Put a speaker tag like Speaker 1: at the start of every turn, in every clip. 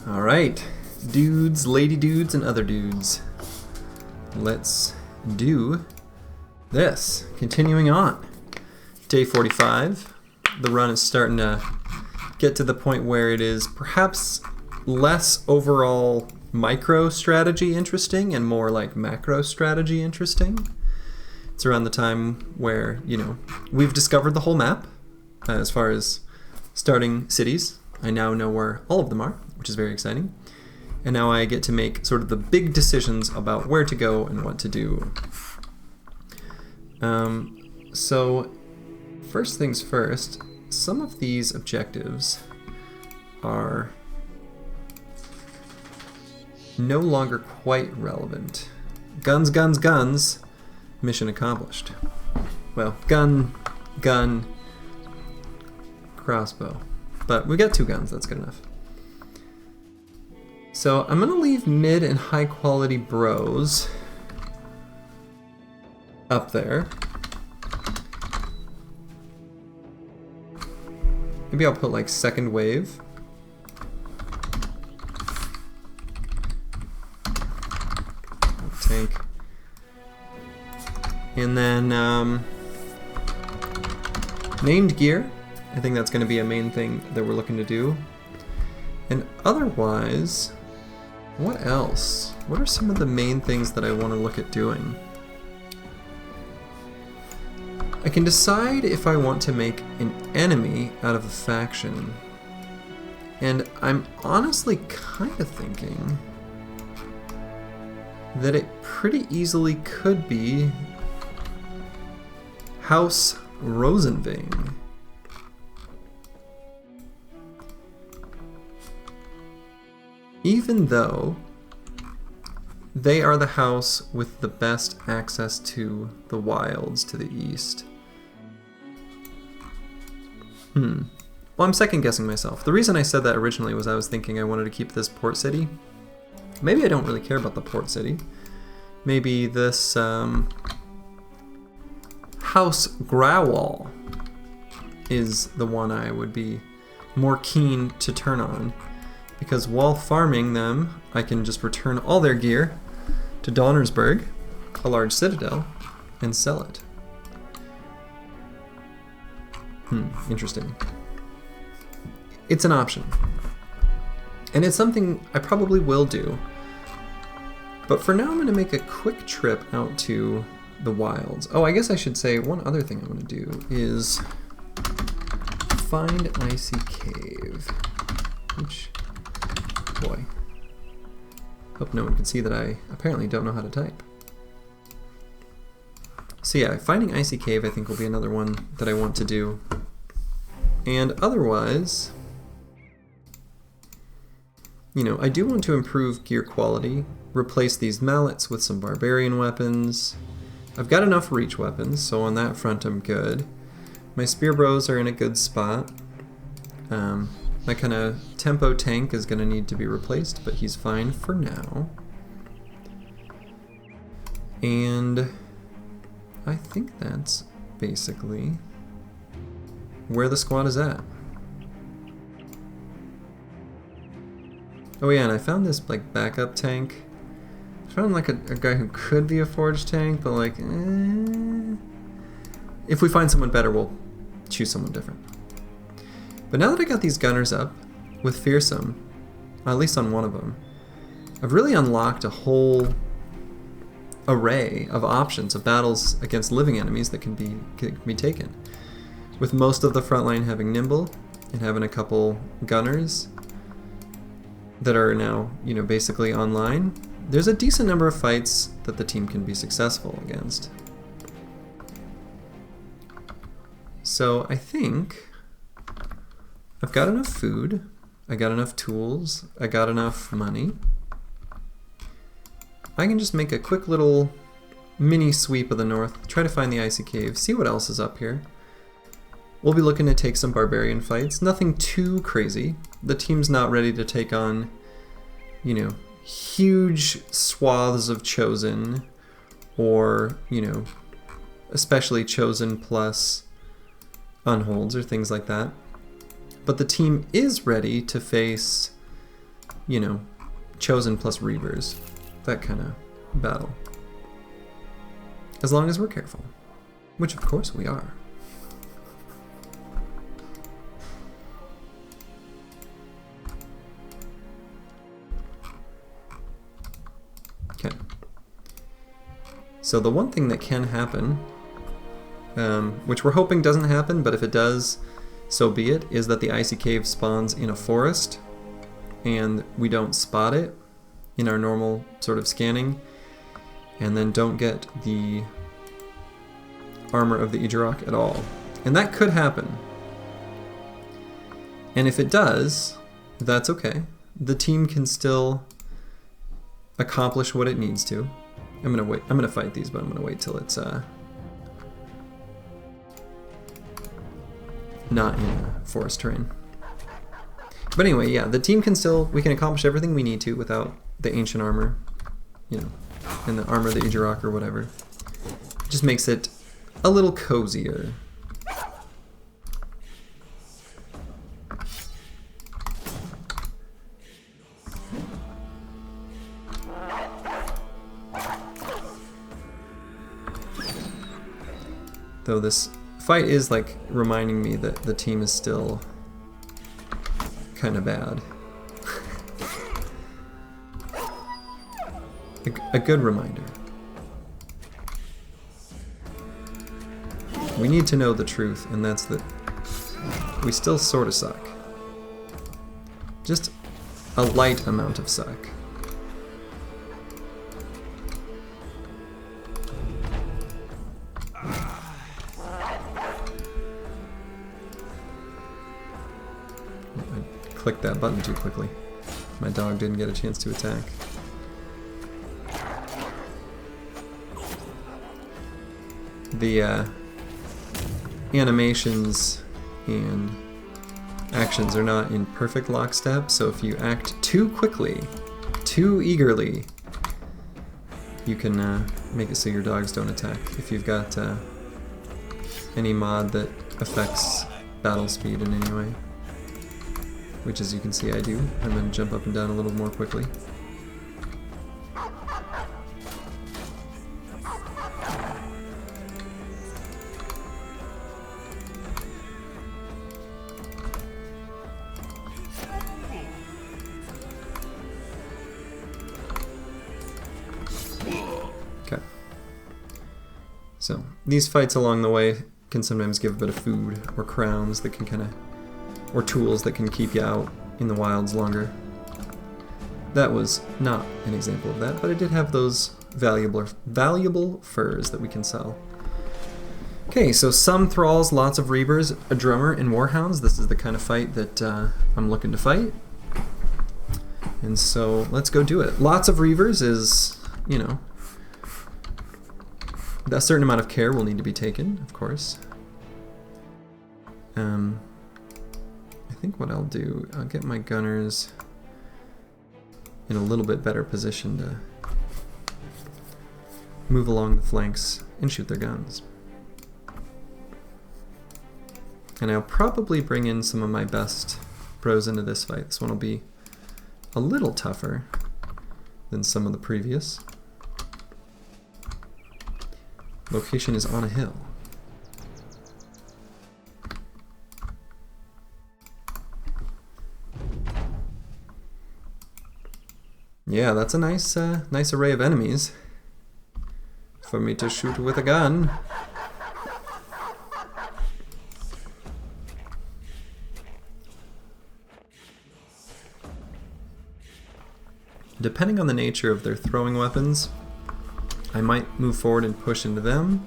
Speaker 1: All right, dudes, lady dudes, and other dudes. Let's do this. Continuing on. Day 45. The run is starting to get to the point where it is perhaps less overall micro strategy interesting and more like macro strategy interesting. It's around the time where, we've discovered the whole map as far as starting cities. I now know where all of them are, which is very exciting. And now I get to make sort of the big decisions about where to go and what to do. So first things first, some of these objectives are no longer quite relevant. Guns, guns, guns, mission accomplished. Well, gun, crossbow. But we got 2 guns, that's good enough. So I'm gonna leave mid and high quality bros up there. Maybe I'll put like second wave. Tank. And then named gear. I think that's going to be a main thing that we're looking to do. And otherwise, what else? What are some of the main things that I want to look at doing? I can decide if I want to make an enemy out of a faction. And I'm honestly kind of thinking that it pretty easily could be House Rosenving. Even though they are the house with the best access to the wilds to the east. Well, I'm second guessing myself. The reason I said that originally was I was thinking I wanted to keep this port city. Maybe I don't really care about the port city. Maybe this House Growall is the one I would be more keen to turn on. Because while farming them, I can just return all their gear to Donnersberg, a large citadel, and sell it. Interesting. It's an option. And it's something I probably will do. But for now, I'm going to make a quick trip out to the wilds. Oh, I guess I should say one other thing I'm going to do is find Icy Cave. Which... boy. Hope no one can see that I apparently don't know how to type. So yeah, finding Icy Cave I think will be another one that I want to do. And otherwise, I do want to improve gear quality, replace these mallets with some barbarian weapons. I've got enough reach weapons, so on that front I'm good. My spear bros are in a good spot. My kind of tempo tank is going to need to be replaced, but he's fine for now. And I think that's basically where the squad is at. Oh yeah, and I found this like backup tank. I found like a guy who could be a forge tank, but like, if we find someone better, we'll choose someone different. But now that I got these gunners up with Fearsome, at least on one of them, I've really unlocked a whole array of options of battles against living enemies that can be taken. With most of the front line having Nimble and having a couple gunners that are now, basically online, there's a decent number of fights that the team can be successful against. So I think I've got enough food, I got enough tools, I got enough money. I can just make a quick little mini sweep of the north, try to find the Icy Cave, see what else is up here. We'll be looking to take some barbarian fights, nothing too crazy. The team's not ready to take on, huge swaths of Chosen, or, especially Chosen plus Unholds or things like that. But the team is ready to face you know, Chosen plus Reavers, that kind of battle. As long as we're careful, which of course we are. Okay. So the one thing that can happen, which we're hoping doesn't happen, but if it does, so be it, is that the icy cave spawns in a forest and we don't spot it in our normal sort of scanning, and then don't get the armor of the Ejirok at all. And that could happen. And if it does, that's okay. The team can still accomplish what it needs to. I'm gonna wait. I'm gonna fight these, but I'm gonna wait till it's not in forest terrain. But anyway, yeah, the team can still, we can accomplish everything we need to without the ancient armor, you know, and the armor of the Ejirok or whatever. It just makes it a little cozier. Though this fight is like reminding me that the team is still kind of bad. A good reminder. We need to know the truth, and that's that we still sort of suck. Just a light amount of suck. I clicked that button too quickly. My dog didn't get a chance to attack. The animations and actions are not in perfect lockstep, so if you act too quickly, too eagerly, you can make it so your dogs don't attack. If you've got any mod that affects battle speed in any way, which as you can see I do. I'm going to jump up and down a little more quickly. Okay. So these fights along the way can sometimes give a bit of food or crowns that can kind of, or tools that can keep you out in the wilds longer. That was not an example of that, but it did have those valuable furs that we can sell. Okay, so some thralls, lots of reavers, a drummer, and warhounds. This is the kind of fight that I'm looking to fight. And so let's go do it. Lots of reavers is, you know, a certain amount of care will need to be taken, of course. I think what I'll do, I'll get my gunners in a little bit better position to move along the flanks and shoot their guns. And I'll probably bring in some of my best bros into this fight. This one will be a little tougher than some of the previous. Location is on a hill. Yeah, that's a nice array of enemies for me to shoot with a gun. Depending on the nature of their throwing weapons, I might move forward and push into them.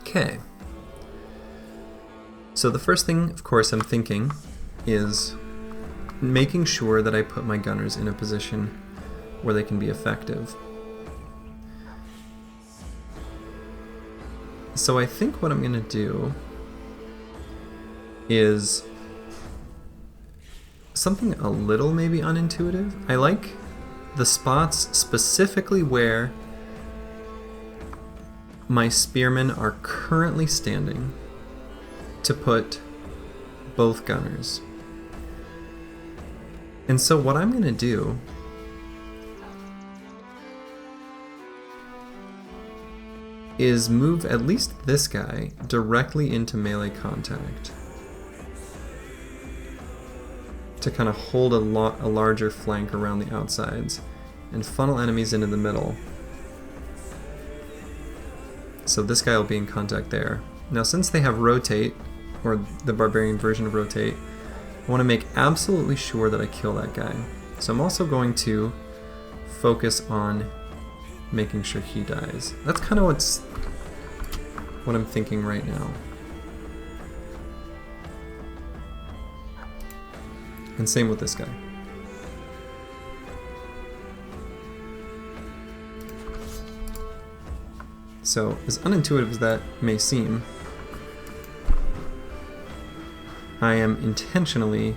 Speaker 1: Okay. So the first thing, of course, I'm thinking is making sure that I put my gunners in a position where they can be effective. So I think what I'm going to do is something a little maybe unintuitive. I like the spots specifically where my spearmen are currently standing to put both gunners. And so what I'm going to do is move at least this guy directly into melee contact to kind of hold a larger flank around the outsides and funnel enemies into the middle. So this guy will be in contact there. Now since they have rotate, or the barbarian version of rotate, I want to make absolutely sure that I kill that guy. So I'm also going to focus on making sure he dies. That's kind of what I'm thinking right now. And same with this guy. So, as unintuitive as that may seem, I am intentionally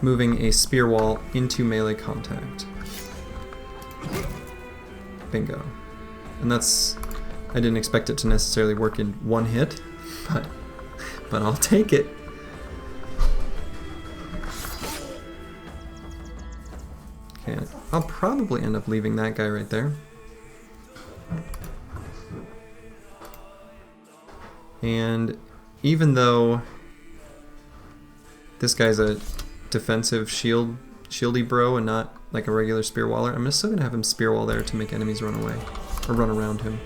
Speaker 1: moving a spear wall into melee contact. Bingo. And that's, I didn't expect it to necessarily work in one hit, but I'll take it. Okay, I'll probably end up leaving that guy right there. And even though this guy's a defensive shieldy bro and not like a regular spear waller, I'm still gonna have him spear wall there to make enemies run away or run around him.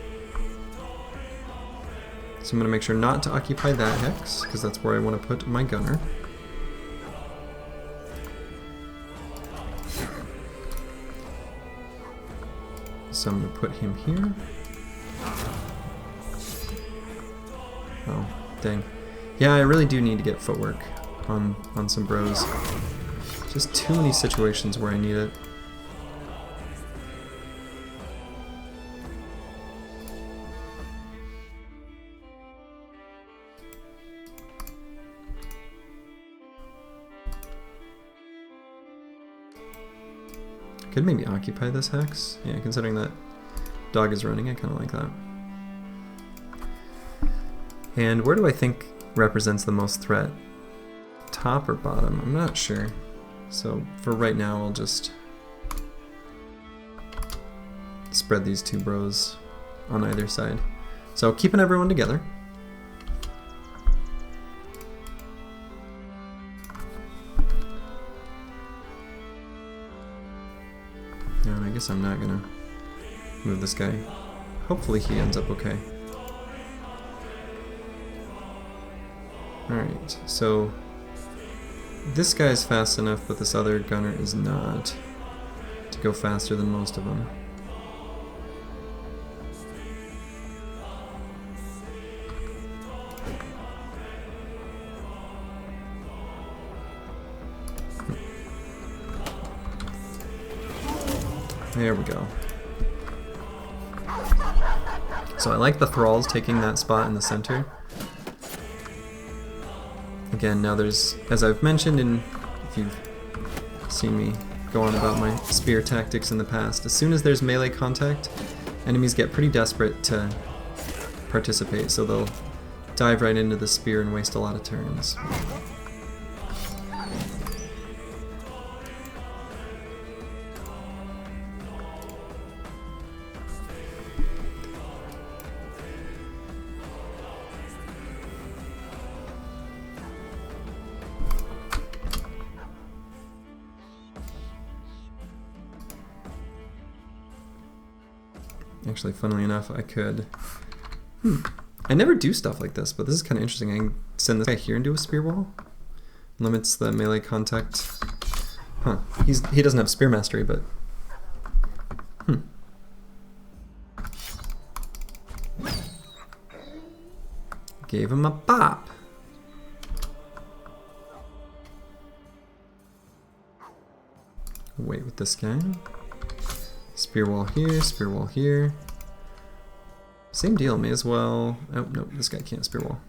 Speaker 1: So I'm gonna make sure not to occupy that hex because that's where I want to put my gunner. So I'm gonna put him here. Oh, dang. Yeah, I really do need to get footwork on some bros. Just too many situations where I need it. Could maybe occupy this hex. Yeah, considering that dog is running, I kind of like that. And where do I think represents the most threat? Top or bottom? I'm not sure. So for right now, I'll just spread these two bros on either side. So keeping everyone together. And I guess I'm not gonna move this guy. Hopefully he ends up okay. Alright, so this guy's fast enough, but this other gunner is not, to go faster than most of them. There we go. So I like the thralls taking that spot in the center. Again, now there's, as I've mentioned, and if you've seen me go on about my spear tactics in the past, as soon as there's melee contact, enemies get pretty desperate to participate, so they'll dive right into the spear and waste a lot of turns. Actually, funnily enough, I could... I never do stuff like this, but this is kind of interesting. I can send this guy here and do a spear wall. Limits the melee contact. Huh. He doesn't have spear mastery, but... Gave him a bop. Wait with this guy. Spear wall here, spear wall here. Same deal, may as well... Oh, no, this guy can't spear wall.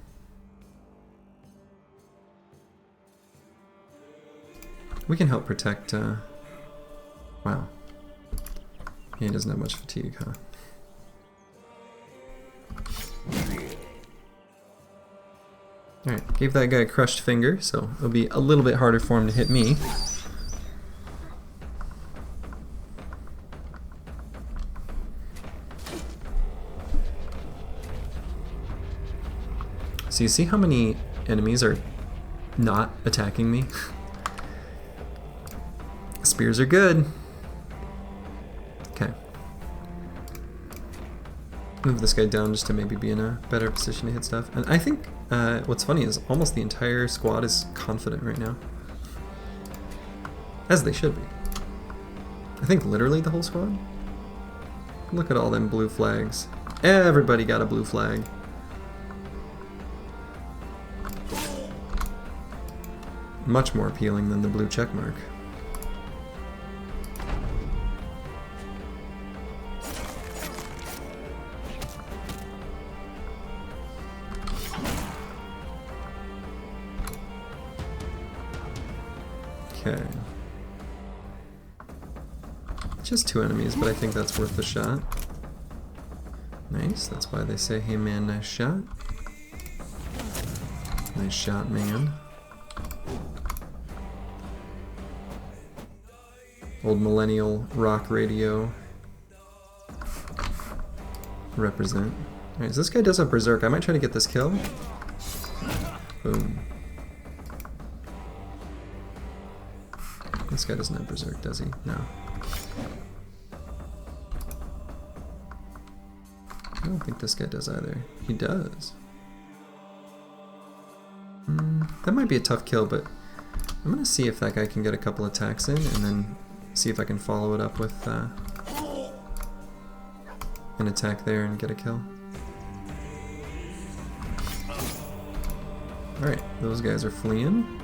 Speaker 1: We can help protect... Wow. He doesn't have much fatigue, huh? Alright, gave that guy a crushed finger, so it'll be a little bit harder for him to hit me. So you see how many enemies are not attacking me? Spears are good. Okay. Move this guy down just to maybe be in a better position to hit stuff. And I think what's funny is almost the entire squad is confident right now. As they should be. I think literally the whole squad. Look at all them blue flags. Everybody got a blue flag. Much more appealing than the blue check mark. Okay. Just 2 enemies, but I think that's worth the shot. Nice, that's why they say, hey man, nice shot. Nice shot, man. Old millennial rock radio. Represent. Alright, so this guy does have berserk. I might try to get this kill. Boom. This guy doesn't have berserk, does he? No. I don't think this guy does either. He does. That might be a tough kill, but I'm gonna see if that guy can get a couple attacks in, and then see if I can follow it up with an attack there and get a kill. Alright, those guys are fleeing.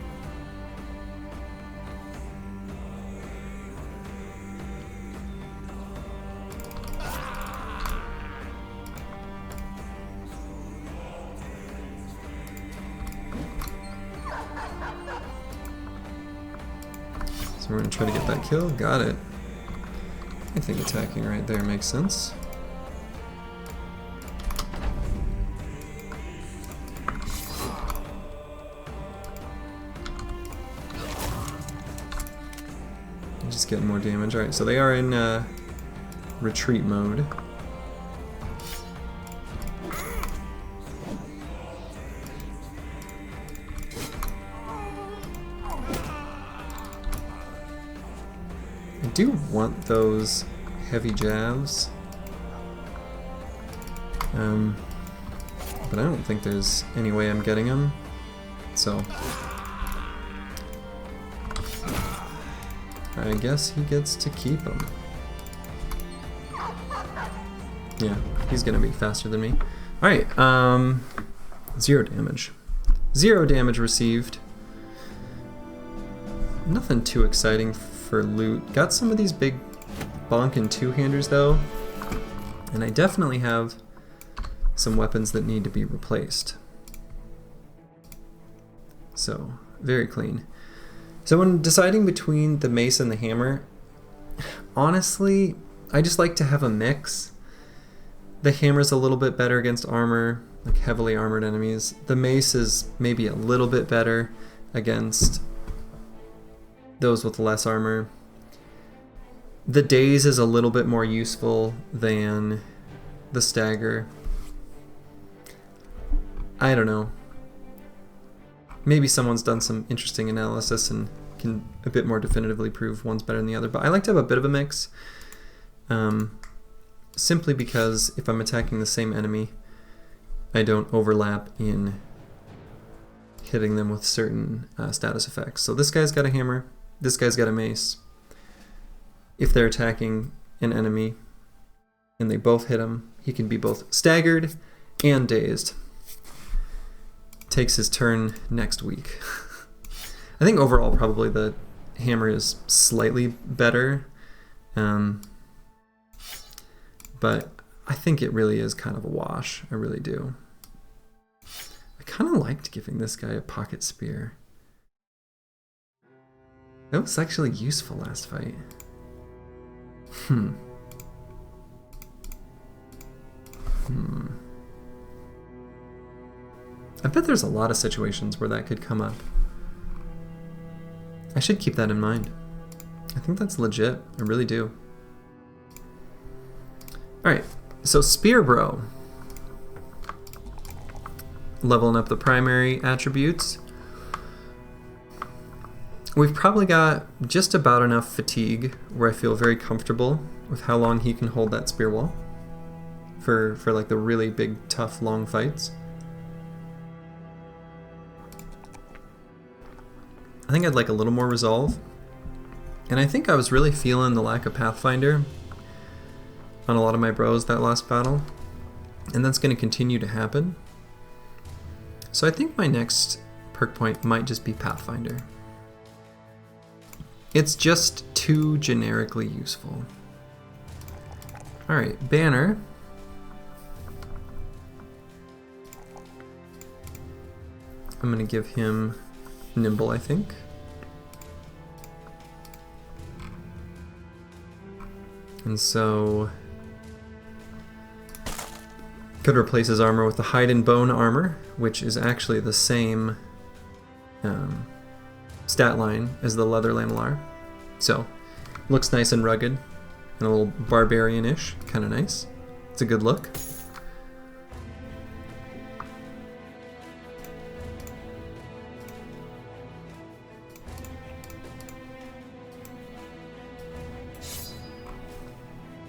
Speaker 1: So we're going to try to get that kill. Got it. I think attacking right there makes sense. Just getting more damage. Alright, so they are in retreat mode. I do want those heavy jabs, but I don't think there's any way I'm getting them, so I guess he gets to keep them. Yeah, he's gonna be faster than me. Alright, 0 damage. 0 damage received. Nothing too exciting for loot. Got some of these big bonk and two-handers though, and I definitely have some weapons that need to be replaced. So, very clean. So when deciding between the mace and the hammer, honestly, I just like to have a mix. The hammer's a little bit better against armor, like heavily armored enemies. The mace is maybe a little bit better against those with less armor. The daze is a little bit more useful than the stagger. I don't know. Maybe someone's done some interesting analysis and can a bit more definitively prove one's better than the other, but I like to have a bit of a mix. Simply because if I'm attacking the same enemy, I don't overlap in hitting them with certain status effects. So this guy's got a hammer, this guy's got a mace. If they're attacking an enemy and they both hit him, he can be both staggered and dazed. Takes his turn next week. I think overall probably the hammer is slightly better, but I think it really is kind of a wash. I really do. I kind of liked giving this guy a pocket spear. That was actually useful last fight. I bet there's a lot of situations where that could come up. I should keep that in mind. I think that's legit. I really do. Alright, so Spear Bro. Leveling up the primary attributes. We've probably got just about enough fatigue where I feel very comfortable with how long he can hold that spear wall for like the really big, tough, long fights. I think I'd like a little more resolve. And I think I was really feeling the lack of Pathfinder on a lot of my bros that last battle. And that's going to continue to happen. So I think my next perk point might just be Pathfinder. It's just too generically useful. Alright, Banner. I'm going to give him Nimble, I think. And so could replace his armor with the Hide and Bone armor, which is actually the same stat line as the Leather Lamellar. So looks nice and rugged and a little barbarian-ish, kind of nice. It's a good look.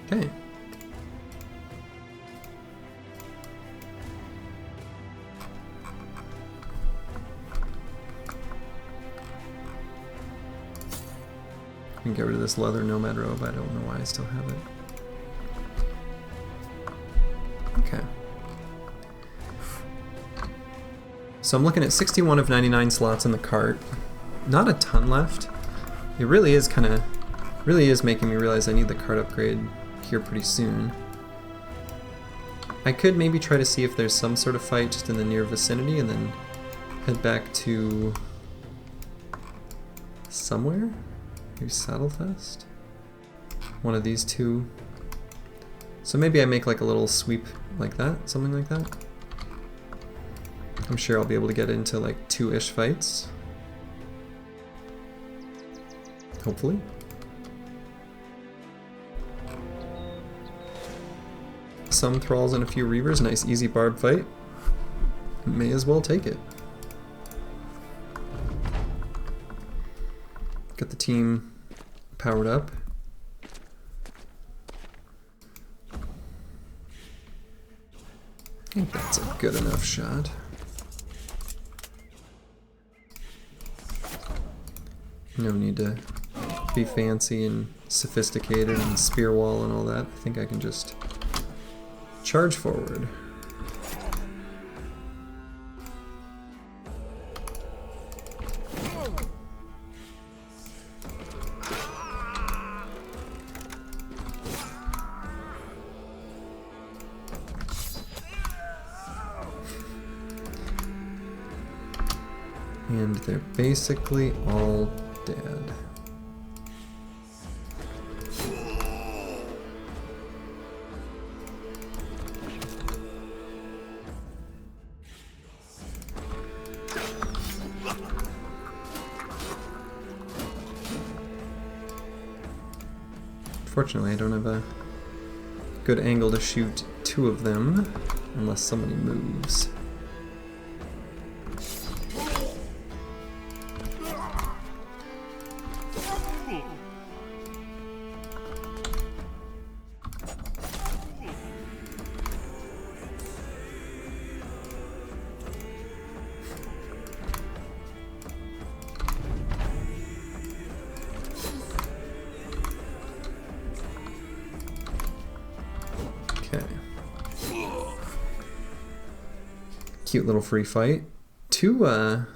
Speaker 1: Okay. I can get rid of this leather nomad robe. I don't know why I still have it. Okay. So I'm looking at 61 of 99 slots in the cart. Not a ton left. It really is making me realize I need the cart upgrade here pretty soon. I could maybe try to see if there's some sort of fight just in the near vicinity and then head back to somewhere? Maybe Saddlefest? One of these two. So maybe I make like a little sweep like that, something like that. I'm sure I'll be able to get into like 2-ish fights. Hopefully. Some thralls and a few reavers, nice easy barb fight. May as well take it. Get the team powered up. I think that's a good enough shot. No need to be fancy and sophisticated and spear wall and all that. I think I can just charge forward. And they're basically all dead. Fortunately, I don't have a good angle to shoot two of them unless somebody moves. Cute little free fight. Two amber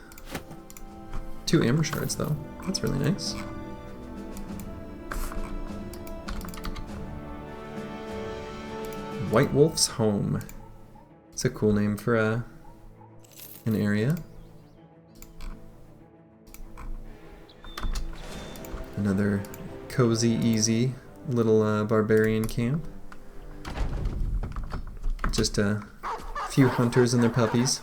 Speaker 1: shards though. That's really nice. White Wolf's Home. It's a cool name for an area. Another cozy, easy little barbarian camp. Just a few hunters and their puppies.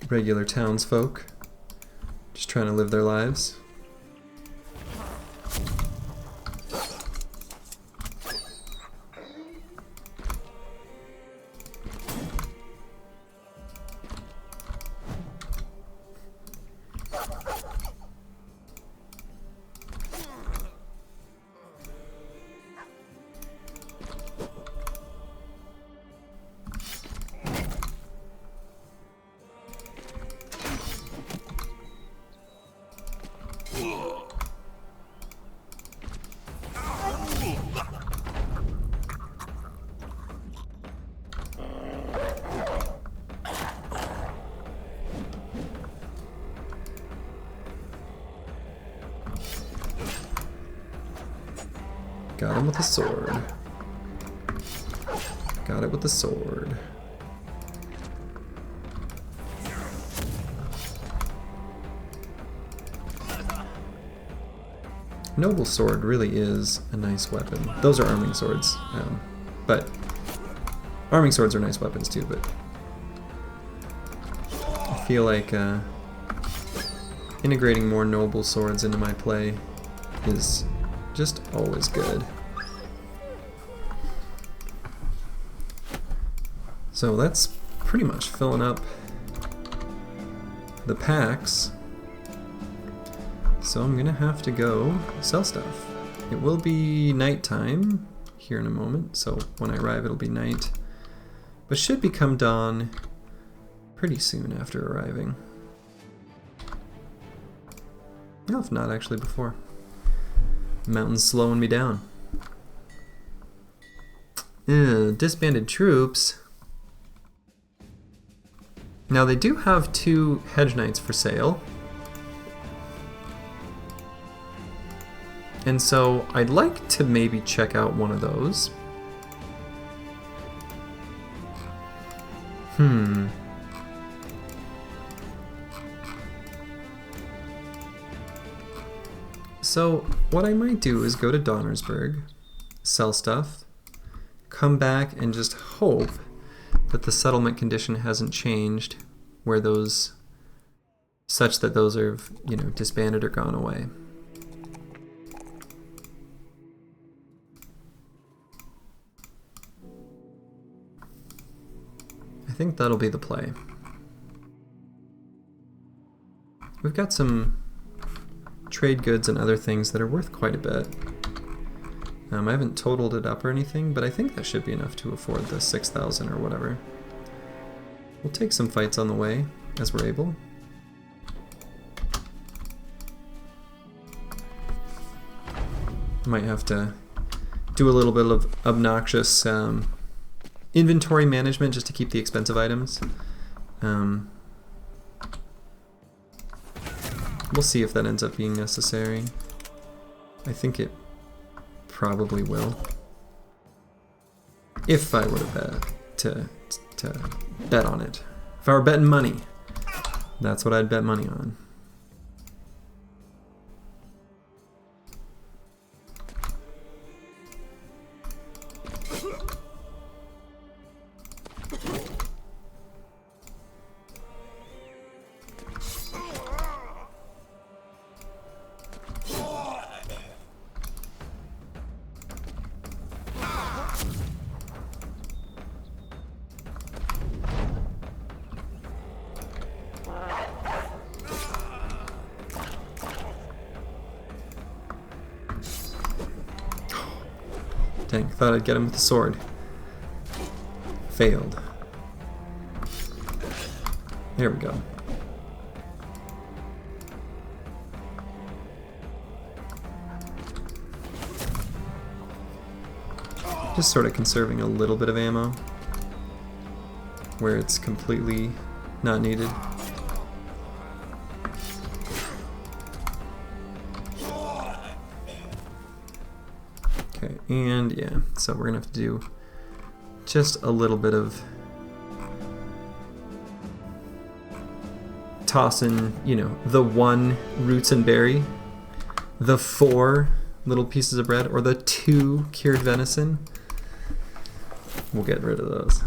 Speaker 1: regular townsfolk, just trying to live their lives. Got him with the sword. Got it with the sword. Noble sword really is a nice weapon. Those are arming swords, but arming swords are nice weapons too. But I feel like integrating more noble swords into my play is just always good. So that's pretty much filling up the packs. So I'm gonna have to go sell stuff. It will be nighttime here in a moment, so when I arrive it'll be night. But should become dawn pretty soon after arriving. No, if not actually before. Mountain's slowing me down. Disbanded troops. Now they do have 2 hedge knights for sale. And so I'd like to maybe check out one of those. So what I might do is go to Donnersberg, sell stuff, come back and just hope that the settlement condition hasn't changed where those, such that those are, you know, disbanded or gone away. I think that'll be the play. We've got some trade goods and other things that are worth quite a bit. I haven't totaled it up or anything, but I think that should be enough to afford the 6,000 or whatever. We'll take some fights on the way as we're able. Might have to do a little bit of obnoxious inventory management just to keep the expensive items. We'll see if that ends up being necessary. I think it probably will. If I were to bet on it. If I were betting money, that's what I'd bet money on. Dang, thought I'd get him with the sword. Failed. There we go. Just sort of conserving a little bit of ammo where it's completely not needed. Okay, and yeah, so we're gonna have to do just a little bit of tossing, you know, the 1 roots and berry, the 4 little pieces of bread, or the 2 cured venison. We'll get rid of those.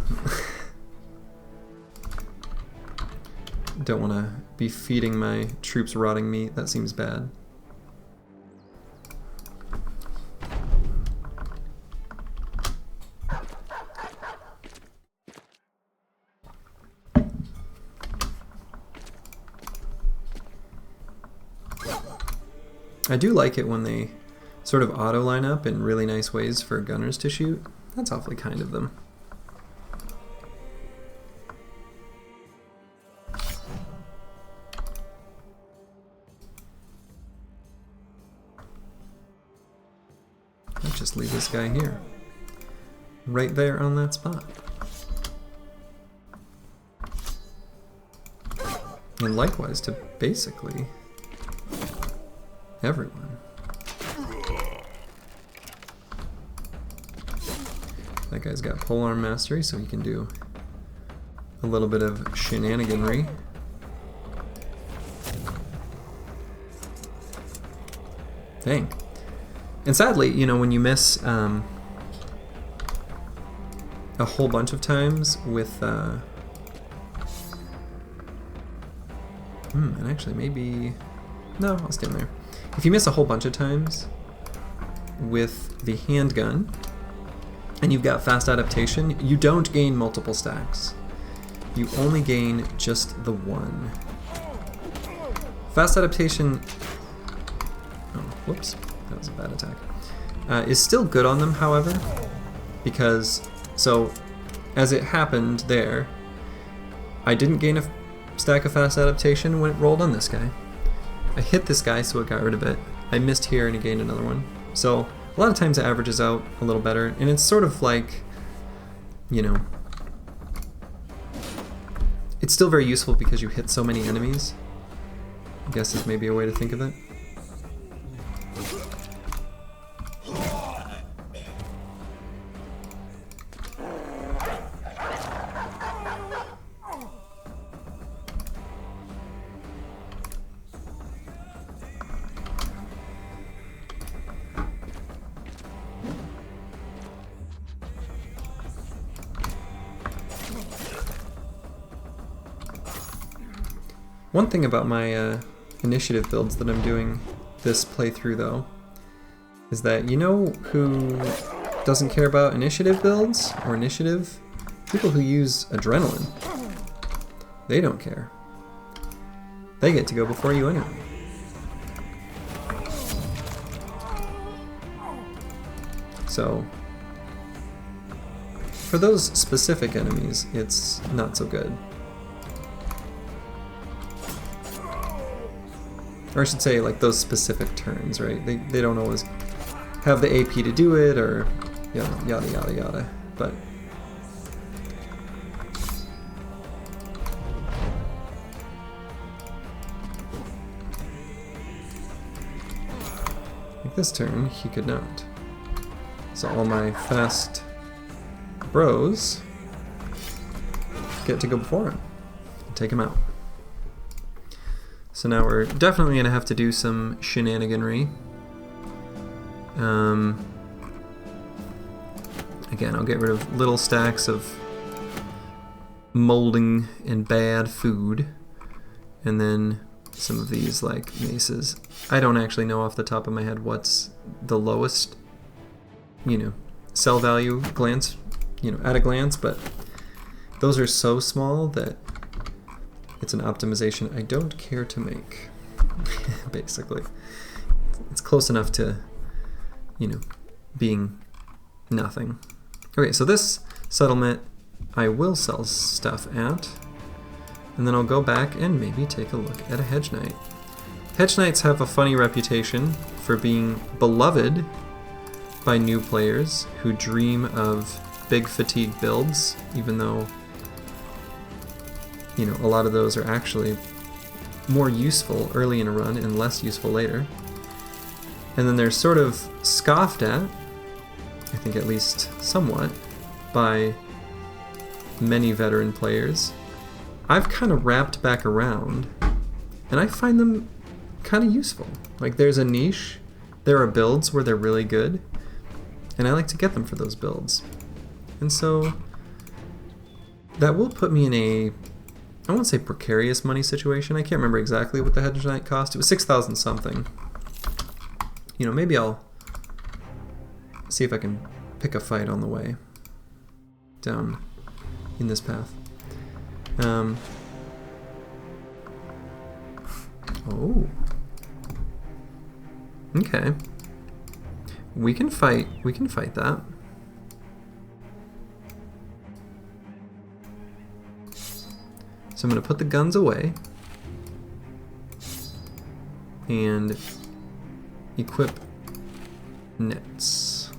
Speaker 1: Don't want to be feeding my troops rotting meat. That seems bad. I do like it when they sort of auto line up in really nice ways for gunners to shoot. That's awfully kind of them. I'll just leave this guy here. Right there on that spot. And likewise to basically everyone. That guy's got polearm mastery, so he can do a little bit of shenaniganry. Dang. And sadly, you know, when you miss a whole bunch of times with and actually maybe no, I'll stand there. If you miss a whole bunch of times with the handgun and you've got fast adaptation, you don't gain multiple stacks. You only gain just the one. Fast adaptation, oh, whoops, that was a bad attack, is still good on them, however, because, so, as it happened there, I didn't gain a stack of fast adaptation when it rolled on this guy. I hit this guy, so it got rid of it. I missed here and it gained another one. So a lot of times it averages out a little better, and it's sort of like, you know, it's still very useful because you hit so many enemies. I guess is maybe a way to think of it. One thing about my initiative builds that I'm doing this playthrough, though, is that you know who doesn't care about initiative builds or initiative? People who use adrenaline. They don't care. They get to go before you anyway. So, for those specific enemies, it's not so good. Or I should say, like, those specific turns, right? They don't always have the AP to do it, or yada, yada, yada, yada. But like this turn, he could not. So all my fast bros get to go before him and take him out. So now we're definitely going to have to do some shenaniganry. Again, I'll get rid of little stacks of molding and bad food. And then some of these, like, maces. I don't actually know off the top of my head what's the lowest, you know, sell value glance, you know, at a glance, but those are so small that it's an optimization I don't care to make, basically. It's close enough to, you know, being nothing. Okay, so this settlement I will sell stuff at, and then I'll go back and maybe take a look at a hedge knight. Hedge knights have a funny reputation for being beloved by new players who dream of big fatigue builds, even though, you know, a lot of those are actually more useful early in a run and less useful later. And then they're sort of scoffed at, I think at least somewhat, by many veteran players. I've kind of wrapped back around, and I find them kind of useful. Like, there's a niche, there are builds where they're really good, and I like to get them for those builds. And so that will put me in I won't say precarious money situation. I can't remember exactly what the Hedge Knight cost. It was 6,000 something. You know, maybe I'll see if I can pick a fight on the way down in this path. Oh. Okay. We can fight that. So I'm going to put the guns away and equip nets.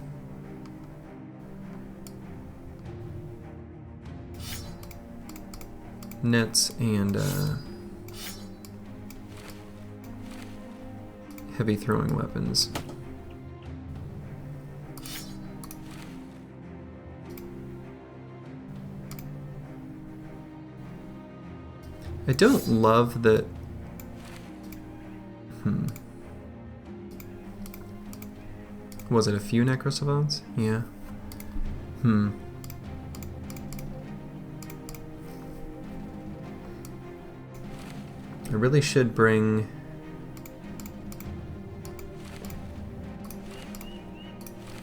Speaker 1: Nets and heavy throwing weapons. I don't love that. Was it a few necrosavants? Yeah. I really should bring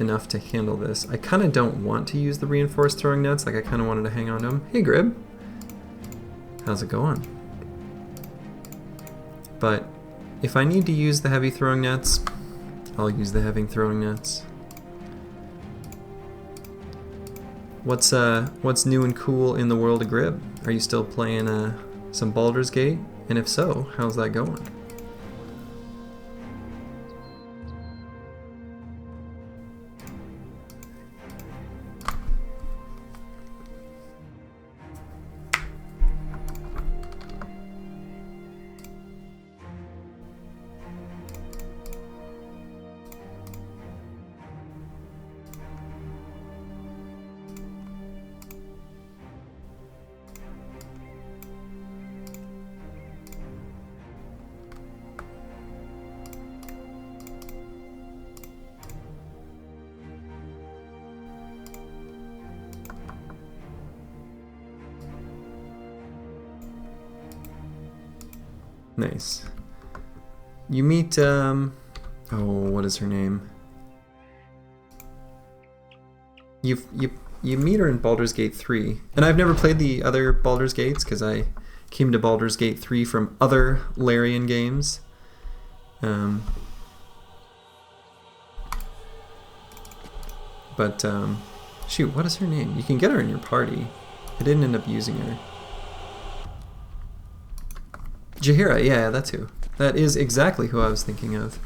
Speaker 1: enough to handle this. I kind of don't want to use the reinforced throwing nets. Like, I kind of wanted to hang on to them. Hey, Grib. How's it going? But if I need to use the heavy throwing nets, I'll use the heavy throwing nets. What's new and cool in the world of Grib? Are you still playing some Baldur's Gate? And if so, how's that going? Nice. You meet, oh, what is her name? You meet her in Baldur's Gate 3. And I've never played the other Baldur's Gates because I came to Baldur's Gate 3 from other Larian games. Shoot, what is her name? You can get her in your party. I didn't end up using her. Jaheira, yeah, that's who. That is exactly who I was thinking of.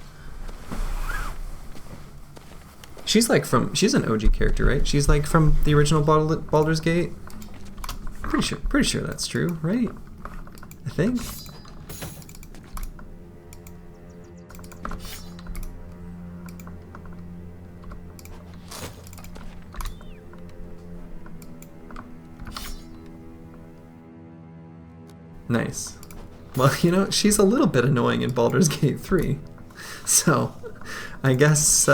Speaker 1: She's like she's an OG character, right? She's like from the original Baldur's Gate. Pretty sure that's true, right? I think. Nice. Well, you know, she's a little bit annoying in Baldur's Gate 3. So, I guess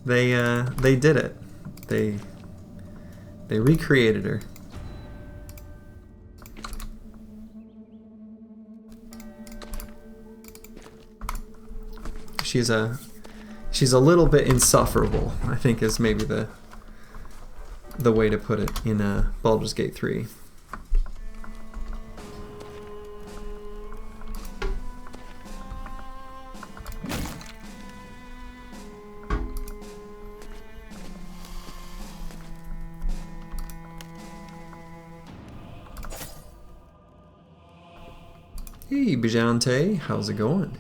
Speaker 1: they did it. They recreated her. She's a little bit insufferable, I think, is maybe the way to put it in Baldur's Gate 3. Hey, Bijante, how's it going?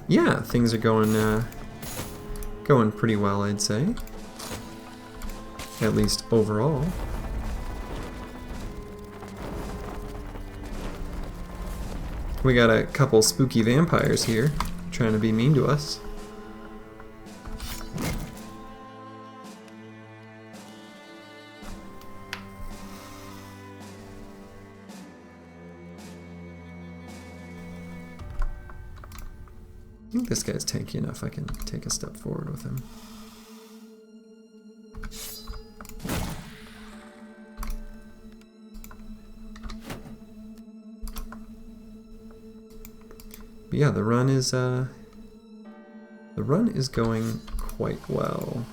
Speaker 1: Yeah, things are going pretty well, I'd say. At least overall. We got a couple spooky vampires here. trying to be mean to us. I think this guy's tanky enough I can take a step forward with him. But yeah, the run is going quite well.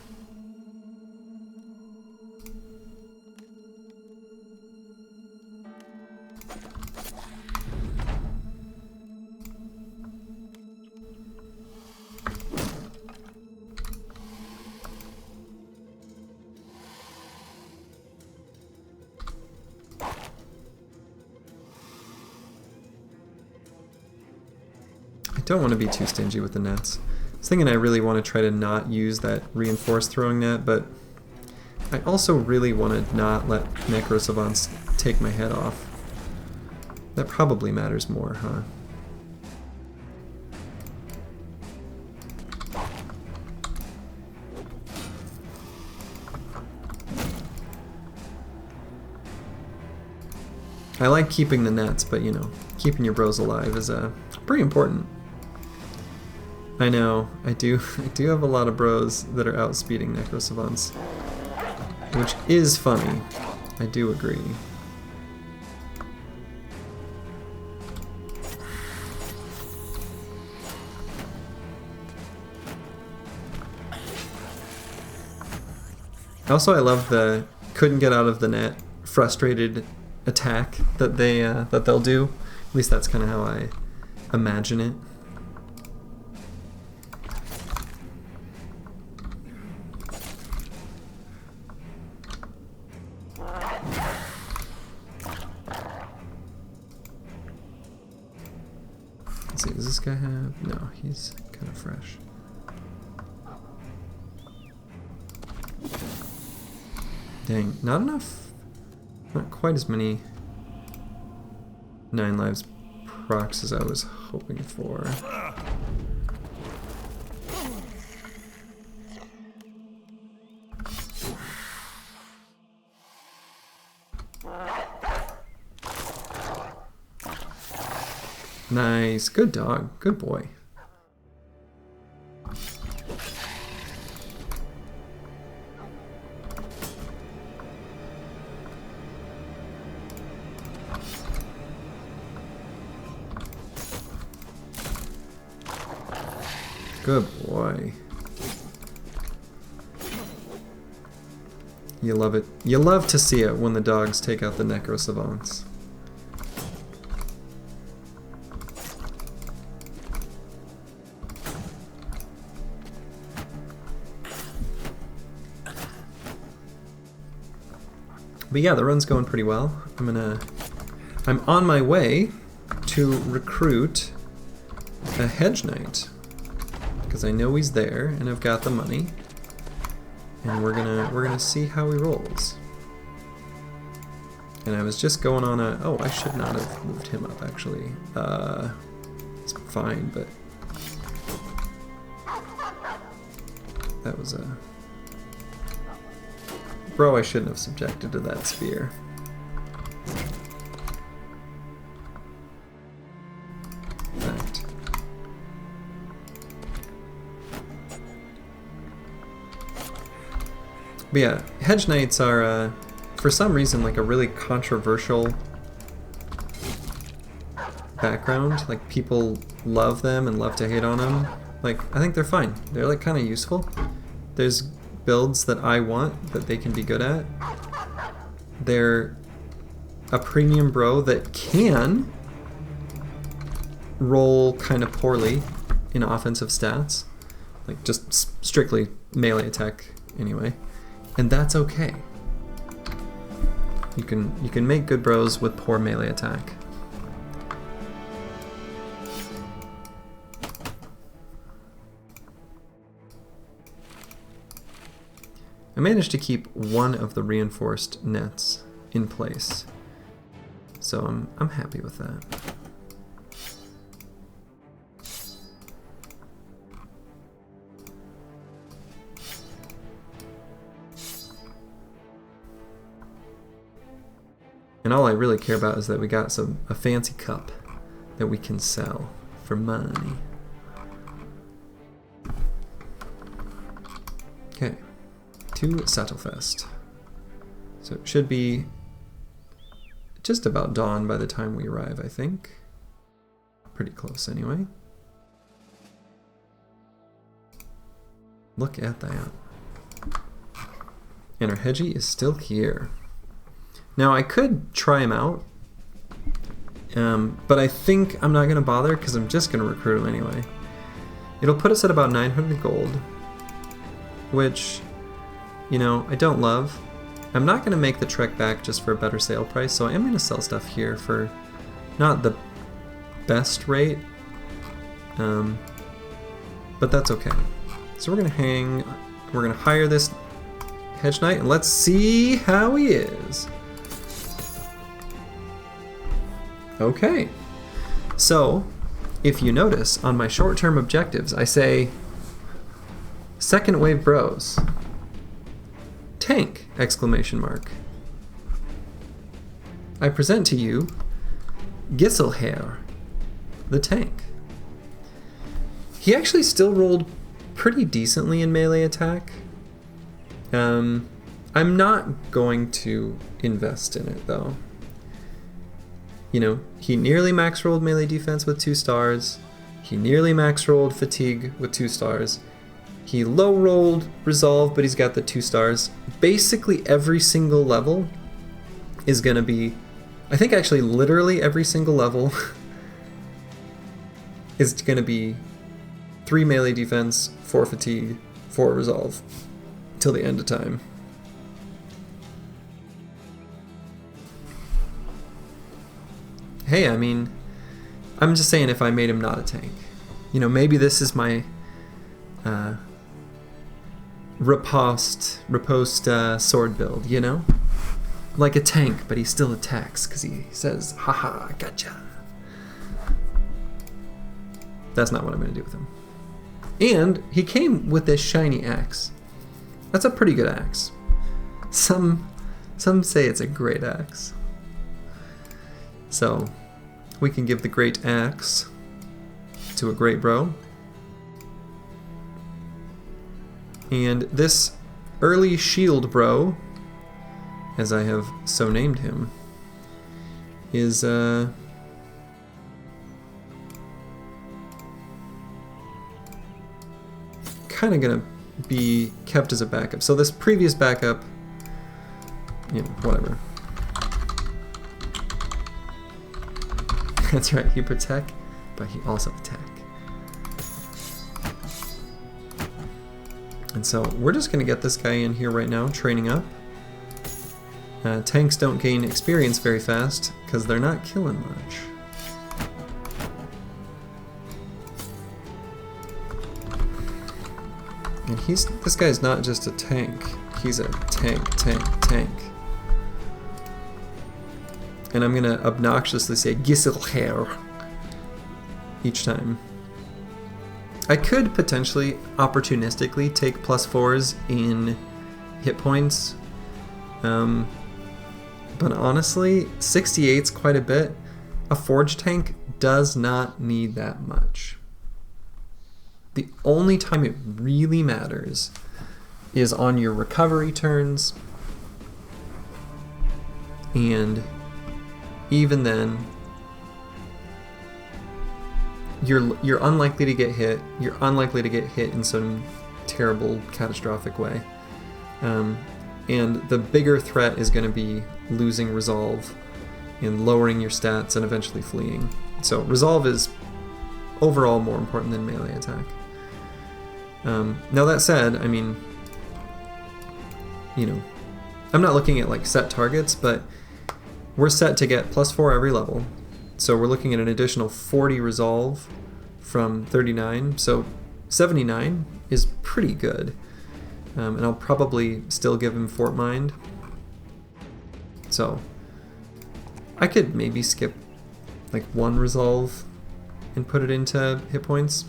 Speaker 1: Don't want to be too stingy with the nets. I was thinking I really want to try to not use that reinforced throwing net, but I also really want to not let necrosavants take my head off. That probably matters more, huh? I like keeping the nets, but you know, keeping your bros alive is pretty important. I know, I do have a lot of bros that are outspeeding necrosavants, which is funny. I do agree. Also, I love the couldn't get out of the net, frustrated attack that they'll do. At least that's kind of how I imagine it. Let's see, does this guy have... No, he's kind of fresh. Dang, not enough. Not quite as many 9 lives procs as I was hoping for. Nice, good dog, good boy. Good boy. You love it. You love to see it when the dogs take out the necrosavants. But yeah, the run's going pretty well. I'm on my way to recruit a hedge knight, because I know he's there and I've got the money, and we're gonna see how he rolls. And I was just going on a... Oh, I should not have moved him up actually. It's fine, but that was a... Bro, I shouldn't have subjected to that spear. Fact. But yeah, hedge knights are, for some reason, like a really controversial background. Like, people love them and love to hate on them. Like, I think they're fine. They're like kind of useful. There's builds that I want that they can be good at. They're a premium bro that can roll kind of poorly in offensive stats, like just strictly melee attack anyway, and that's okay. You can make good bros with poor melee attack. I managed to keep one of the reinforced nets in place, so I'm happy with that. And all I really care about is that we got a fancy cup that we can sell for money. Okay, to Sattelfest. So it should be just about dawn by the time we arrive, I think. Pretty close anyway. Look at that. And our Hedgie is still here. Now I could try him out, but I think I'm not going to bother because I'm just going to recruit him anyway. It'll put us at about 900 gold, which, you know, I don't love. I'm not going to make the trek back just for a better sale price, so I am going to sell stuff here for not the best rate, but that's okay. So we're going to hire this Hedge Knight, and let's see how he is. Okay, so if you notice on my short-term objectives, I say second wave bros, tank, exclamation mark. I present to you Gisselherr, the tank. He actually still rolled pretty decently in melee attack. I'm not going to invest in it though. You know, he nearly max rolled melee defense with 2 stars. He nearly max rolled fatigue with 2 stars. He low rolled resolve, but he's got the 2 stars. Basically every single level is gonna be, I think actually literally every single level is gonna be 3 melee defense, 4 fatigue, 4 resolve, till the end of time. Hey, I mean, I'm just saying if I made him not a tank. You know, maybe this is my riposte sword build, you know? Like a tank, but he still attacks because he says, haha, gotcha. That's not what I'm going to do with him. And he came with this shiny axe. That's a pretty good axe. Some say it's a great axe. So we can give the great axe to a great bro. And this early shield bro, as I have so named him, is kind of gonna be kept as a backup. So this previous backup, you know, whatever. That's right, he protect, but he also attack. And so we're just gonna get this guy in here right now, training up. Tanks don't gain experience very fast because they're not killing much. And this guy's not just a tank, he's a tank. And I'm gonna obnoxiously say Gisselherr each time. I could potentially opportunistically take +4s in hit points, but honestly, 68's quite a bit. A forge tank does not need that much. The only time it really matters is on your recovery turns, and even then, you're unlikely to get hit. You're unlikely to get hit in some terrible, catastrophic way. And the bigger threat is going to be losing resolve and lowering your stats and eventually fleeing. So resolve is overall more important than melee attack. Now that said, I mean, you know, I'm not looking at like set targets, but we're set to get +4 every level. So we're looking at an additional 40 resolve from 39. So 79 is pretty good. And I'll probably still give him Fort Mind. So I could maybe skip like 1 resolve and put it into hit points.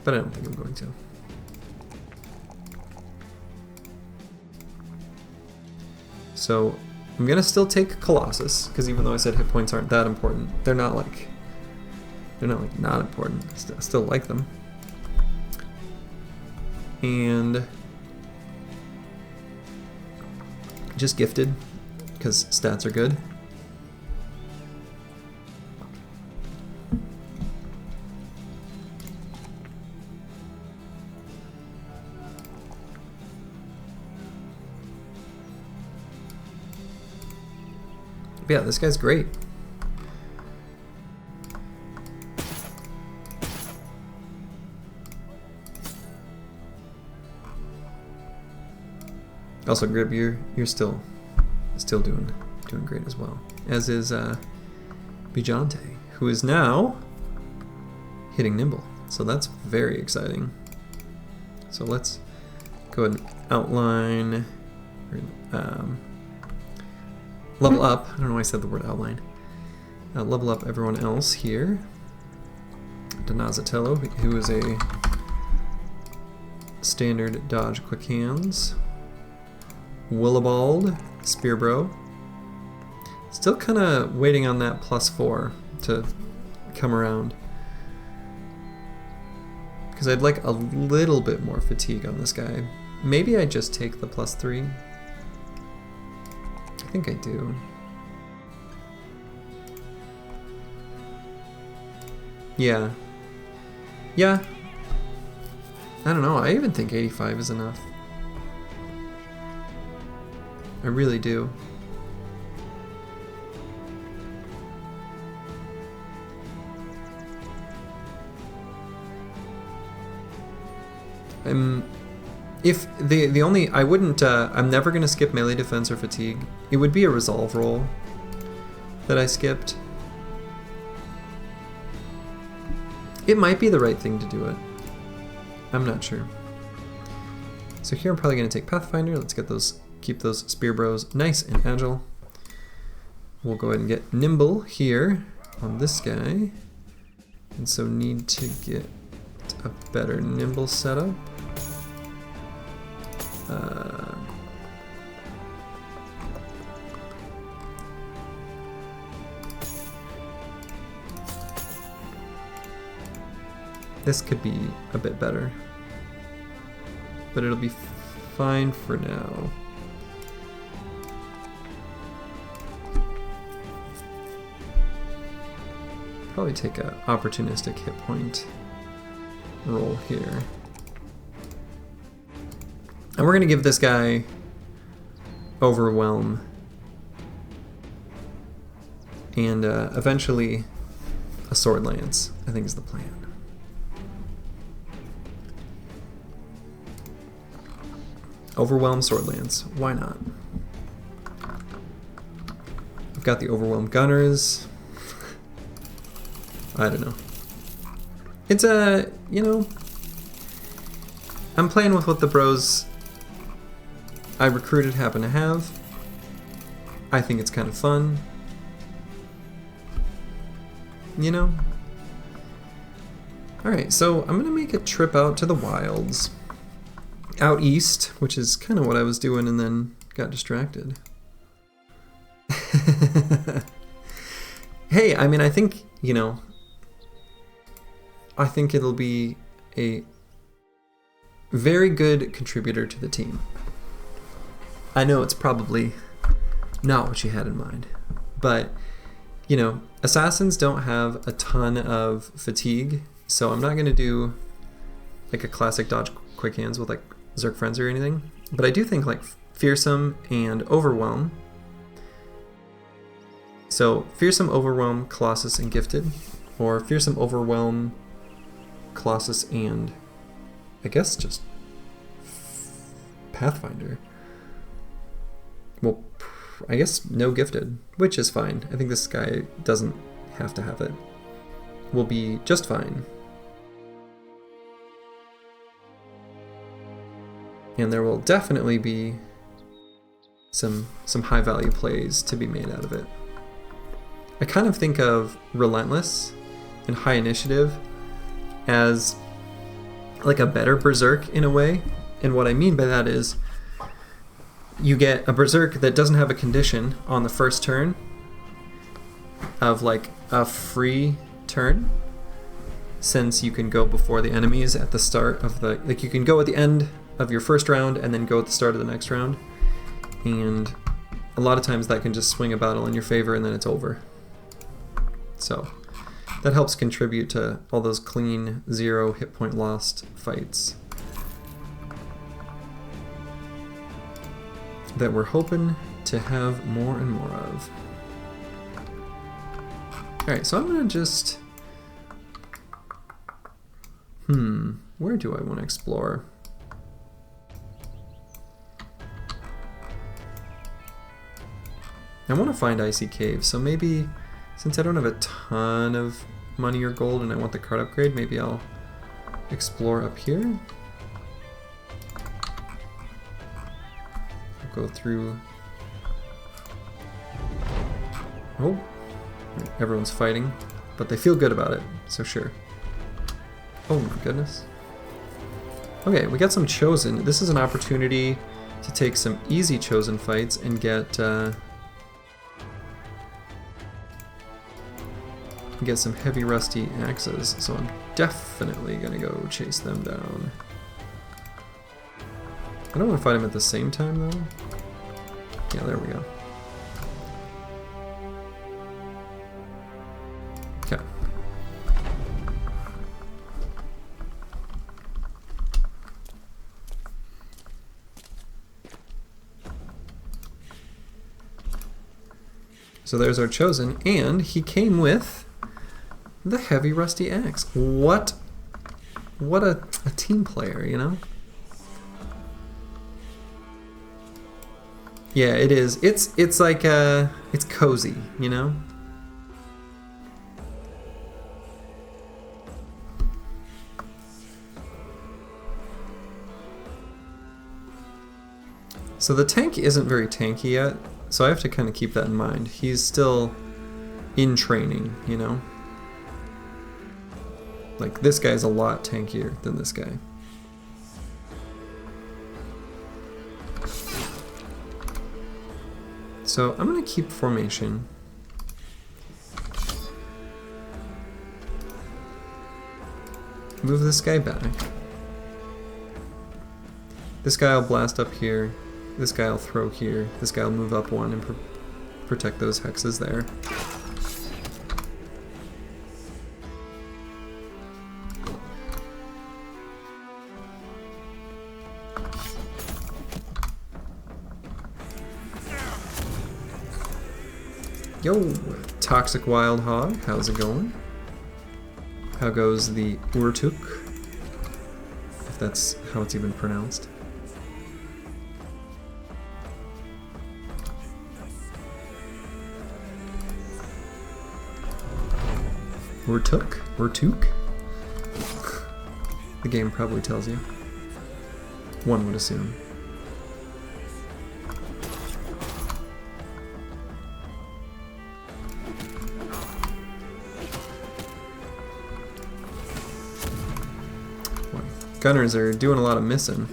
Speaker 1: But I don't think I'm going to. So I'm gonna still take Colossus, because even though I said hit points aren't that important, they're not like not important. I still like them. And just gifted, because stats are good. But yeah, this guy's great. Also, Grib, you're still doing great as well. As is Bijante, who is now hitting Nimble. So that's very exciting. So let's go ahead and outline, level up. I don't know why I said the word outline. Level up everyone else here. Donazatello, who is a standard dodge quick hands. Willibald, Spear Bro. Still kind of waiting on that +4 to come around. Because I'd like a little bit more fatigue on this guy. Maybe I just take the +3. I think I do. Yeah. Yeah. I don't know, I even think 85 is enough. I really do. If the only I wouldn't I'm never gonna skip melee defense or fatigue. It would be a resolve roll that I skipped. It might be the right thing to do it. I'm not sure. So here I'm probably gonna take Pathfinder. Let's get those. Keep those Spear Bros nice and agile. We'll go ahead and get Nimble here on this guy. And so need to get a better Nimble setup. This could be a bit better, but it'll be fine for now. Probably take an opportunistic hit point roll here. And we're gonna give this guy Overwhelm and eventually a Sword Lance, I think is the plan. Overwhelm, Sword Lance, why not? I've got the Overwhelm Gunners. I don't know. It's you know, I'm playing with what the bros I recruited happen to have. I think it's kind of fun. You know? Alright, so I'm gonna make a trip out to the wilds. Out east, which is kind of what I was doing and then got distracted. Hey, I mean, I think, you know, I think it'll be a very good contributor to the team. I know it's probably not what you had in mind, but, you know, assassins don't have a ton of fatigue, so I'm not going to do like a classic dodge quick hands with like Zerk Frenzy or anything, but I do think like Fearsome and Overwhelm. So Fearsome, Overwhelm, Colossus, and Gifted, or Fearsome, Overwhelm, Colossus, and I guess just Pathfinder. Well, I guess no Gifted, which is fine. I think this guy doesn't have to have it. Will be just fine. And there will definitely be some high value plays to be made out of it. I kind of think of Relentless and High Initiative as like a better Berserk in a way. And what I mean by that is you get a berserk that doesn't have a condition on the first turn of like a free turn, since you can go before the enemies at the start of the, like you can go at the end of your first round and then go at the start of the next round, and a lot of times that can just swing a battle in your favor and then it's over. So that helps contribute to all those clean 0 hit point lost fights that we're hoping to have more and more of. Alright, so I'm gonna just... where do I want to explore? I want to find Icy Caves, so maybe, since I don't have a ton of money or gold and I want the card upgrade, maybe I'll explore up here. Go through... Oh, everyone's fighting, but they feel good about it, so sure. Oh my goodness. Okay, we got some Chosen. This is an opportunity to take some easy Chosen fights and get some heavy rusty axes, so I'm definitely gonna go chase them down. I don't want to fight them at the same time though. Yeah, there we go. Okay. So there's our Chosen, and he came with the heavy rusty axe. What a team player, you know? Yeah, it is. It's like it's cozy, you know? So the tank isn't very tanky yet, so I have to kind of keep that in mind. He's still in training, you know? Like, this guy's a lot tankier than this guy. So I'm gonna keep formation. Move this guy back. This guy will blast up here. This guy will throw here. This guy will move up one and protect those hexes there. Yo, Toxic Wild Hog, how's it going? How goes the Urtuk? If that's how it's even pronounced. Urtuk? Urtuk? The game probably tells you. One would assume. Gunners are doing a lot of missing.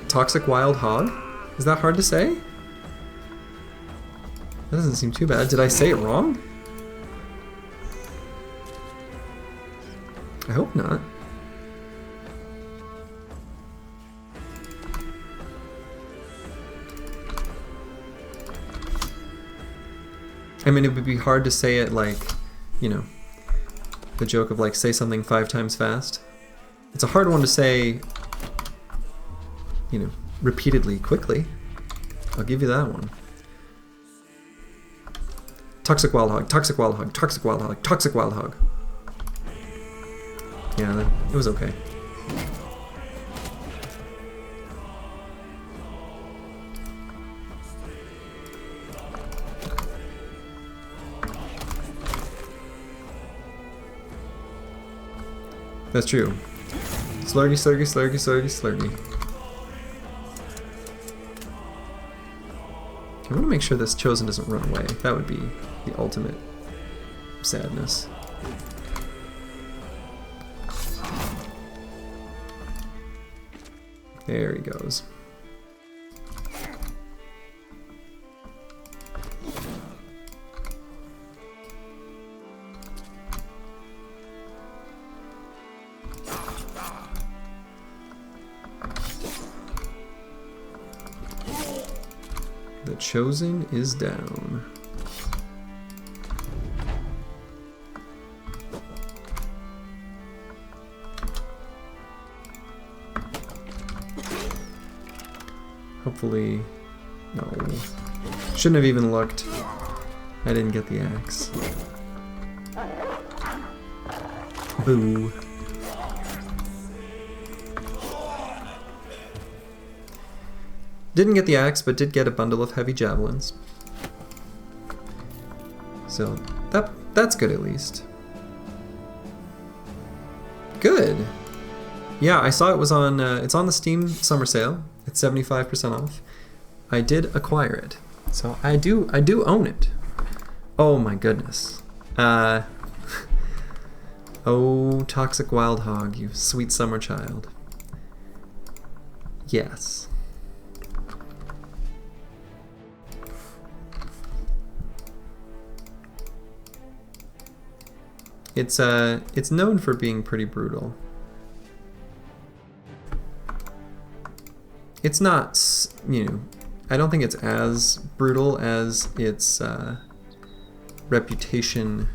Speaker 1: Toxic Wild Hog? Is that hard to say? That doesn't seem too bad. Did I say it wrong? I hope not. I mean, it would be hard to say it like, you know, the joke of like, say something 5 times fast. It's a hard one to say, you know, repeatedly quickly. I'll give you that one. Toxic Wild Hog, Toxic Wild Hog, Toxic Wild Hog, Toxic Wild Hog. Yeah, it was okay. That's true. Slurgy, slurgy, slurgy, slurgy, slurgy. I want to make sure this Chosen doesn't run away. That would be the ultimate sadness. There he goes. The Chosen is down. Hopefully, no. Shouldn't have even looked. I didn't get the axe. Boo. Didn't get the axe, but did get a bundle of heavy javelins. So that's good at least. Good. Yeah, I saw it was on. It's on the Steam summer sale. It's 75% off. I did acquire it, so I do own it. Oh my goodness. Oh, toxic wild hog, you sweet summer child. Yes. It's known for being pretty brutal. It's not, you know, I don't think it's as brutal as its reputation,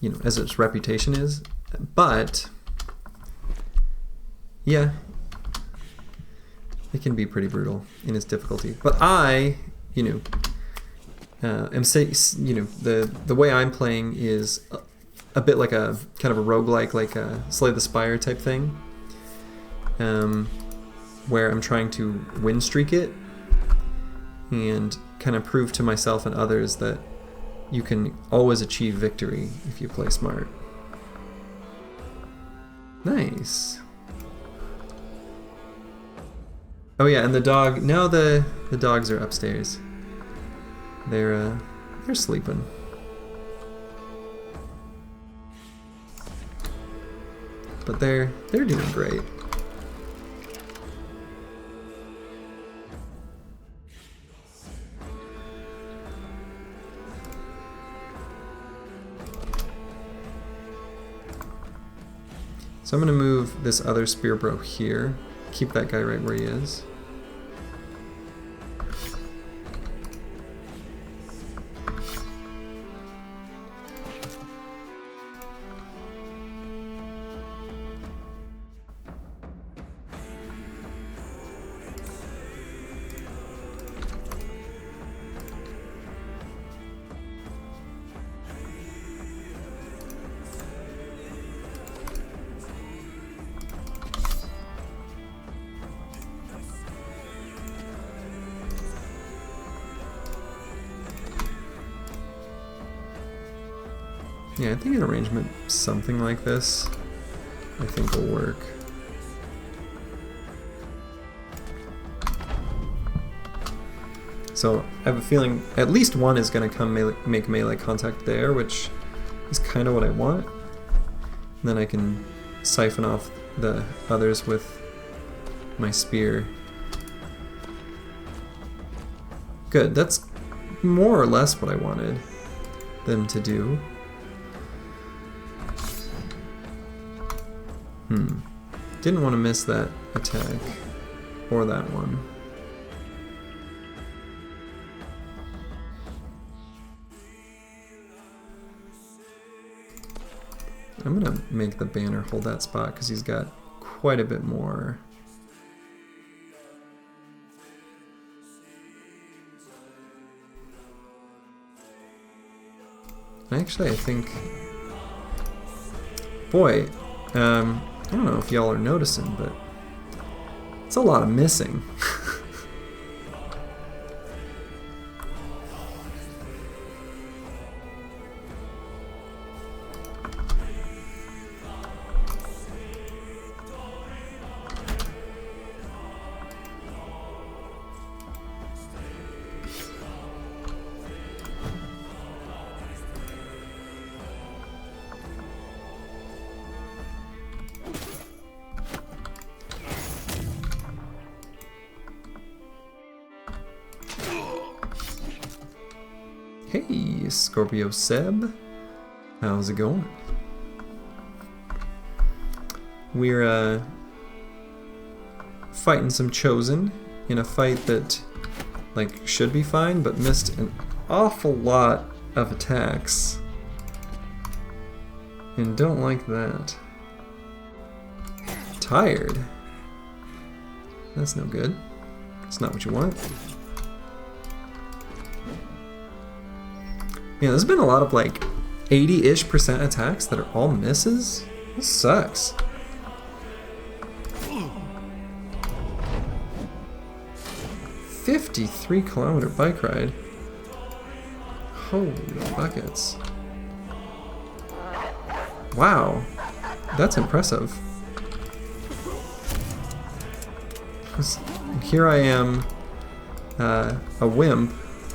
Speaker 1: you know, as its reputation is, but yeah, it can be pretty brutal in its difficulty. But I, you know, the way I'm playing is a bit like a kind of a roguelike, like a Slay the Spire type thing, where I'm trying to win streak it and kind of prove to myself and others that you can always achieve victory if you play smart. Nice. Oh yeah, and the dog. Now the dogs are upstairs. They're sleeping. But they're doing great. So I'm gonna move this other spear bro here. Keep that guy right where he is. Yeah, I think an arrangement something like this, I think will work. So I have a feeling at least one is going to come make melee contact there, which is kind of what I want. And then I can siphon off the others with my spear. Good, that's more or less what I wanted them to do. Didn't want to miss that attack, or that one. I'm gonna make the banner hold that spot because he's got quite a bit more. Actually, I think, boy, I don't know if y'all are noticing, but it's a lot of missing. Hey, Scorpio Seb. How's it going? We're fighting some Chosen in a fight that like should be fine, but missed an awful lot of attacks. And don't like that. Tired. That's no good. That's not what you want. Yeah, there's been a lot of like 80-ish% attacks that are all misses. This sucks. "53-kilometer bike ride. Holy buckets. Wow, that's impressive. Here I am, a wimp,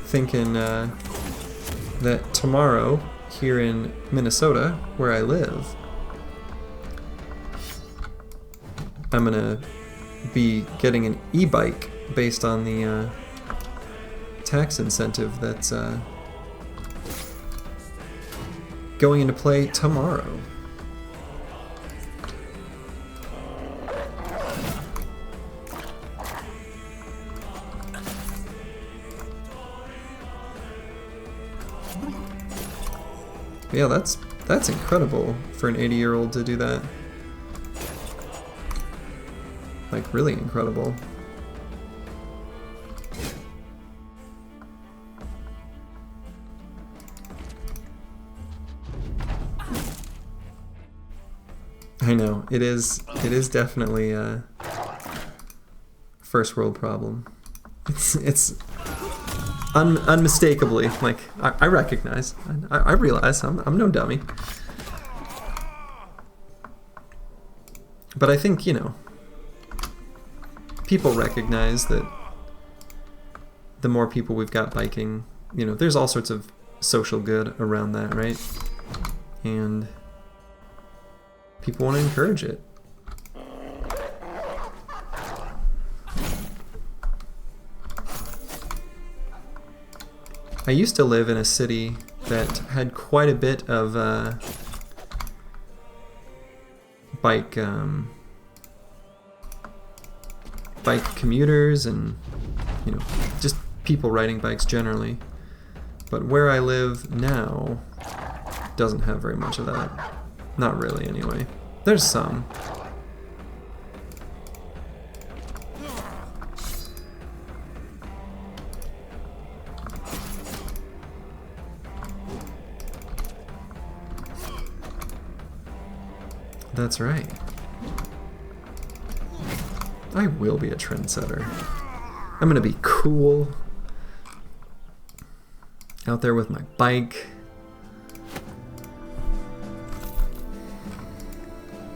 Speaker 1: thinking that tomorrow, here in Minnesota, where I live, I'm gonna be getting an e-bike based on the tax incentive that's going into play tomorrow. Yeah, that's incredible for an 80-year-old to do that. Like, really incredible. I know, it is definitely a first world problem. It's unmistakably, like, I recognize, I realize I'm no dummy. But I think, you know, people recognize that the more people we've got biking, you know, there's all sorts of social good around that, right? And people want to encourage it. I used to live in a city that had quite a bit of bike commuters and, you know, just people riding bikes generally. But where I live now doesn't have very much of that. Not really, anyway. There's some. That's right. I will be a trendsetter. I'm gonna be cool. Out there with my bike.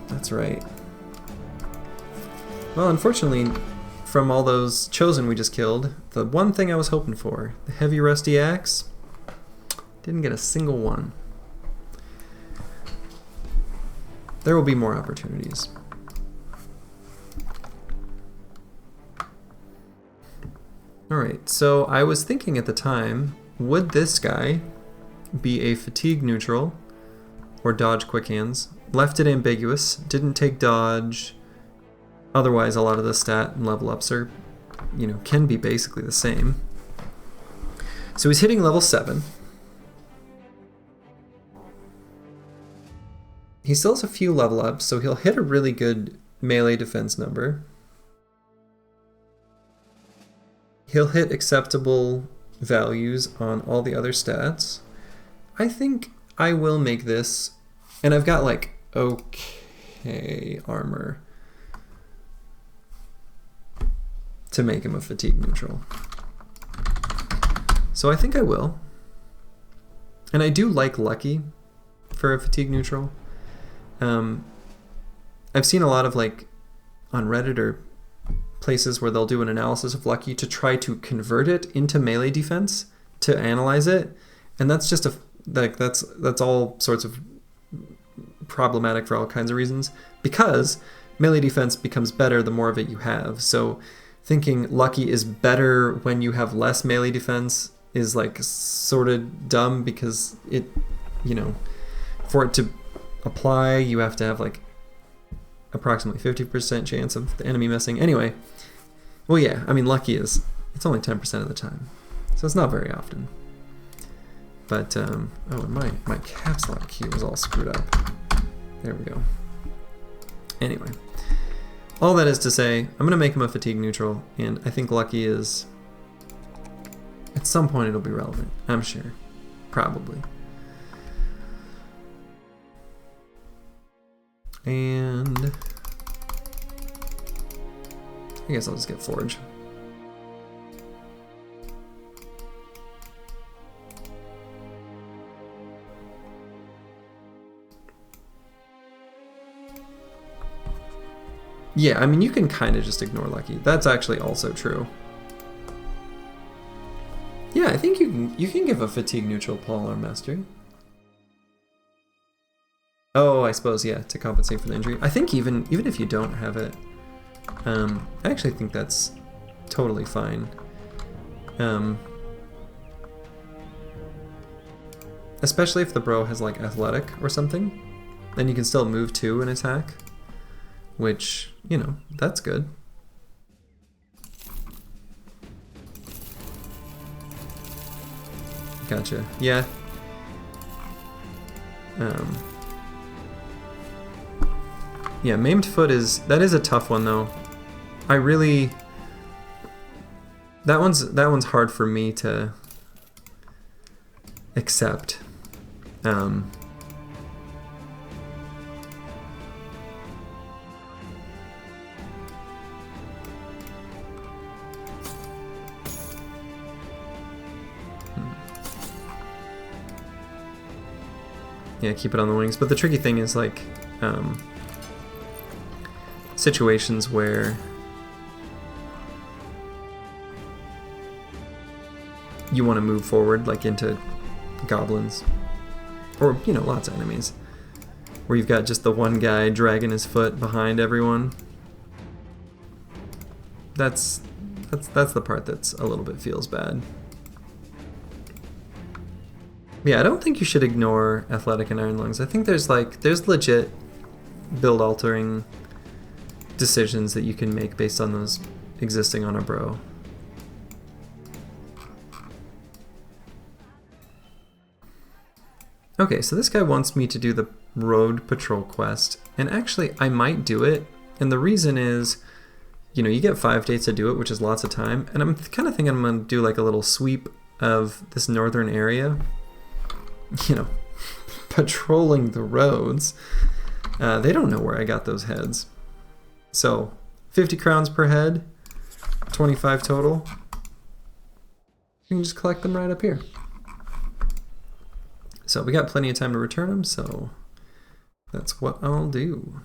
Speaker 1: That's right. Well, unfortunately, from all those chosen we just killed, the one thing I was hoping for, the heavy rusty axe, didn't get a single one. There will be more opportunities. Alright, so I was thinking at the time, would this guy be a fatigue neutral or dodge quick hands? Left it ambiguous, didn't take dodge. Otherwise, a lot of the stat and level ups are, you know, can be basically the same. So he's hitting level 7. He still has a few level ups, so he'll hit a really good melee defense number. He'll hit acceptable values on all the other stats. I think I will make this, and I've got like okay armor to make him a fatigue neutral. So I think I will. And I do like Lucky for a fatigue neutral. I've seen a lot of, like, on Reddit or places where they'll do an analysis of Lucky to try to convert it into melee defense to analyze it, and that's just that's all sorts of problematic for all kinds of reasons, because melee defense becomes better the more of it you have. So thinking Lucky is better when you have less melee defense is like sort of dumb, because it, you know, for it to apply you have to have like approximately 50% chance of the enemy missing. Anyway, Well, yeah, I mean, lucky is, it's only 10% of the time. So it's not very often. But, oh, and my caps lock key was all screwed up. There we go. Anyway, all that is to say, I'm going to make him a fatigue neutral, and I think lucky is, at some point it'll be relevant, I'm sure. Probably. And I guess I'll just get forge. Yeah, I mean, you can kind of just ignore lucky. That's actually also true. Yeah, I think you can give a fatigue neutral Paul or mastery. Oh, I suppose, yeah, to compensate for the injury. I think even if you don't have it, I actually think that's totally fine. Especially if the bro has like athletic or something, then you can still move 2 and attack, which, you know, that's good. Gotcha. Yeah. Yeah, maimed foot is a tough one though. I really that one's hard for me to accept. Yeah, keep it on the wings. But the tricky thing is like situations where you want to move forward, like into goblins, or you know, lots of enemies, where you've got just the one guy dragging his foot behind everyone. That's the part that's a little bit feels bad. Yeah, I don't think you should ignore athletic and iron lungs. I think there's legit build altering decisions that you can make based on those existing on a bro. Okay, so this guy wants me to do the road patrol quest, and actually I might do it, and the reason is, you know, you get 5 days to do it, which is lots of time, and I'm kind of thinking I'm going to do like a little sweep of this northern area, you know, patrolling the roads. They don't know where I got those heads. So 50 crowns per head, 25 total. You can just collect them right up here. So we got plenty of time to return them, so that's what I'll do.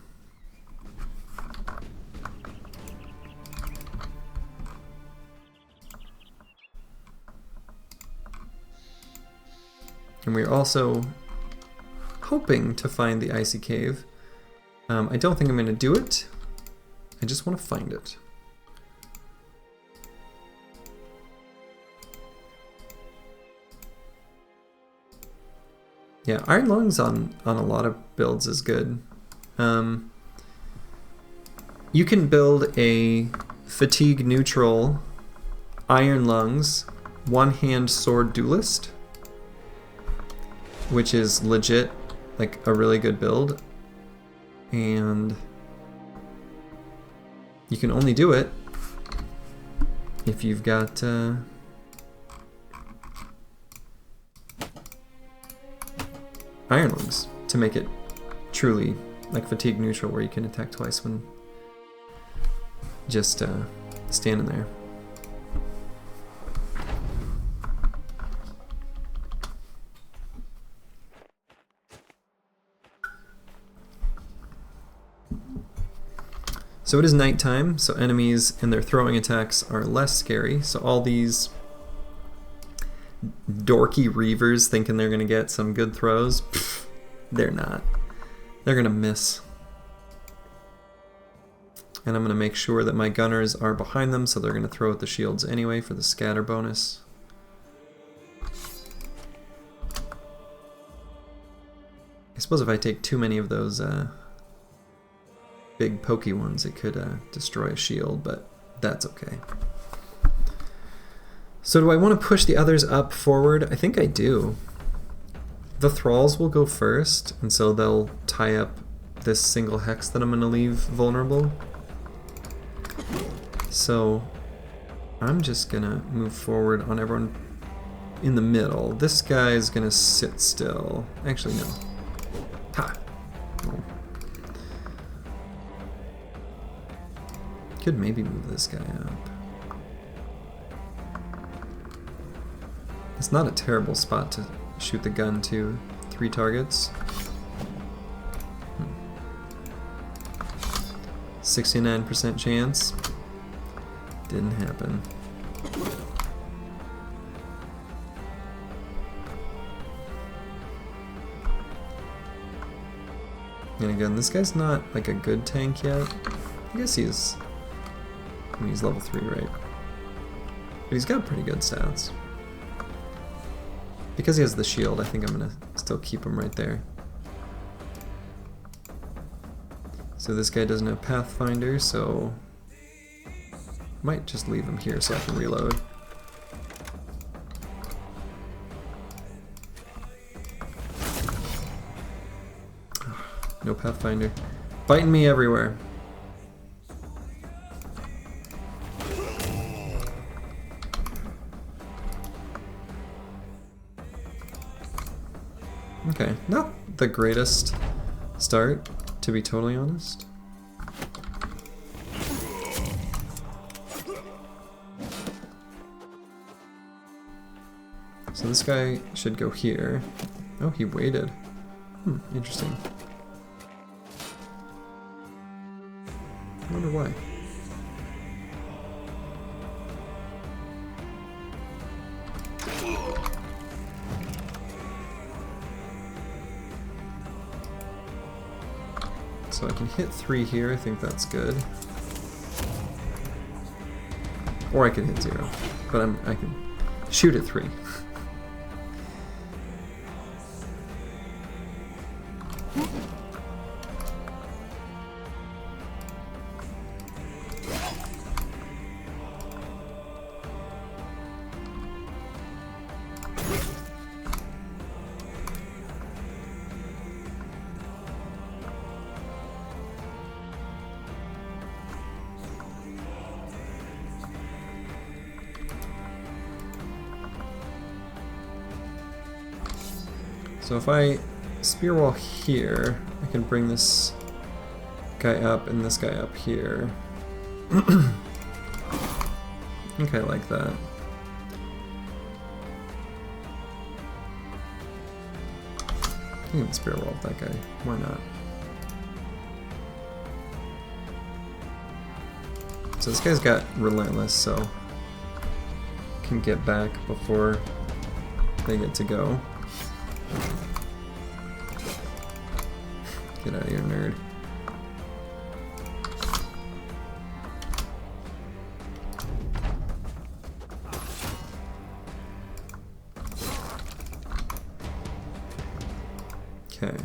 Speaker 1: And we're also hoping to find the icy cave. I don't think I'm going to do it. I just want to find it. Yeah, Iron Lungs on a lot of builds is good. You can build a fatigue neutral Iron Lungs one-hand sword duelist, which is legit like a really good build, and you can only do it if you've got Iron Lungs to make it truly like fatigue neutral, where you can attack twice when just standing there. So it is nighttime, so enemies and their throwing attacks are less scary. So all these dorky reavers thinking they're going to get some good throws, pff, they're not. They're going to miss. And I'm going to make sure that my gunners are behind them, so they're going to throw at the shields anyway for the scatter bonus. I suppose if I take too many of those big pokey ones, it could destroy a shield, but That's okay. So do I want to push the others up forward? I think I do. The thralls will go first, and so they'll tie up this single hex that I'm going to leave vulnerable. So I'm just going to move forward on everyone in the middle. This guy is going to sit still. Actually, no. Ha! Oh. Could maybe move this guy up. It's not a terrible spot to shoot the gun to. 3 targets. 69% chance. Didn't happen. And again, this guy's not like a good tank yet. I guess he's... I mean, he's level 3, right? But he's got pretty good stats. Because he has the shield, I think I'm gonna still keep him right there. So this guy doesn't have Pathfinder, so... might just leave him here so I can reload. No Pathfinder. Biting me everywhere. Okay, not the greatest start, to be totally honest. So this guy should go here. Oh, he waited. Interesting. I wonder why. So I can hit 3 here, I think that's good. Or I can hit 0, but I can shoot at 3. So if I spear wall here, I can bring this guy up and this guy up here. Okay, I like that. I can even spear wall that guy. Why not? So this guy's got relentless, so can get back before they get to go. Get out of here, nerd. Okay.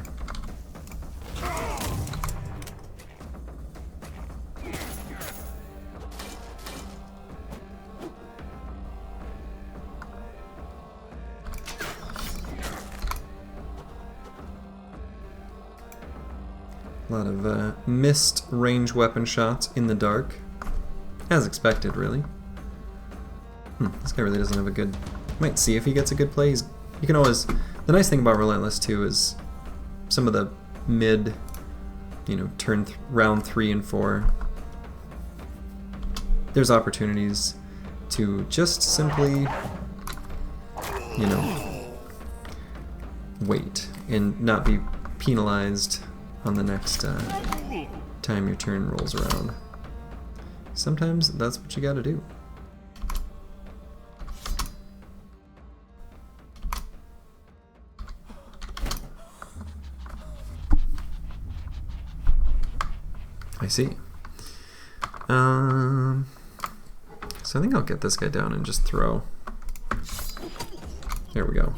Speaker 1: A lot of missed range weapon shots in the dark. As expected, really. This guy really doesn't have a good... Might see if he gets a good play. You can always... The nice thing about Relentless, too, is some of the mid, round 3 and 4, there's opportunities to just simply, wait and not be penalized on the next time your turn rolls around. Sometimes that's what you gotta do. I see. So I think I'll get this guy down and just throw. There we go.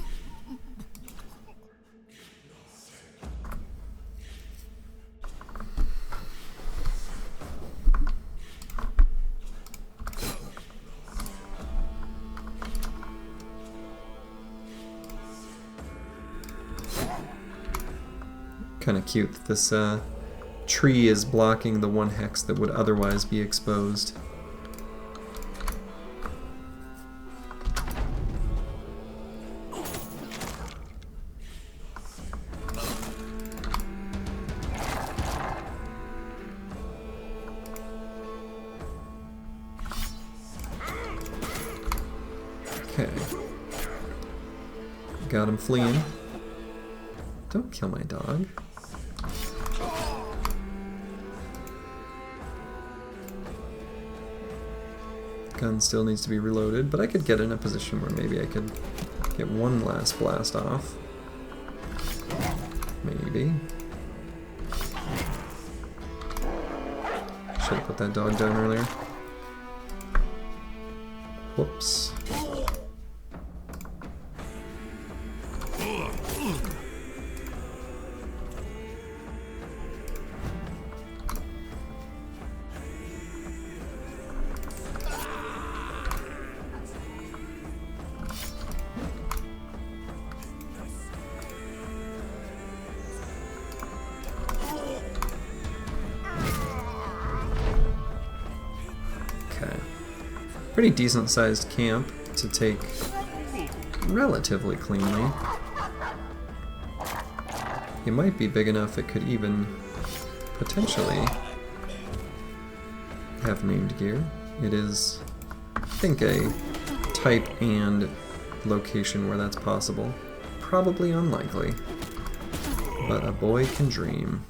Speaker 1: Kind of cute that this tree is blocking the one hex that would otherwise be exposed. Okay. Got him fleeing. Don't kill my dog. Gun still needs to be reloaded, but I could get in a position where maybe I could get one last blast off. Maybe. Should have put that dog down earlier. Whoops. Pretty decent sized camp to take relatively cleanly. It might be big enough it could even potentially have named gear. It is, I think, a type and location where that's possible. Probably unlikely, but a boy can dream.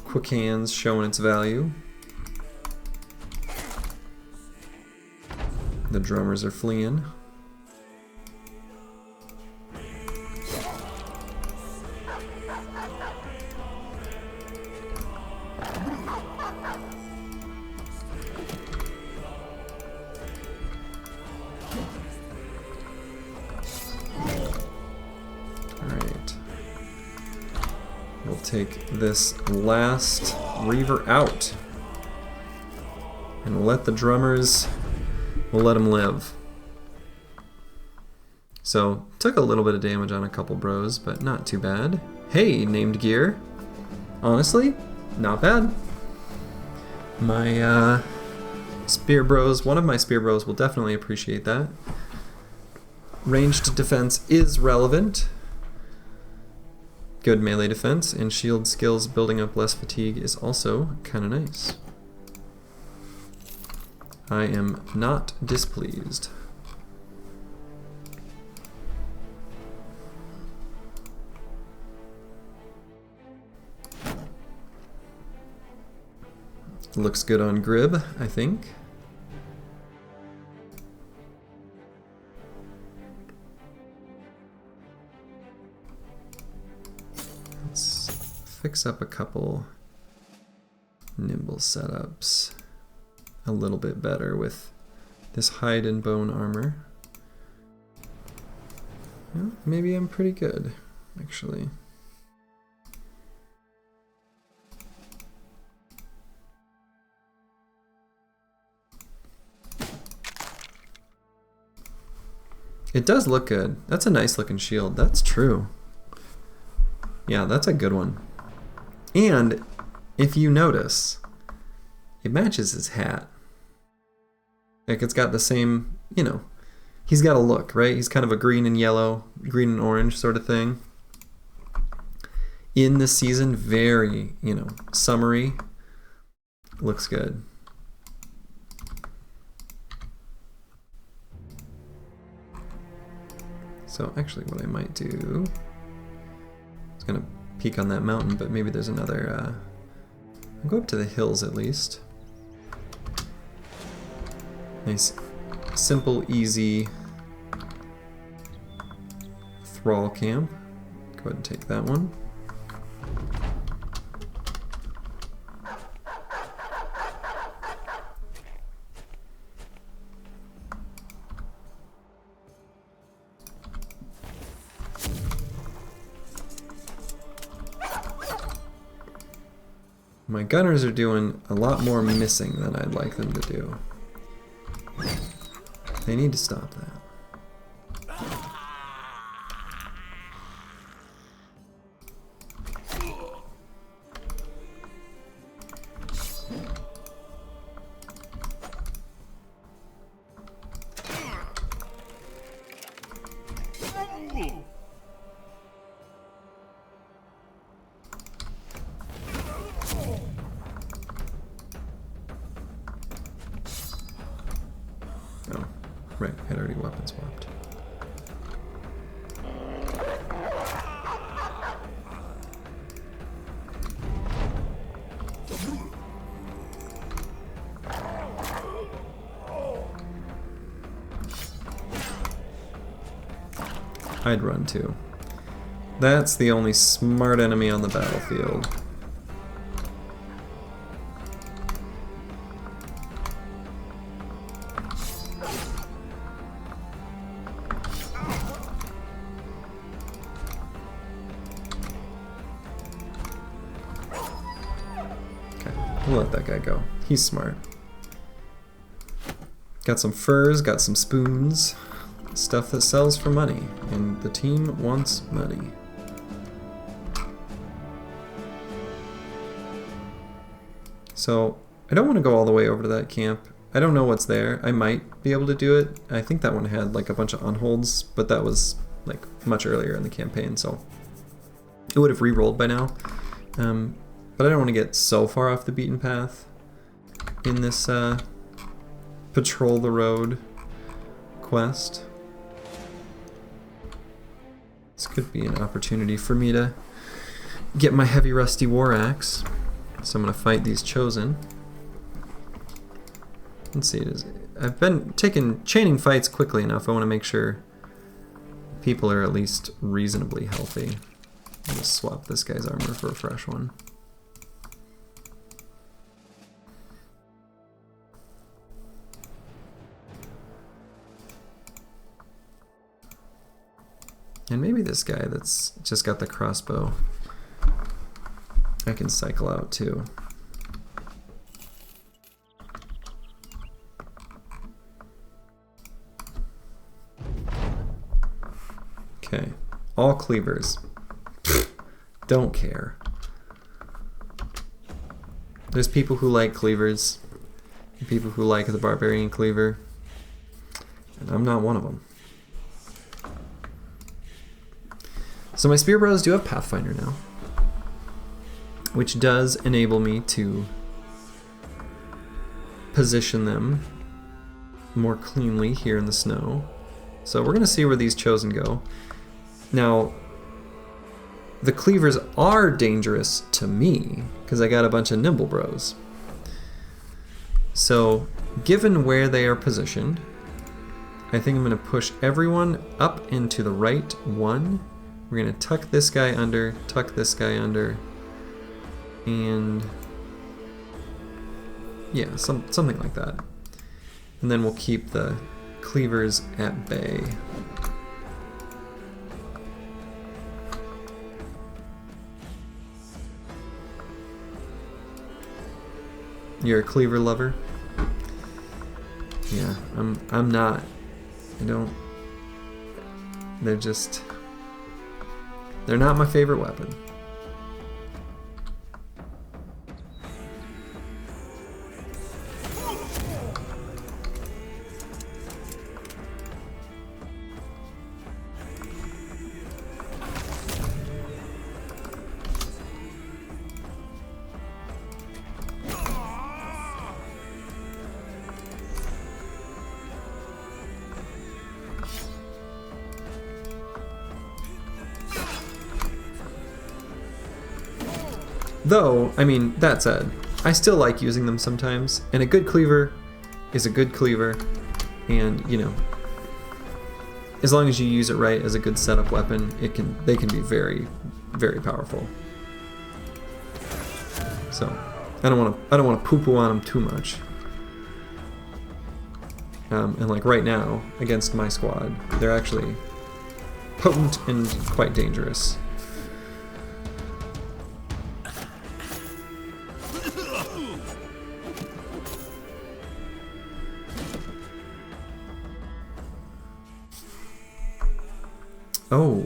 Speaker 1: Quick hands showing its value. The drummers are fleeing. Take this last Reaver out and let the drummers, we'll let them live. So took a little bit of damage on a couple bros, but not too bad. Hey, named gear, honestly, not bad. My spear bros, one of my spear bros will definitely appreciate that. Ranged defense is relevant. Good melee defense and shield skills building up less fatigue is also kind of nice. I am not displeased. Looks good on Grib, I think. Fix up a couple nimble setups a little bit better with this hide and bone armor. Well, maybe I'm pretty good, actually. It does look good. That's a nice looking shield. That's true. Yeah, that's a good one. And if you notice, it matches his hat. Like it's got the same, you know, he's got a look, right? He's kind of a green and yellow, green and orange sort of thing. In this season, very, you know, summery. Looks good. So actually what I might do, I was gonna peek on that mountain, but maybe there's another, I'll go up to the hills at least. Nice, simple, easy thrall camp. Go ahead and take that one. My gunners are doing a lot more missing than I'd like them to do. They need to stop that. Oh, right, had already weapon swapped. I'd run too. That's the only smart enemy on the battlefield. We'll let that guy go. He's smart. Got some furs, got some spoons. Stuff that sells for money. And the team wants money. So, I don't want to go all the way over to that camp. I don't know what's there. I might be able to do it. I think that one had like a bunch of unholds, but that was like much earlier in the campaign, so it would have re-rolled by now. But I don't want to get so far off the beaten path in this patrol the road quest. This could be an opportunity for me to get my heavy rusty war axe. So I'm going to fight these chosen. Let's see, I've been chaining fights quickly enough. I want to make sure people are at least reasonably healthy. I'll just swap this guy's armor for a fresh one. And maybe this guy that's just got the crossbow, I can cycle out too. Okay, all cleavers. Don't care. There's people who like cleavers, and people who like the barbarian cleaver, and I'm not one of them. So my spear bros do have Pathfinder now, which does enable me to position them more cleanly here in the snow. So we're going to see where these chosen go. Now, the cleavers are dangerous to me because I got a bunch of nimble bros. So given where they are positioned, I think I'm going to push everyone up into the right one. We're going to tuck this guy under, and yeah, something like that. And then we'll keep the cleavers at bay. You're a cleaver lover? Yeah, I'm not. I don't. They're not my favorite weapon. Though, I mean, that said, I still like using them sometimes, and a good cleaver is a good cleaver, and, you know, as long as you use it right as a good setup weapon, they can be very, very powerful. So, I don't want to poo-poo on them too much. And like right now, against my squad, they're actually potent and quite dangerous. Oh,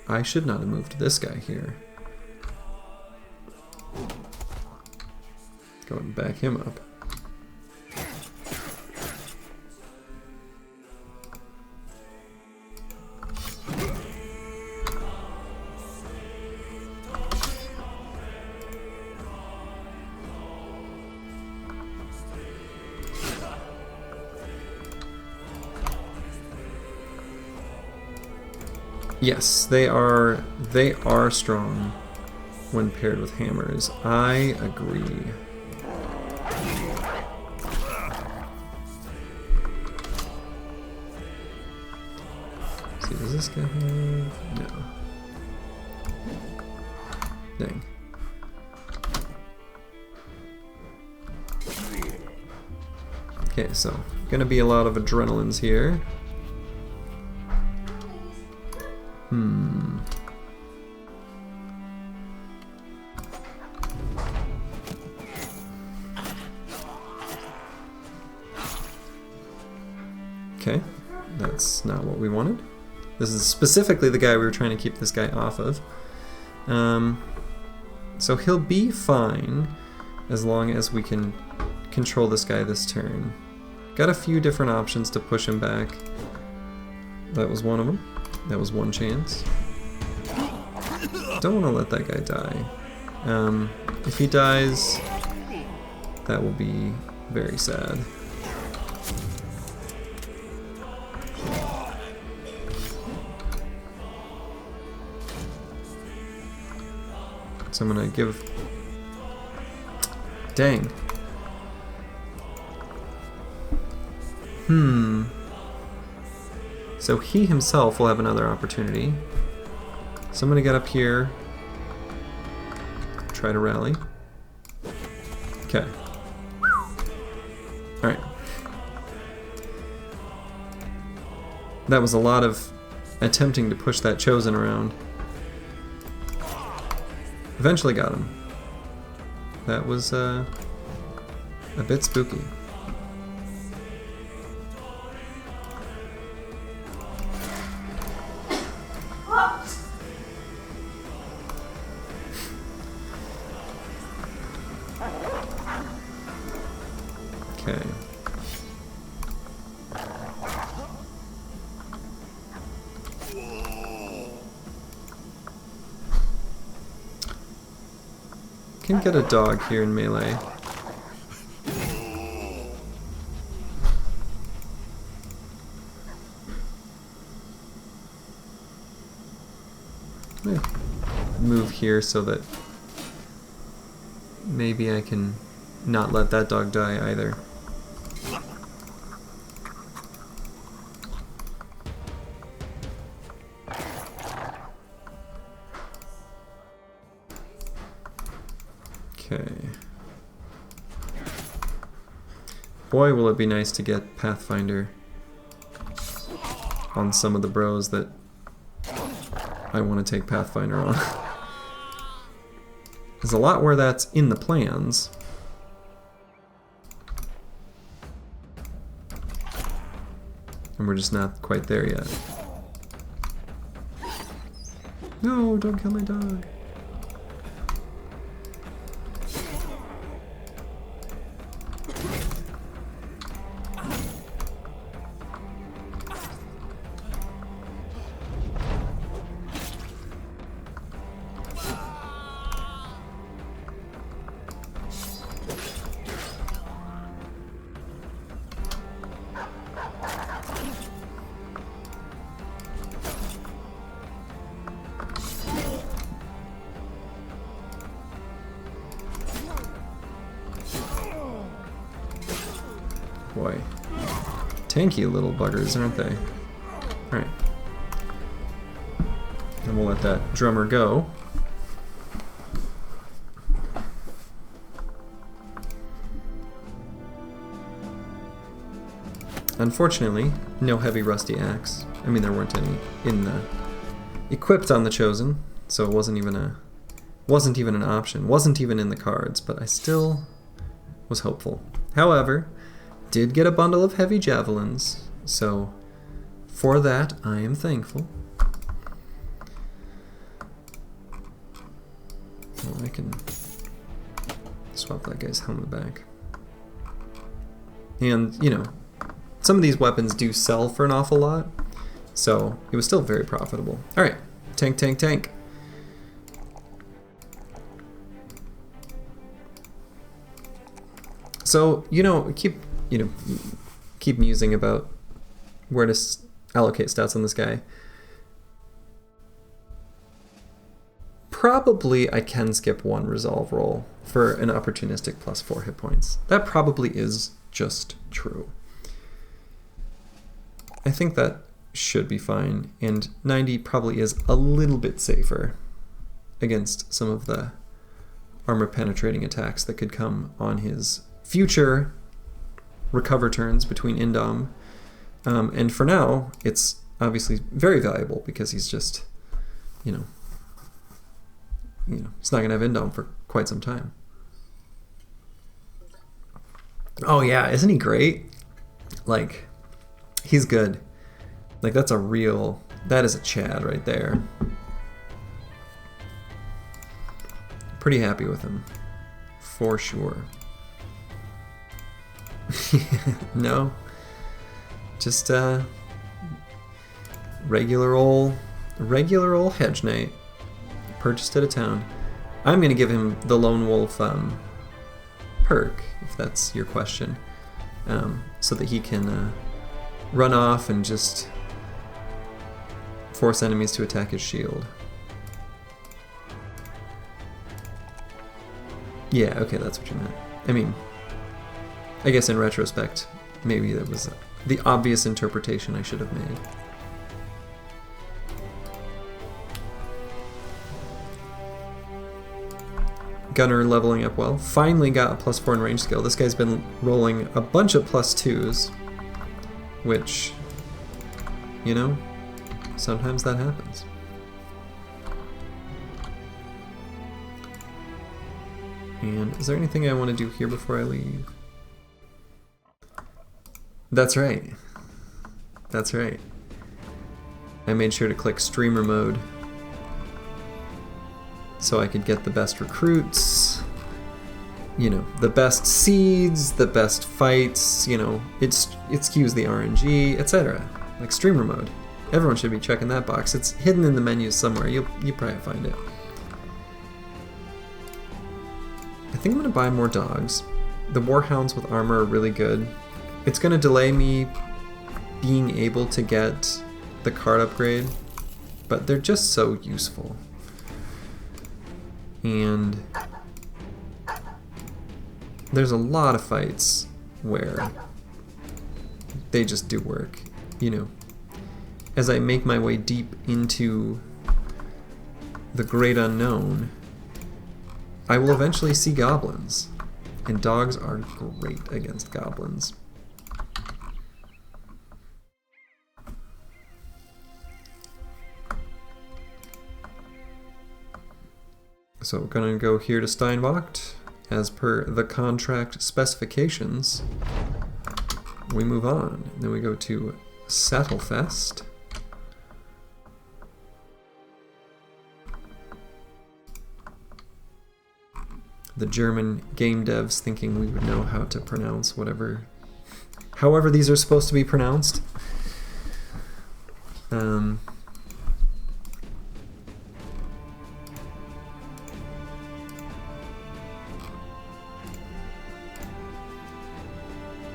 Speaker 1: I should not have moved this guy here. Go and back him up. Yes, they are strong when paired with hammers. I agree. Let's see, does this guy have... No. Dang. Okay, so gonna be a lot of adrenalines here. Okay, that's not what we wanted. This is specifically the guy we were trying to keep this guy off of. So he'll be fine as long as we can control this guy this turn. Got a few different options to push him back. That was one of them. That was one chance. Don't want to let that guy die. If he dies, that will be very sad. So I'm gonna give... Dang. So he himself will have another opportunity. So I'm gonna get up here, try to rally. Okay. Alright. That was a lot of attempting to push that Chosen around. Eventually got him. That was a bit spooky. Okay. Can get a dog here in melee. Move here so that maybe I can not let that dog die either. Okay. Boy, will it be nice to get Pathfinder on some of the bros that I want to take Pathfinder on. There's a lot where that's in the plans. And we're just not quite there yet. No, don't kill my dog. Boy, tanky little buggers, aren't they? Alright. And we'll let that drummer go. Unfortunately, no heavy rusty axe. I mean, there weren't any in the equipped on the Chosen, so it wasn't even an option. Wasn't even in the cards, but I still was hopeful. However, did get a bundle of heavy javelins, so for that I am thankful. I can swap that guy's helmet back. And, you know, some of these weapons do sell for an awful lot, so it was still very profitable. Alright, tank, tank, tank. So, keep musing about where to allocate stats on this guy. Probably I can skip one resolve roll for an opportunistic +4 hit points. That probably is just true. I think that should be fine, and 90 probably is a little bit safer against some of the armor penetrating attacks that could come on his future recover turns between Indom. And for now, it's obviously very valuable because he's just, he's not going to have Indom for quite some time. Oh yeah, isn't he great? Like, he's good. Like, that is a Chad right there. Pretty happy with him, for sure. No, just regular old hedge knight, purchased at a town. I'm gonna give him the lone wolf perk, if that's your question, so that he can run off and just force enemies to attack his shield. Yeah, okay, that's what you meant. I mean, I guess in retrospect, maybe that was the obvious interpretation I should have made. Gunner leveling up well. Finally got a +4 in range skill. This guy's been rolling a bunch of +2s, which, sometimes that happens. And is there anything I want to do here before I leave? That's right. That's right. I made sure to click streamer mode so I could get the best recruits, the best seeds, the best fights, it skews the RNG, etc. Like streamer mode. Everyone should be checking that box. It's hidden in the menus somewhere. You'll probably find it. I think I'm going to buy more dogs. The warhounds with armor are really good. It's going to delay me being able to get the card upgrade, but they're just so useful. And there's a lot of fights where they just do work, As I make my way deep into the great unknown, I will eventually see goblins, and dogs are great against goblins. So we're going to go here to Steinwacht. As per the contract specifications, we move on. Then we go to Sattelfest. The German game devs thinking we would know how to pronounce however these are supposed to be pronounced.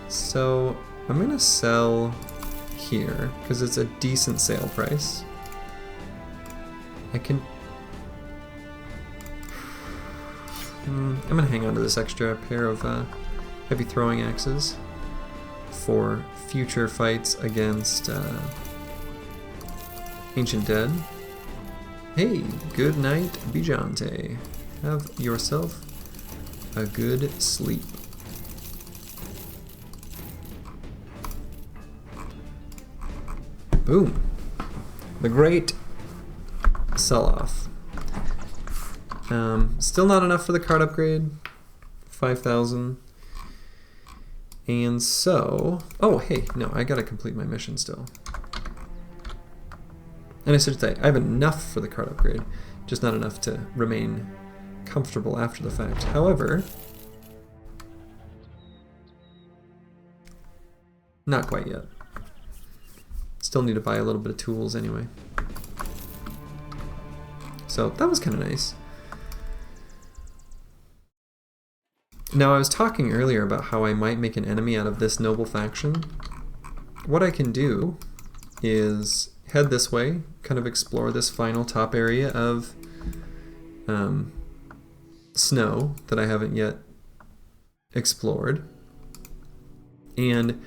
Speaker 1: So I'm going to sell here because it's a decent sale price. I'm going to hang on to this extra pair of heavy throwing axes for future fights against Ancient Dead. Hey, good night, Bijante. Have yourself a good sleep. Boom. The great sell-off. Still not enough for the card upgrade. 5,000. And so... Oh, hey, no, I gotta complete my mission still. And I should say, I have enough for the card upgrade, just not enough to remain comfortable after the fact. However, not quite yet. Still need to buy a little bit of tools anyway. So that was kind of nice. Now, I was talking earlier about how I might make an enemy out of this noble faction. What I can do is head this way, kind of explore this final top area of snow that I haven't yet explored, and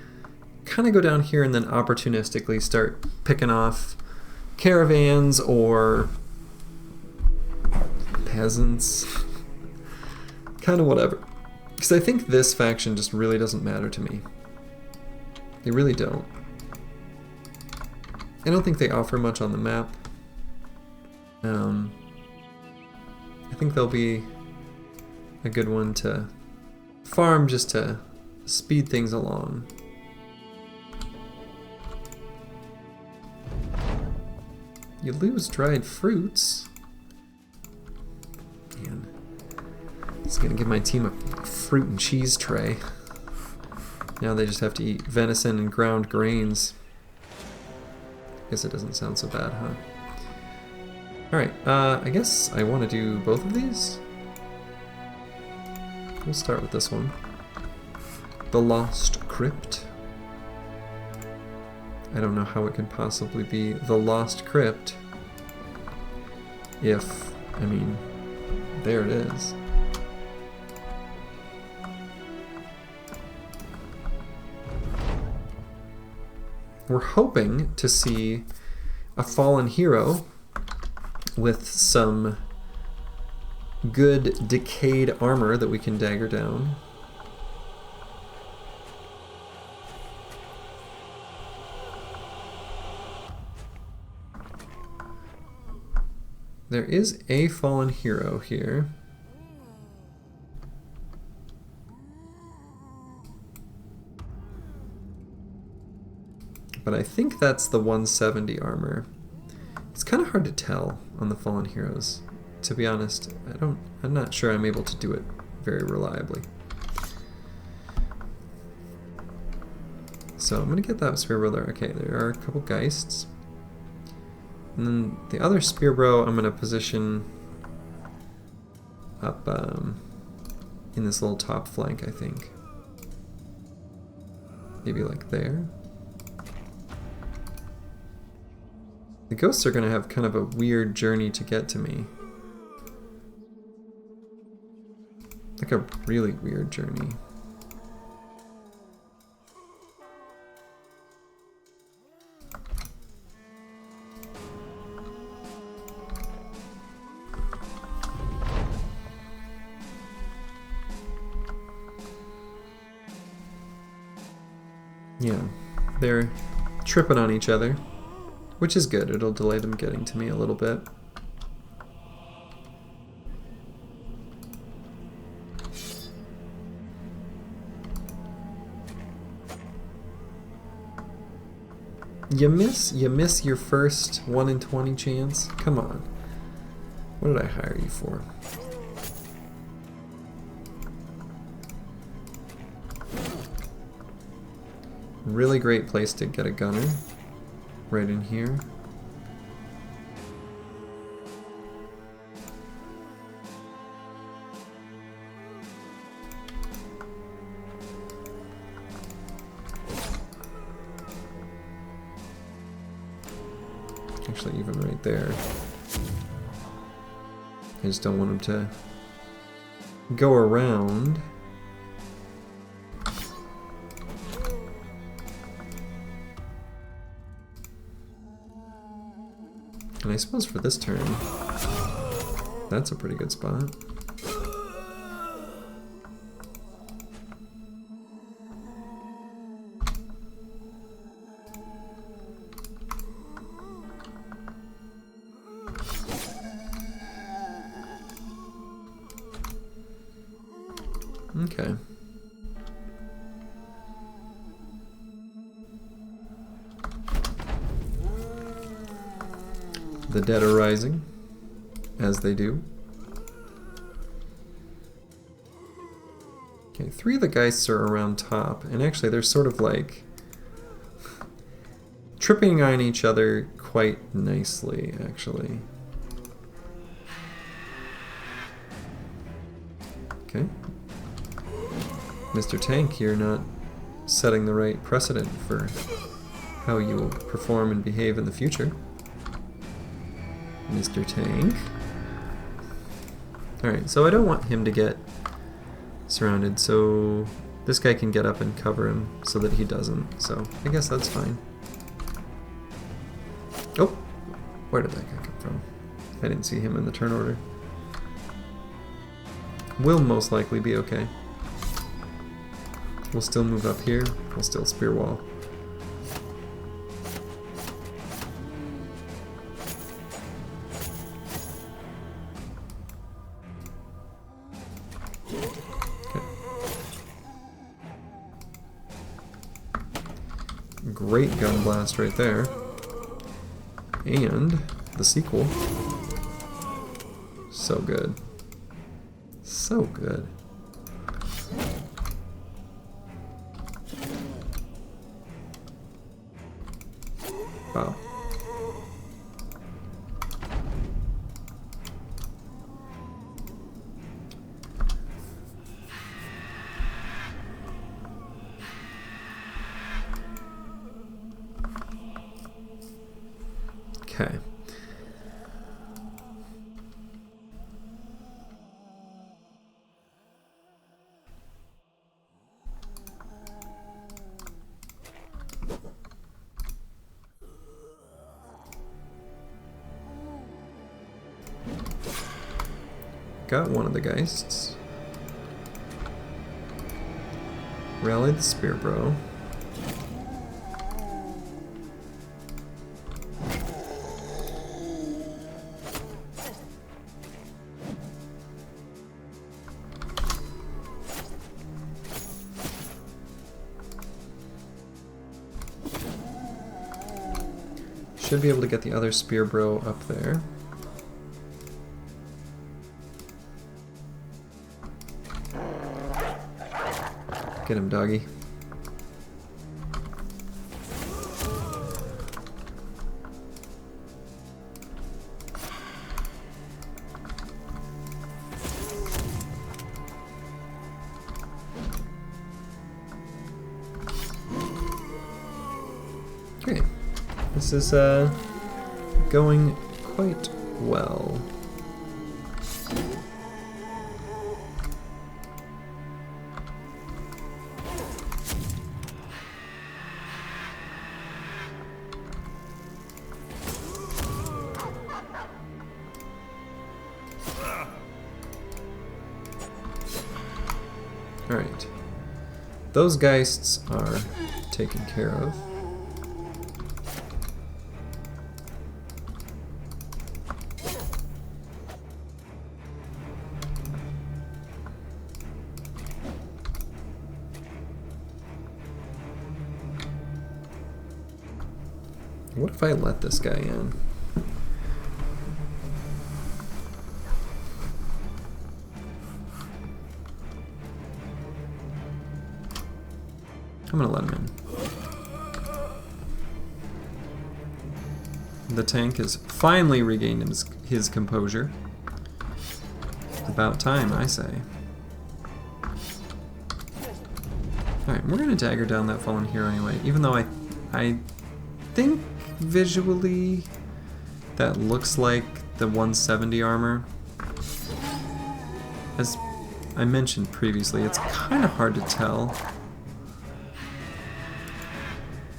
Speaker 1: kind of go down here and then opportunistically start picking off caravans or peasants, kind of whatever. Because I think this faction just really doesn't matter to me. They really don't. I don't think they offer much on the map. I think they'll be a good one to farm just to speed things along. You lose dried fruits. Man, it's gonna give my team a fruit and cheese tray. Now they just have to eat venison and ground grains. Guess it doesn't sound so bad, huh? Alright, I guess I want to do both of these. We'll start with this one. The Lost Crypt. I don't know how it can possibly be the Lost Crypt if, I mean, there it is. We're hoping to see a fallen hero with some good decayed armor that we can dagger down. There is a fallen hero here. But I think that's the 170 armor. It's kind of hard to tell on the fallen heroes. To be honest, I'm not sure I'm able to do it very reliably. So I'm gonna get that spear brother. Okay, there are a couple geists. And then the other spear bro I'm gonna position up in this little top flank, I think. Maybe like there. The ghosts are going to have kind of a weird journey to get to me. Like a really weird journey. Yeah, they're tripping on each other. Which is good, it'll delay them getting to me a little bit. You miss your first 1 in 20 chance? Come on. What did I hire you for? Really great place to get a gunner. Right in here. Actually, even right there. I just don't want him to go around. And I suppose for this turn, that's a pretty good spot. Okay. The dead are rising, as they do. Okay, 3 of the Geists are around top, and actually they're sort of like tripping on each other quite nicely, actually. Okay. Mr. Tank, you're not setting the right precedent for how you will perform and behave in the future. Mr. Tank. Alright, so I don't want him to get surrounded, so this guy can get up and cover him so that he doesn't, so I guess that's fine. Oh! Where did that guy come from? I didn't see him in the turn order. We'll most likely be okay. We'll still move up here, we'll still spear wall. Great gun blast right there. And the sequel. So good. So good. Wow. Okay. Got one of the Geists. Rally the Spear Bro. Should be able to get the other Spear Bro up there. Get him, doggy. Okay, this is going quite well. Alright, those Geists are taken care of. What if I let this guy in? I'm gonna let him in. The tank has finally regained his composure. It's about time, I say. Alright, we're gonna dagger down that fallen hero anyway, even though I think visually that looks like the 170 armor. As I mentioned previously, it's kind of hard to tell.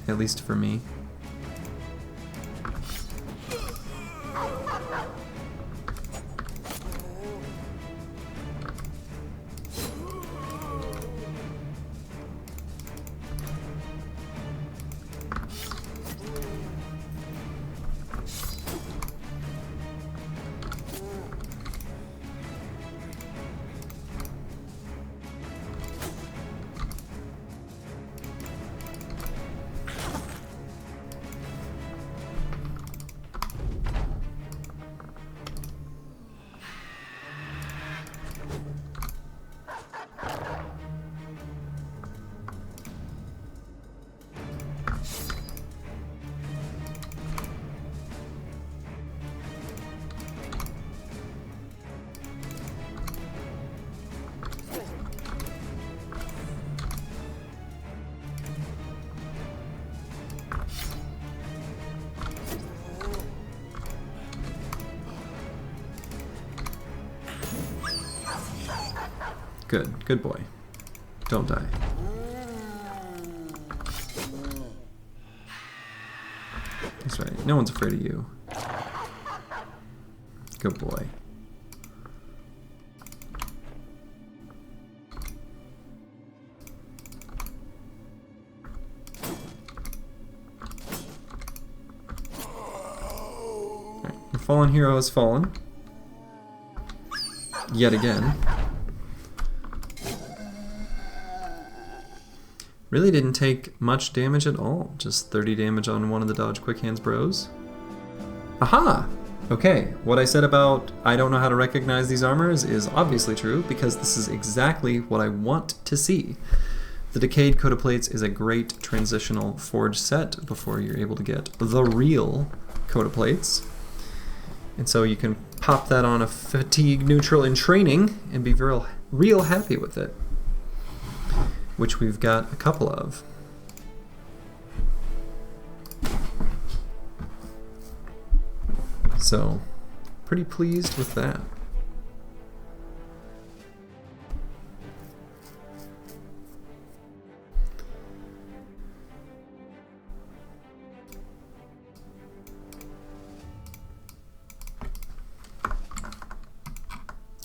Speaker 1: At least for me. Good. Good boy. Don't die. That's right. No one's afraid of you. Good boy. Right. The fallen hero has fallen. Yet again. Really didn't take much damage at all. Just 30 damage on one of the Dodge Quick Hands bros. Aha! Okay, what I said about I don't know how to recognize these armors is obviously true, because this is exactly what I want to see. The Decayed Coat of Plates is a great transitional forge set before you're able to get the real Coat of Plates. And so you can pop that on a fatigue neutral in training and be real happy with it. Which we've got a couple of. So, pretty pleased with that.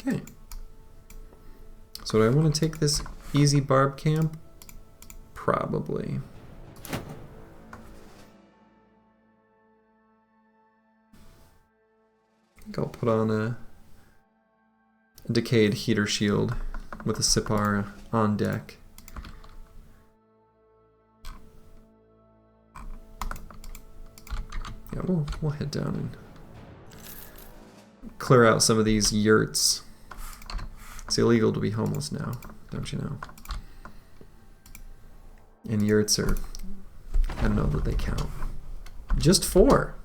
Speaker 1: Okay. So do I want to take this easy barb camp? Probably. I think I'll put on a decayed heater shield with a Sipar on deck. Yeah, we'll head down and clear out some of these yurts. It's illegal to be homeless now, don't you know? And yurts are, I don't know that they count. Just 4.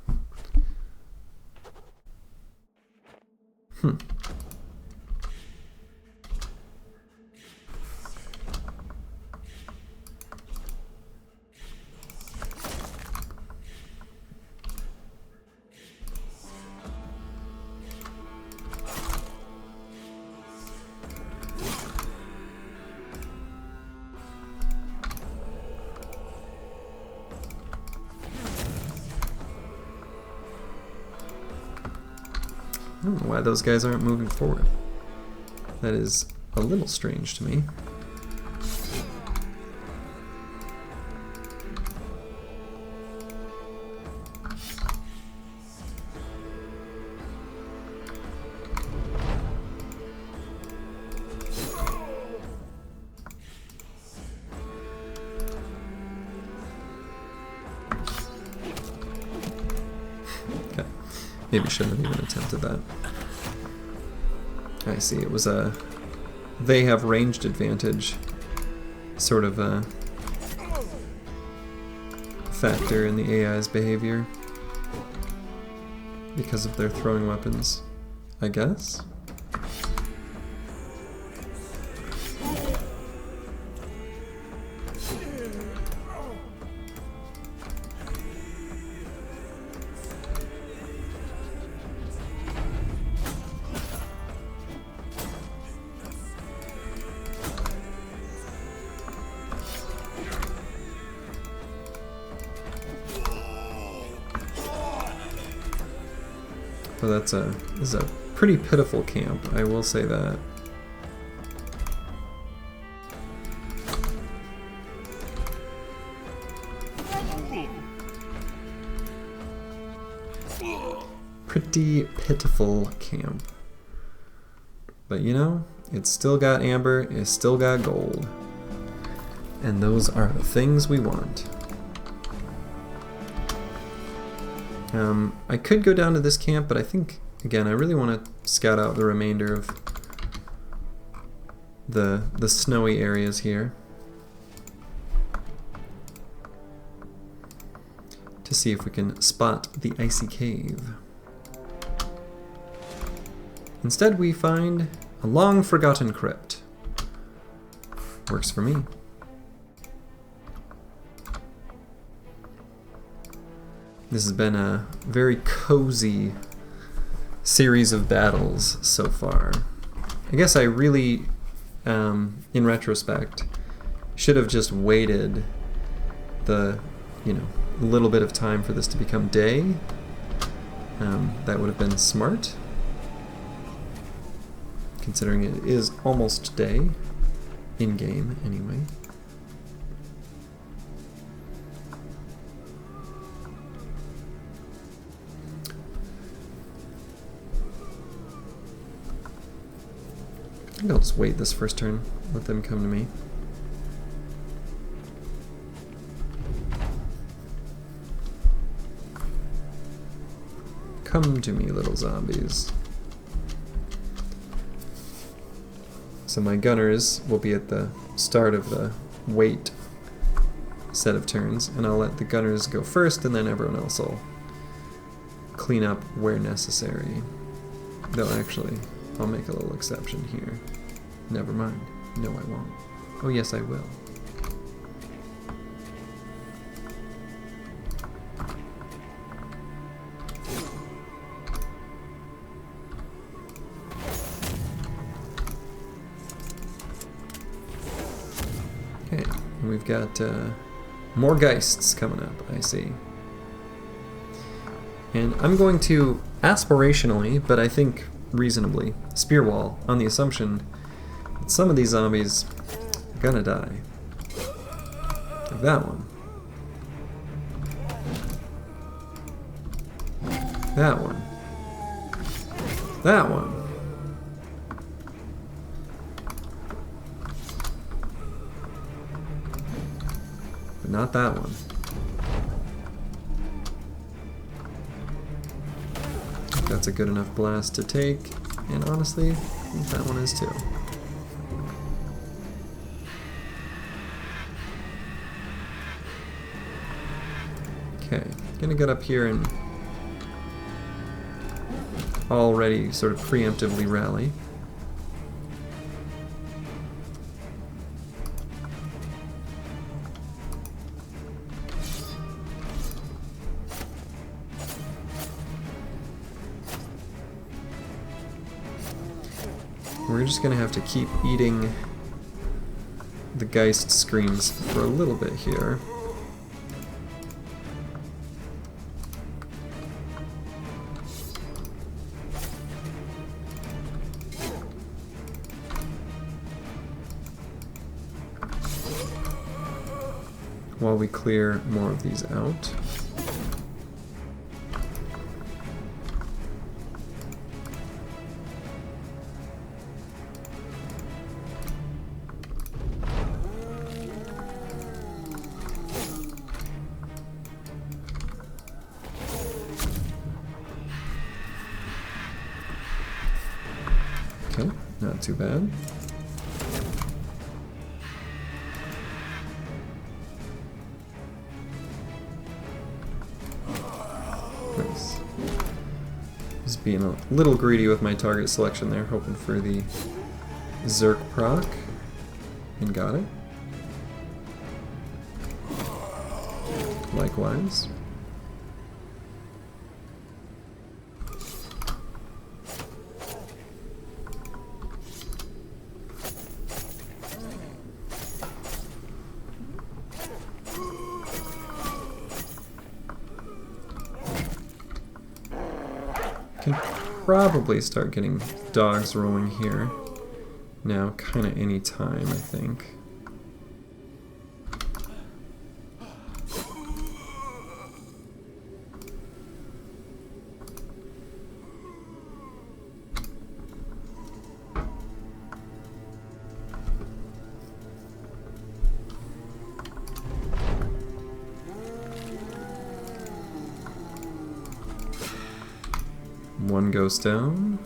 Speaker 1: I don't know why those guys aren't moving forward. That is a little strange to me. Okay, maybe shouldn't have even attempted that. I see, it was a they have ranged advantage sort of a factor in the AI's behavior because of their throwing weapons, I guess? Well, this is a pretty pitiful camp, I will say that. Pretty pitiful camp. But you know, it's still got amber, it's still got gold. And those are the things we want. I could go down to this camp, but I think, again, I really want to scout out the remainder of the snowy areas here to see if we can spot the icy cave. Instead, we find a long-forgotten crypt. Works for me. This has been a very cozy series of battles so far. I guess I really in retrospect, should have just waited the, little bit of time for this to become day. That would have been smart, considering it is almost day, in-game anyway. I think I'll just wait this first turn, let them come to me. Come to me, little zombies. So my gunners will be at the start of the wait set of turns, and I'll let the gunners go first, and then everyone else will clean up where necessary. Though actually, I'll make a little exception here. Never mind. No, I won't. Oh yes, I will. Okay, and we've got more Geists coming up, I see. And I'm going to, aspirationally, but I think reasonably, spear wall on the assumption that some of these zombies are gonna die. Like that one. That one. That one. But not that one. That's a good enough blast to take, and honestly, I think that one is too. Okay, gonna get up here and already sort of preemptively rally. We're just gonna have to keep eating the Geist screams for a little bit here. While we clear more of these out. Okay, not too bad. Nice. Just being a little greedy with my target selection there, hoping for the Zerk proc, and got it. Likewise. Can probably start getting dogs rolling here now, kind of any time, I think. One goes down.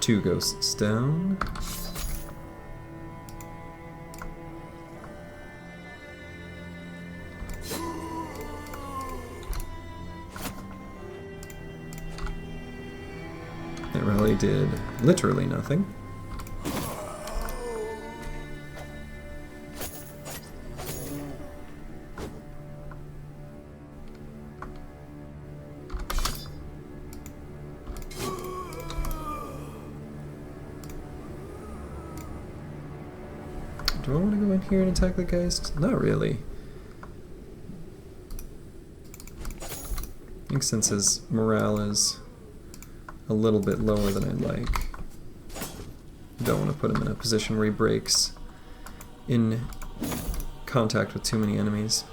Speaker 1: Two ghosts down. That rally did literally nothing. Do I want to go in here and attack the Geist? Not really. I think since his morale is a little bit lower than I'd like, I don't want to put him in a position where he breaks in contact with too many enemies.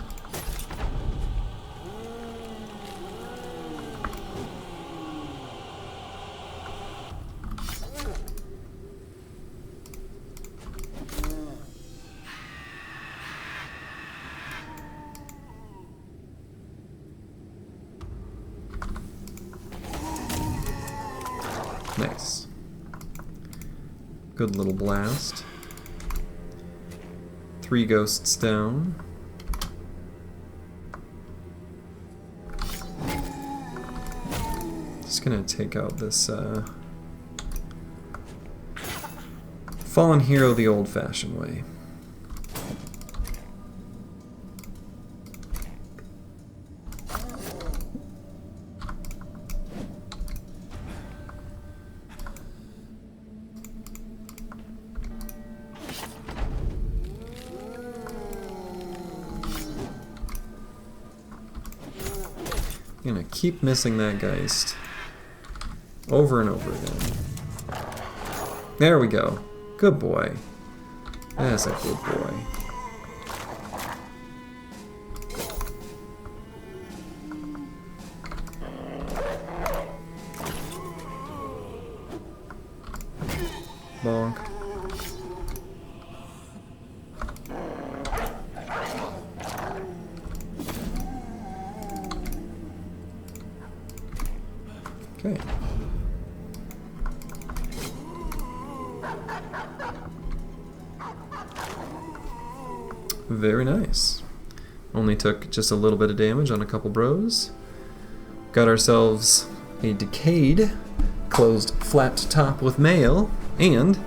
Speaker 1: Nice. Good little blast. 3 ghosts down. Just gonna take out this fallen hero the old-fashioned way. I'm gonna keep missing that Geist over and over again. There we go. Good boy. That's a good boy. Bonk. Okay. Very nice. Only took just a little bit of damage on a couple bros. Got ourselves a decayed, closed flapped top with mail, and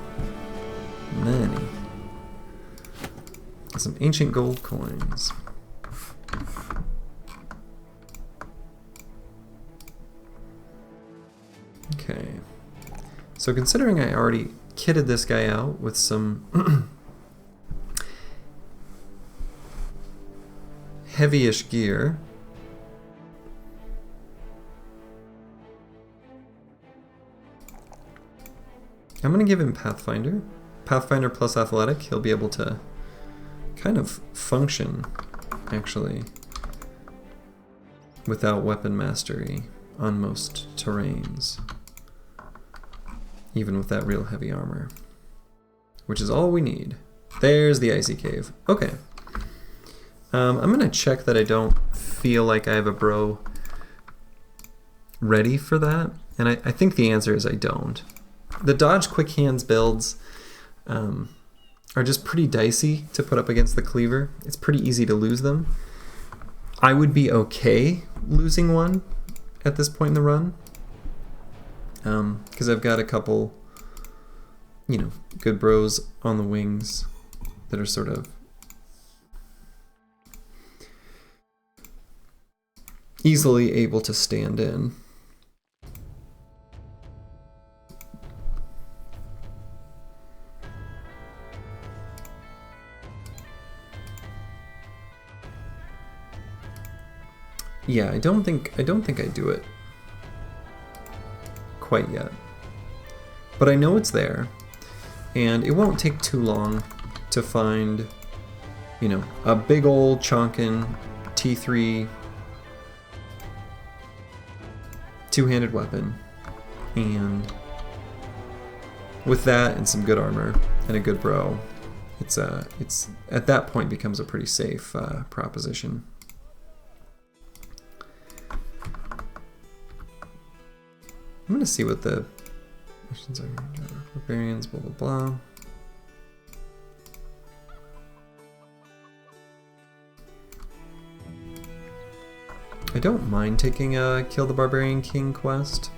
Speaker 1: money. Some ancient gold coins. Okay, so considering I already kitted this guy out with some heavy-ish gear, I'm going to give him Pathfinder. Pathfinder plus Athletic, he'll be able to kind of function, actually, without weapon mastery on most terrains. Even with that real heavy armor. Which is all we need. There's the icy cave. Okay. I'm gonna check that I don't feel like I have a bro ready for that. And I think the answer is I don't. The dodge quick hands builds are just pretty dicey to put up against the cleaver. It's pretty easy to lose them. I would be okay losing one at this point in the run. Because I've got a couple, you know, good bros on the wings that are sort of easily able to stand in. Yeah, I don't think I do it quite yet. But I know it's there, and it won't take too long to find, you know, a big old chonkin T3 two-handed weapon, and with that and some good armor and a good bro, it's at that point becomes a pretty safe proposition. I'm gonna see what the missions are. Barbarians, blah blah blah. I don't mind taking a Kill the Barbarian King quest.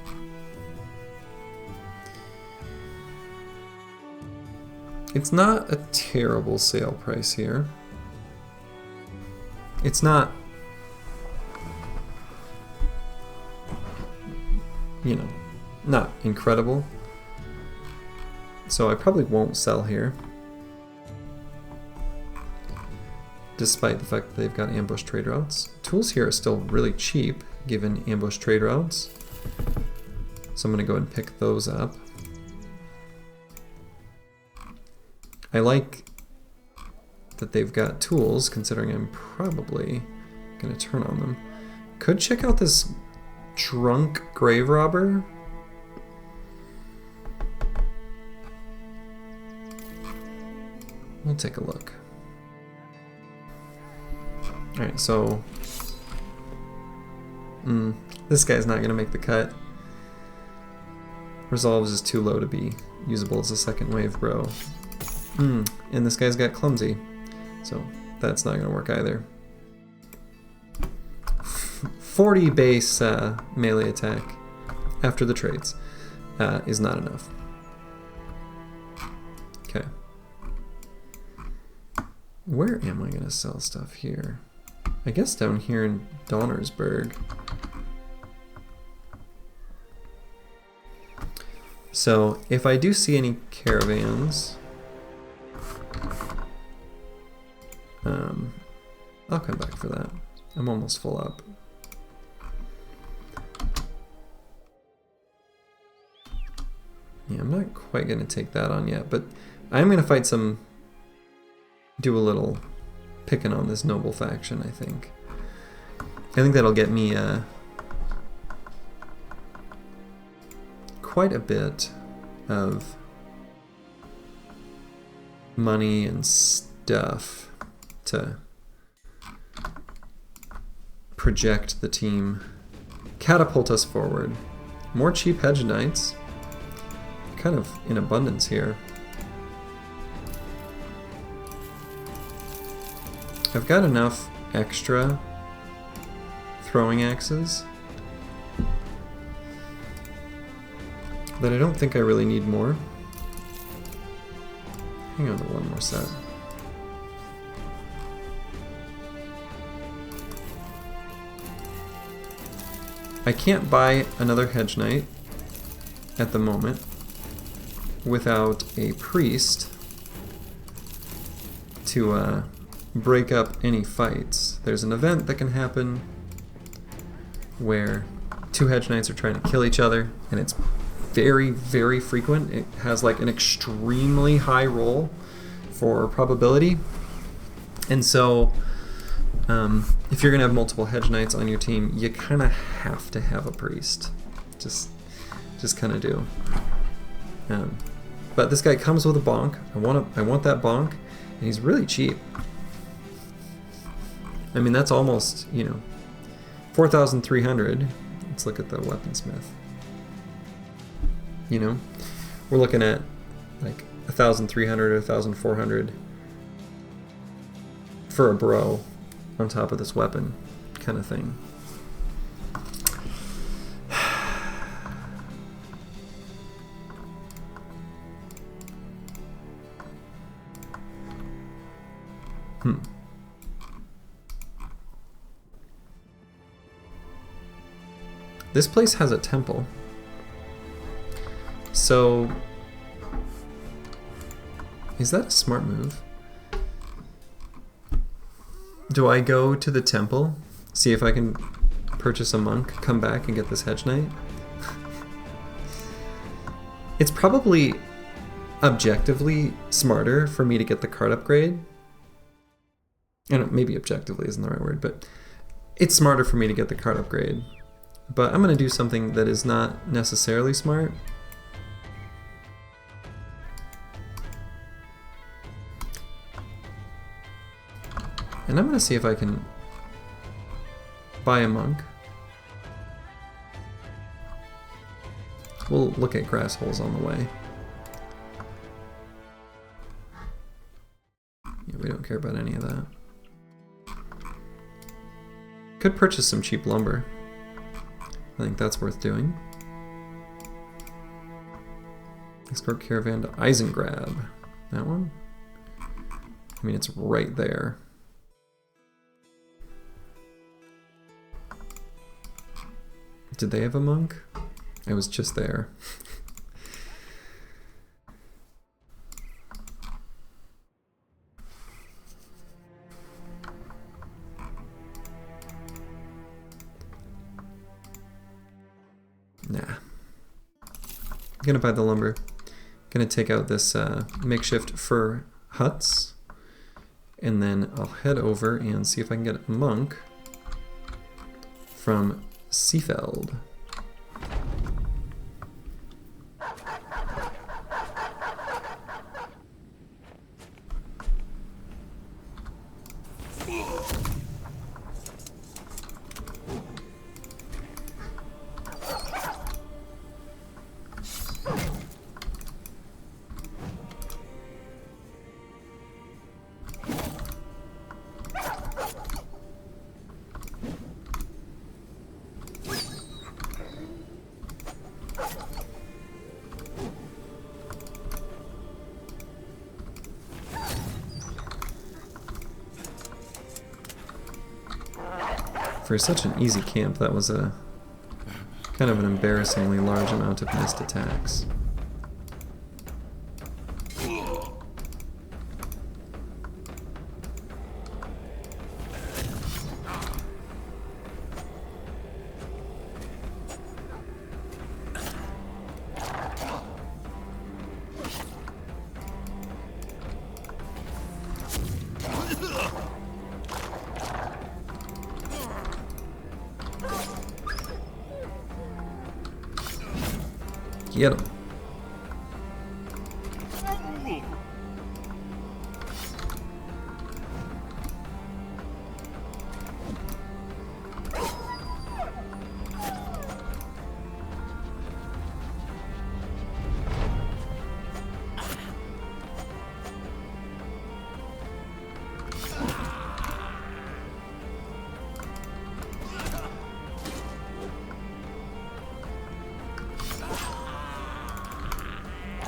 Speaker 1: It's not a terrible sale price here. It's not, you know, not incredible. So I probably won't sell here. despite the fact that they've got ambush trade routes. Tools here are still really cheap given ambush trade routes. So I'm going to go and pick those up. I like that they've got tools, considering I'm probably going to turn on them. Could check out this drunk grave robber. We'll take a look. Alright, so this guy's not going to make the cut. Resolves is too low to be usable as a second wave bro. And this guy's got clumsy, so that's not going to work either. 40 base melee attack after the trades is not enough. Okay. Where am I going to sell stuff here? I guess down here in Donnersberg. So if I do see any caravans, I'll come back for that. I'm almost full up. Yeah, I'm not quite going to take that on yet, but I'm going to fight some, do a little picking on this noble faction, I think. I think that'll get me quite a bit of money and stuff to project the team, catapult us forward. More cheap hedge knights, kind of in abundance here. I've got enough extra throwing axes that I don't think I really need more. Hang on to one more set. I can't buy another hedge knight at the moment without a priest to break up any fights. There's an event that can happen where two hedge knights are trying to kill each other, and it's very, very frequent. It has like an extremely high roll for probability. And so if you're gonna have multiple hedge knights on your team, you kind of have to have a priest. Just kind of do. But this guy comes with a bonk. I want that bonk, and he's really cheap. I mean, that's almost, 4,300. Let's look at the weaponsmith. We're looking at like 1,300 or 1,400 for a bro on top of this weapon kind of thing. This place has a temple. So, is that a smart move? Do I go to the temple, see if I can purchase a monk, come back and get this hedge knight? It's probably objectively smarter for me to get the card upgrade. And maybe objectively isn't the right word, but it's smarter for me to get the card upgrade. But I'm going to do something that is not necessarily smart. And I'm going to see if I can buy a monk. We'll look at grass holes on the way. Yeah, we don't care about any of that. Could purchase some cheap lumber. I think that's worth doing. Escort caravan to Eisengrab. That one? I mean, it's right there. Did they have a monk? I was just there. Nah. Gonna buy the lumber. Gonna take out this makeshift fur huts. And then I'll head over and see if I can get a monk from Seafeld. For such an easy camp, that was a kind of an embarrassingly large amount of missed attacks. Get him.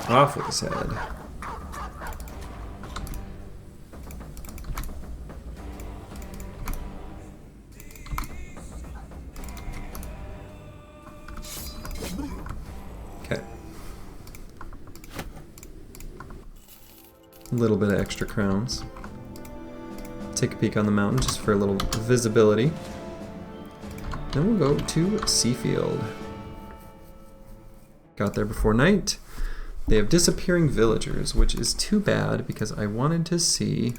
Speaker 1: Off with his head. Okay. A little bit of extra crowns. Take a peek on the mountain just for a little visibility. Then we'll go to Seafield. Got there before night. They have disappearing villagers, which is too bad because I wanted to see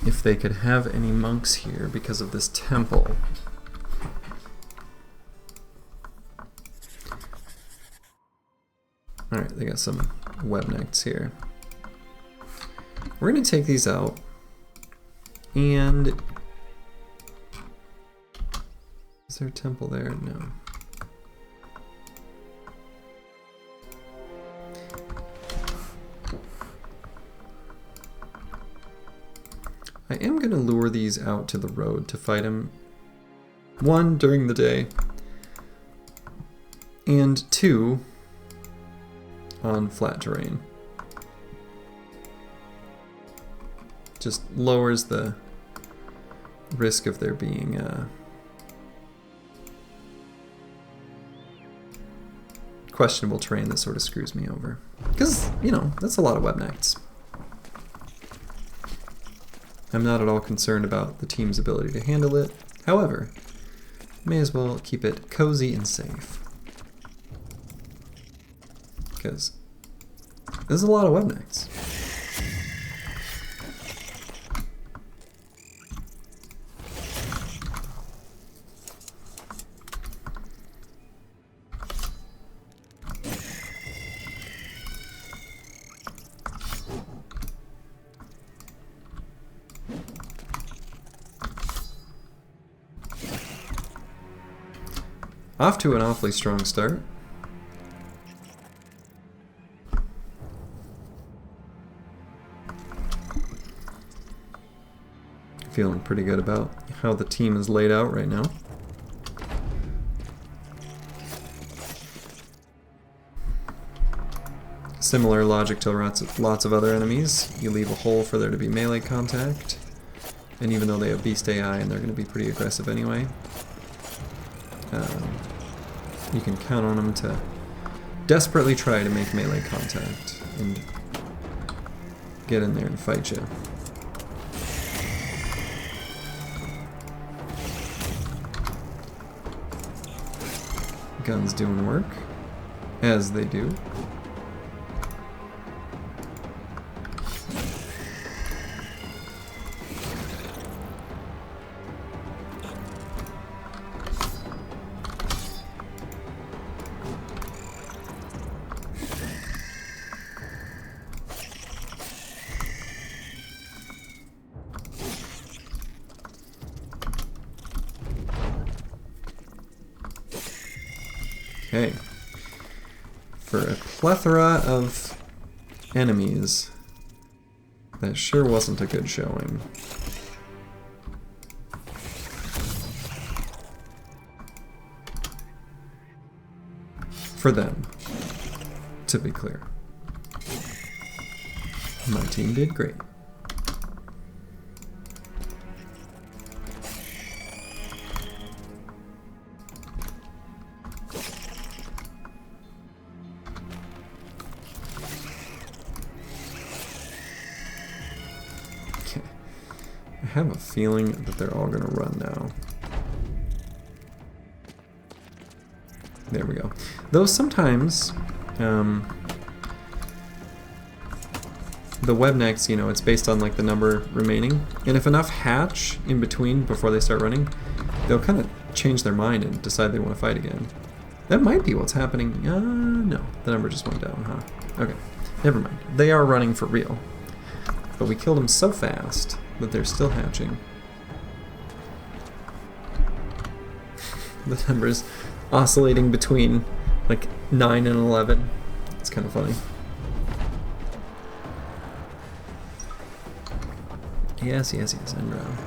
Speaker 1: if they could have any monks here because of this temple. Alright, they got some webnecks here. We're going to take these out and... Is there a temple there? No. I am going to lure these out to the road to fight him. 1, during the day, and 2, on flat terrain. Just lowers the risk of there being questionable terrain that sort of screws me over. Because, you know, that's a lot of webnecks. I'm not at all concerned about the team's ability to handle it. However, may as well keep it cozy and safe. Because there's a lot of webnecks. Off to an awfully strong start. Feeling pretty good about how the team is laid out right now. Similar logic to lots of other enemies. You leave a hole for there to be melee contact. And even though they have beast AI and they're going to be pretty aggressive anyway, you can count on them to desperately try to make melee contact and get in there and fight you. Guns doing work, as they do. Okay. For a plethora of enemies, that sure wasn't a good showing. For them, to be clear. My team did great. I have a feeling that they're all gonna run now. There we go. Though sometimes, the webnecks, you know, it's based on like the number remaining, and if enough hatch in between before they start running, they'll kind of change their mind and decide they want to fight again. That might be what's happening. No, the number just went down, huh? Okay, never mind. They are running for real, but we killed them so fast that they're still hatching. The number's oscillating between like 9 and 11. It's kind of funny. Yes, end round.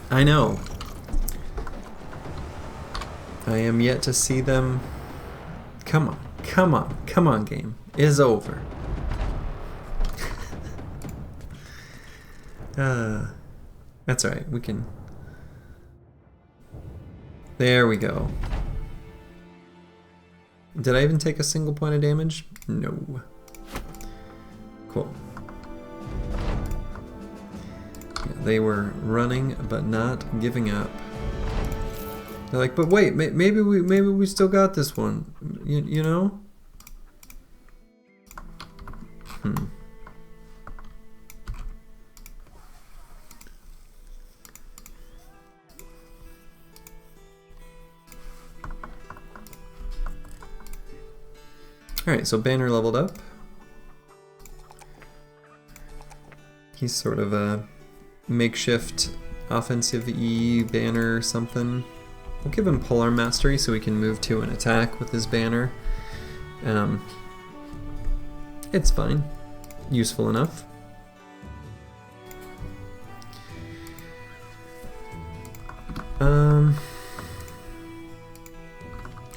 Speaker 1: I know. I am yet to see them. Come on, come on, come on, game. It is over. That's alright, we can... There we go. Did I even take a single point of damage? No. Cool. Yeah, they were running, but not giving up. They're like, but wait, maybe we still got this one. You know? Alright, so Banner leveled up. He's sort of a makeshift offensive-y banner something. We'll give him Polar Mastery so he can move to an attack with his banner. It's fine. Useful enough.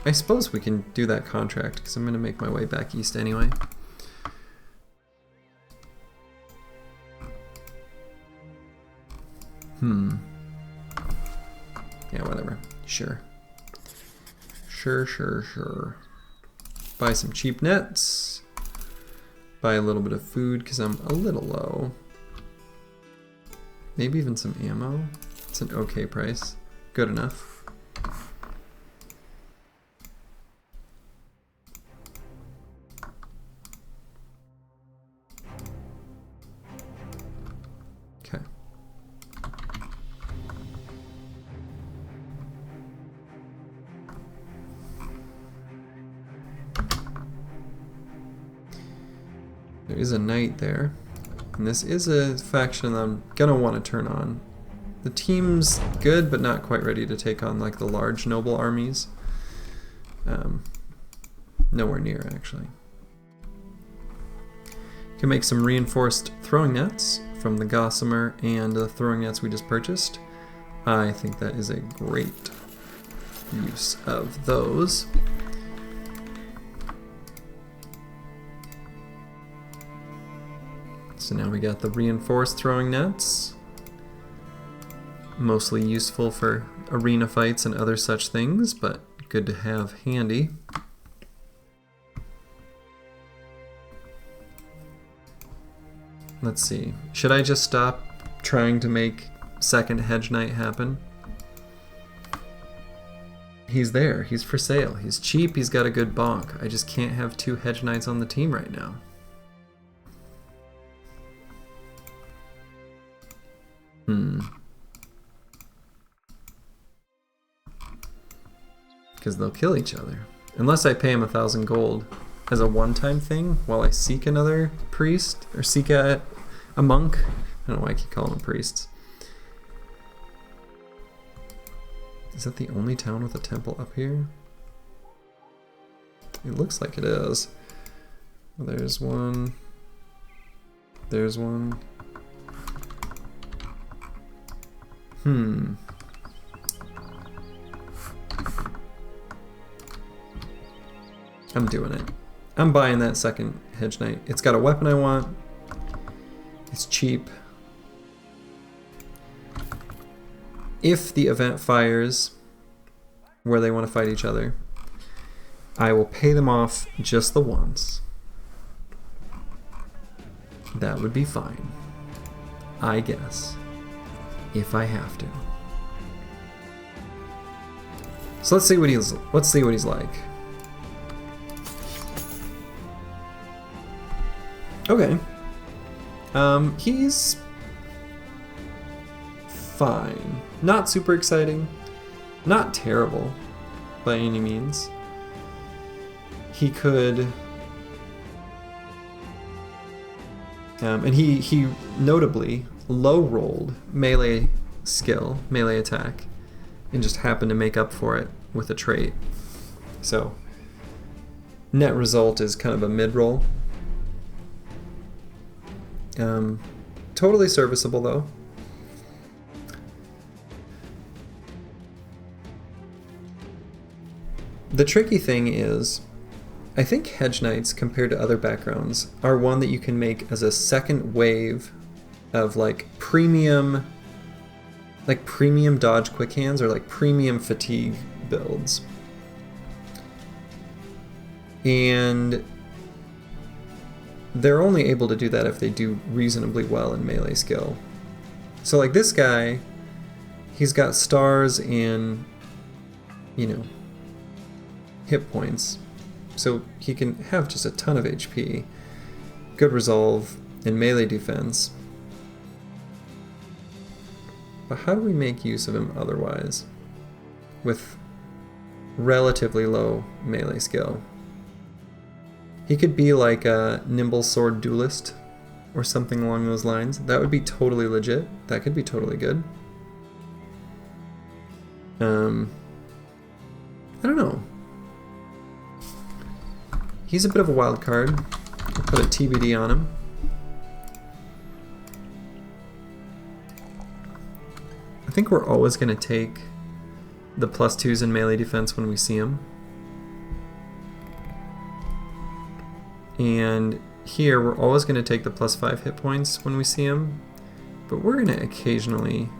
Speaker 1: I suppose we can do that contract, because I'm going to make my way back east anyway. Yeah, whatever. Sure. Sure. Buy some cheap nets. Buy a little bit of food, because I'm a little low. Maybe even some ammo. It's an okay price. Good enough. Okay. There is a knight there, and this is a faction that I'm gonna want to turn on. The team's good, but not quite ready to take on like the large noble armies. Nowhere near, actually. Can make some reinforced throwing nets from the Gossamer and the throwing nets we just purchased. I think that is a great use of those. So now we got the reinforced throwing nets. Mostly useful for arena fights and other such things, but good to have handy. Let's see. Should I just stop trying to make second Hedge Knight happen. He's there. He's for sale. He's cheap. He's got a good bonk. I just can't have 2 Hedge Knights on the team right now. Because they'll kill each other. Unless I pay him 1,000 gold as a one-time thing while I seek another priest, or seek a monk. I don't know why I keep calling them priests. Is that the only town with a temple up here? It looks like it is. Well, there's one. There's one. I'm doing it. I'm buying that second Hedge Knight. It's got a weapon I want. It's cheap. If the event fires where they want to fight each other, I will pay them off just the once. That would be fine, I guess, if I have to. So let's see what he's like. Okay. He's fine. Not super exciting. Not terrible by any means. He could... and he notably low-rolled melee skill, melee attack, and just happened to make up for it with a trait. So, net result is kind of a mid-roll. Totally serviceable though. The tricky thing is, I think Hedge Knights, compared to other backgrounds, are one that you can make as a second wave of like premium dodge quick hands or like premium fatigue builds. And they're only able to do that if they do reasonably well in melee skill. So like this guy, he's got stars in, you know, hit points. So he can have just a ton of HP, good resolve, and melee defense. But how do we make use of him otherwise? With relatively low melee skill. He could be like a nimble sword duelist or something along those lines. That would be totally legit. That could be totally good. I don't know. He's a bit of a wild card. I'll put a TBD on him. I think we're always going to take the +2s in melee defense when we see him. And here we're always going to take the +5 hit points when we see him, but we're going to occasionally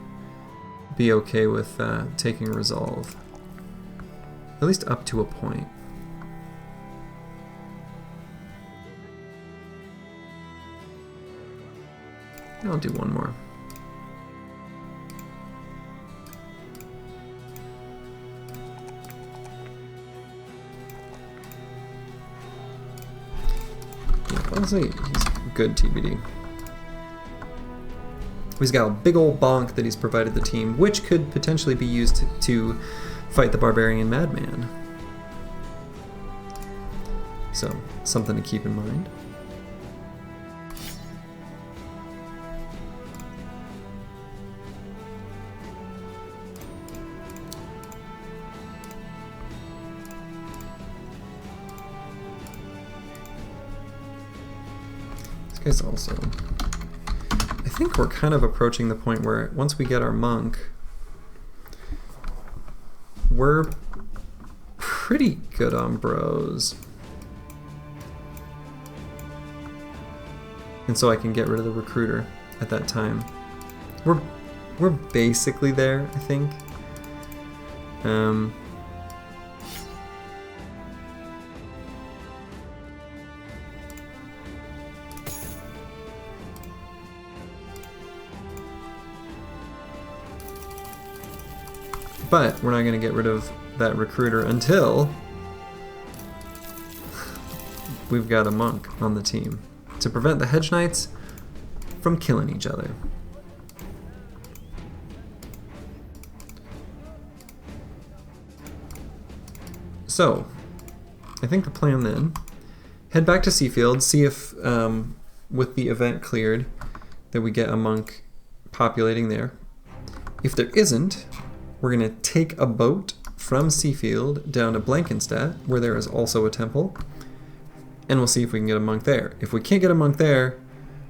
Speaker 1: be okay with taking resolve, at least up to a point. I'll do one more. Honestly, he's good TBD. He's got a big old bonk that he's provided the team, which could potentially be used to fight the Barbarian Madman. So, something to keep in mind. Is also, I think we're kind of approaching the point where once we get our monk, we're pretty good on bros. And so I can get rid of the recruiter at that time. We're basically there, I think. But we're not going to get rid of that recruiter until we've got a monk on the team to prevent the hedge knights from killing each other. So, I think the plan then, head back to Seafield, see if with the event cleared that we get a monk populating there. If there isn't, we're going to take a boat from Seafield down to Blankenstedt, where there is also a temple, and we'll see if we can get a monk there. If we can't get a monk there,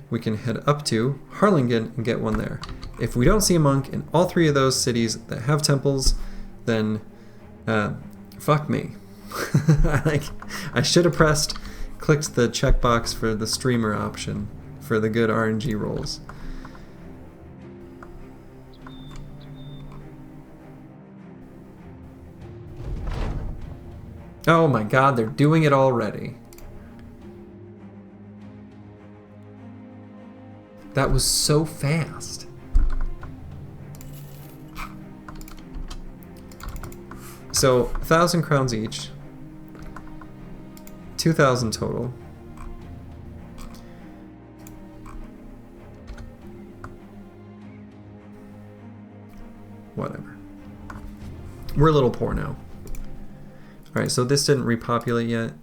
Speaker 1: we can head up to Harlingen and get one there. If we don't see a monk in all three of those cities that have temples, then fuck me. I should have clicked the checkbox for the streamer option for the good RNG rolls. Oh my god, they're doing it already. That was so fast. So, 1,000 crowns each. 2,000 total. Whatever. We're a little poor now. Alright, so this didn't repopulate yet.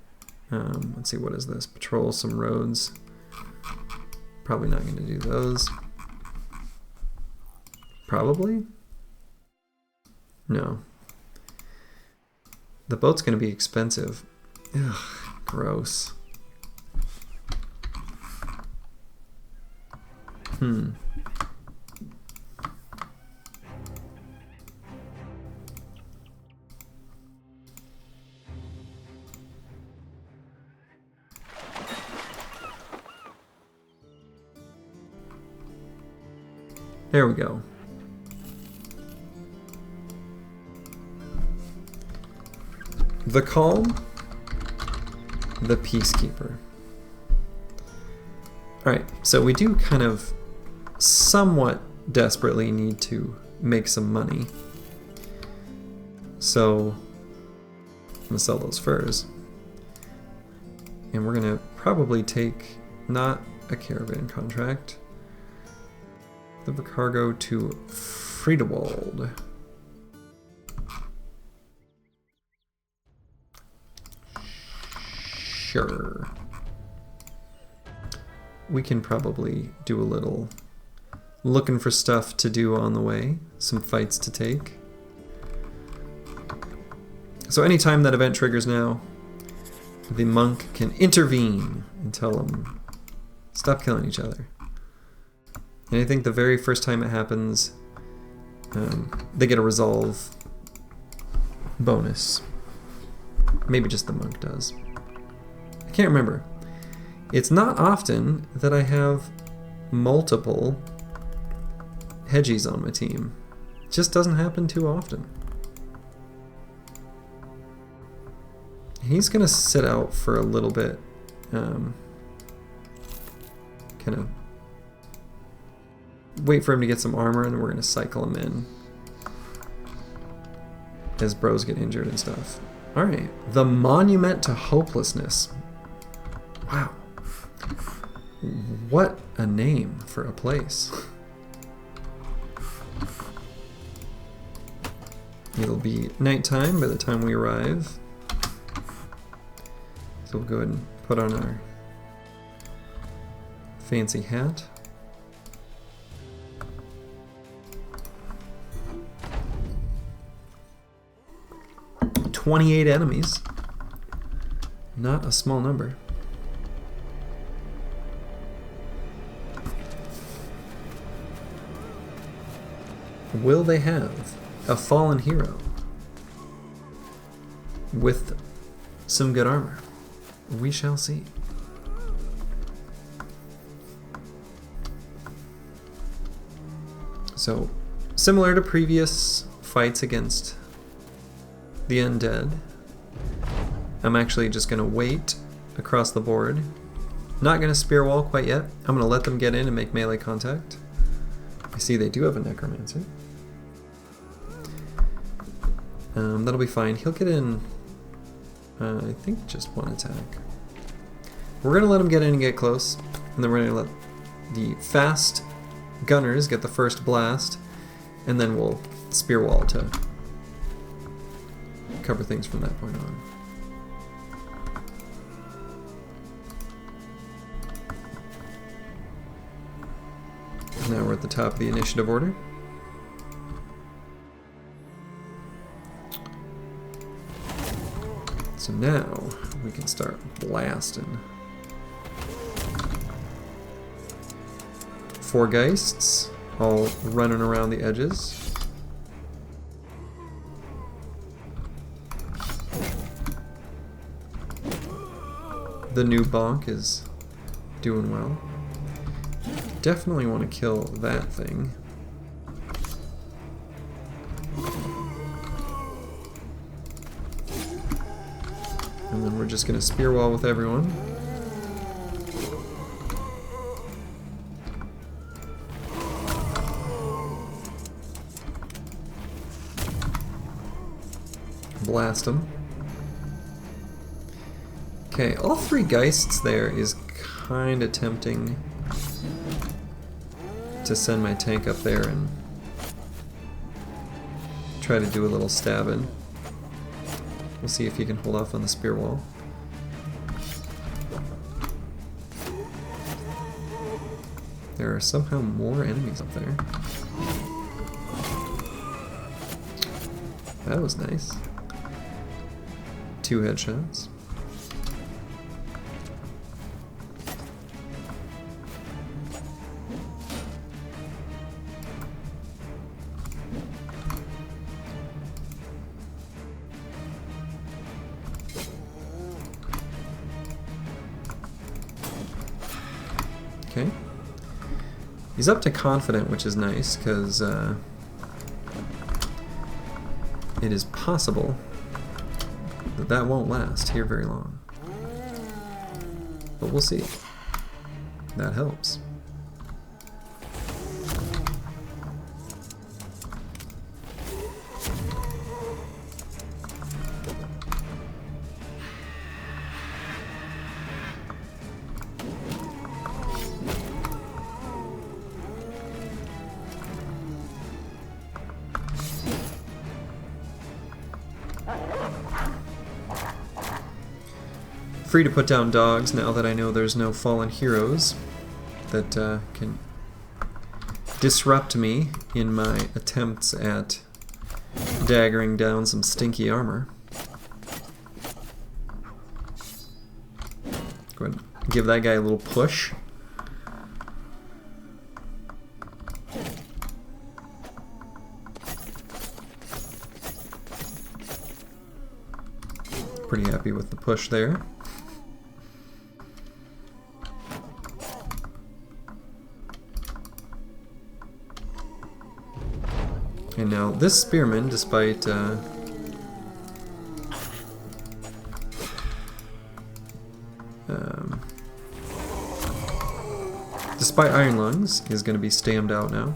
Speaker 1: Let's see, what is this? Patrol some roads. Probably not going to do those. Probably? No. The boat's going to be expensive. Ugh, gross. There we go. The Calm, the Peacekeeper. Alright, so we do kind of somewhat desperately need to make some money. So I'm gonna sell those furs. And we're gonna probably take not a caravan contract. Deliver cargo to Friedewald. Sure. We can probably do a little looking for stuff to do on the way, some fights to take. So anytime that event triggers now, the monk can intervene and tell them, stop killing each other. And I think the very first time it happens, they get a resolve bonus. Maybe just the monk does. I can't remember. It's not often that I have multiple hedgies on my team. It just doesn't happen too often. He's gonna sit out for a little bit, kind of wait for him to get some armor, and then we're gonna cycle him in as bros get injured and stuff. Alright, the Monument to Hopelessness. Wow. What a name for a place. It'll be nighttime by the time we arrive. So we'll go ahead and put on our fancy hat. "28 enemies." Not a small number. Will they have a fallen hero with some good armor? We shall see. So, similar to previous fights against the undead, I'm actually just going to wait across the board. Not going to spear wall quite yet. I'm going to let them get in and make melee contact. I see they do have a necromancer. That'll be fine. He'll get in, I think, just one attack. We're going to let him get in and get close, and then we're going to let the fast gunners get the first blast, and then we'll spear wall to cover things from that point on. Now we're at the top of the initiative order. So now we can start blasting. 4 Geists, all running around the edges. The new bonk is doing well. Definitely want to kill that thing. And then we're just going to spear wall with everyone. Blast them. Okay, all 3 Geists there is kind of tempting to send my tank up there and try to do a little stabbing. We'll see if he can hold off on the spear wall. There are somehow more enemies up there. That was nice. 2 headshots. Okay. He's up to confident, which is nice, because it is possible that that won't last here very long. But we'll see. That helps. Free to put down dogs now that I know there's no fallen heroes that can disrupt me in my attempts at daggering down some stinky armor. Go ahead and give that guy a little push. Pretty happy with the push there. And now this spearman, despite despite Iron Lungs, is going to be stammed out now.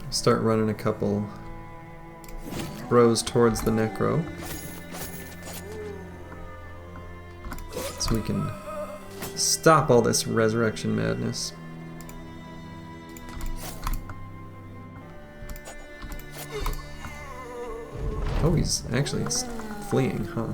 Speaker 1: Start running a couple rows towards the Necro so we can stop all this resurrection madness. Oh, he's fleeing, huh?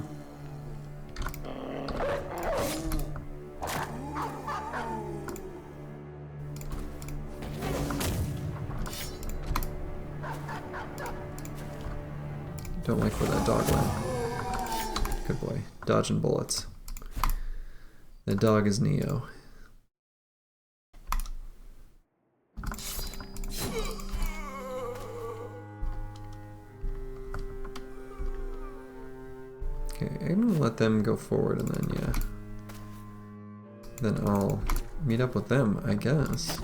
Speaker 1: Don't like where that dog went. Good boy. Dodging bullets. The dog is Neo. Okay, I'm gonna let them go forward and then, yeah. Then I'll meet up with them, I guess.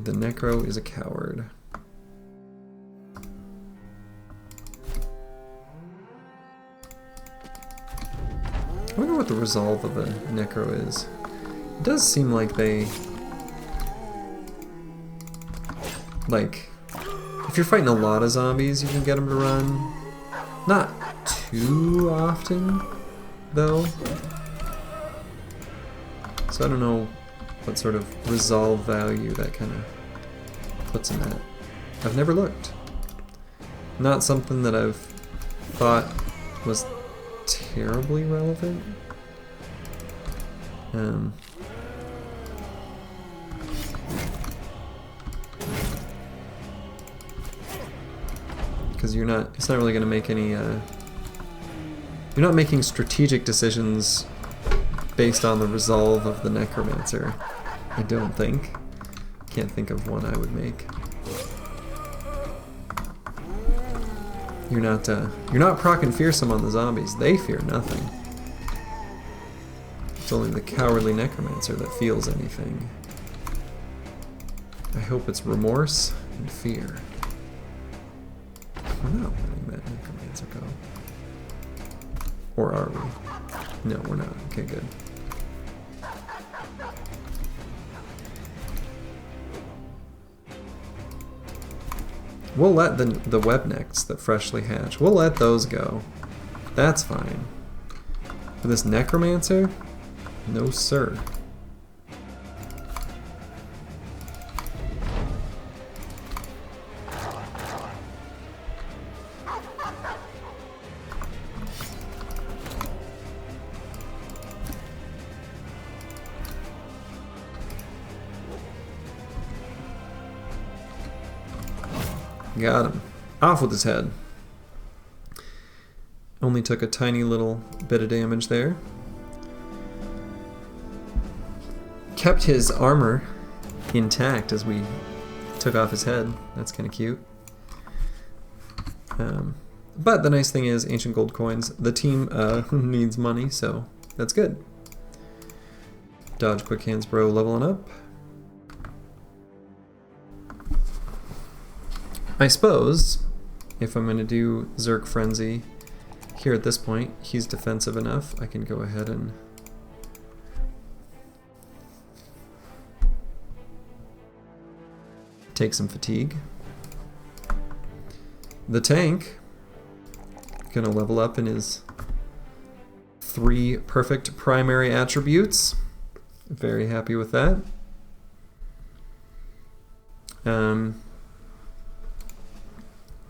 Speaker 1: The Necro is a coward. I wonder what the resolve of a Necro is. It does seem like they... Like, if you're fighting a lot of zombies, you can get them to run. Not too often, though. So I don't know what sort of resolve value that kind of puts them at. I've never looked. Not something that I've thought was terribly relevant. Because it's not really going to make any, you're not making strategic decisions based on the resolve of the Necromancer, I don't think. Can't think of one I would make. You're not proccing fearsome on the zombies. They fear nothing. It's only the cowardly Necromancer that feels anything. I hope it's remorse and fear. We're not letting that Necromancer go. Or are we? No, we're not. Okay, good. We'll let the web necks that freshly hatch, we'll let those go. That's fine. For this Necromancer? No sir. Got him. Off with his head. Only took a tiny little bit of damage there. Kept his armor intact as we took off his head. That's kind of cute. But the nice thing is, ancient gold coins. The team needs money, so that's good. Dodge, quick hands, bro, leveling up. I suppose, if I'm going to do Zerk Frenzy here at this point, he's defensive enough, I can go ahead and take some fatigue. The tank, going to level up in his 3 perfect primary attributes. Very happy with that.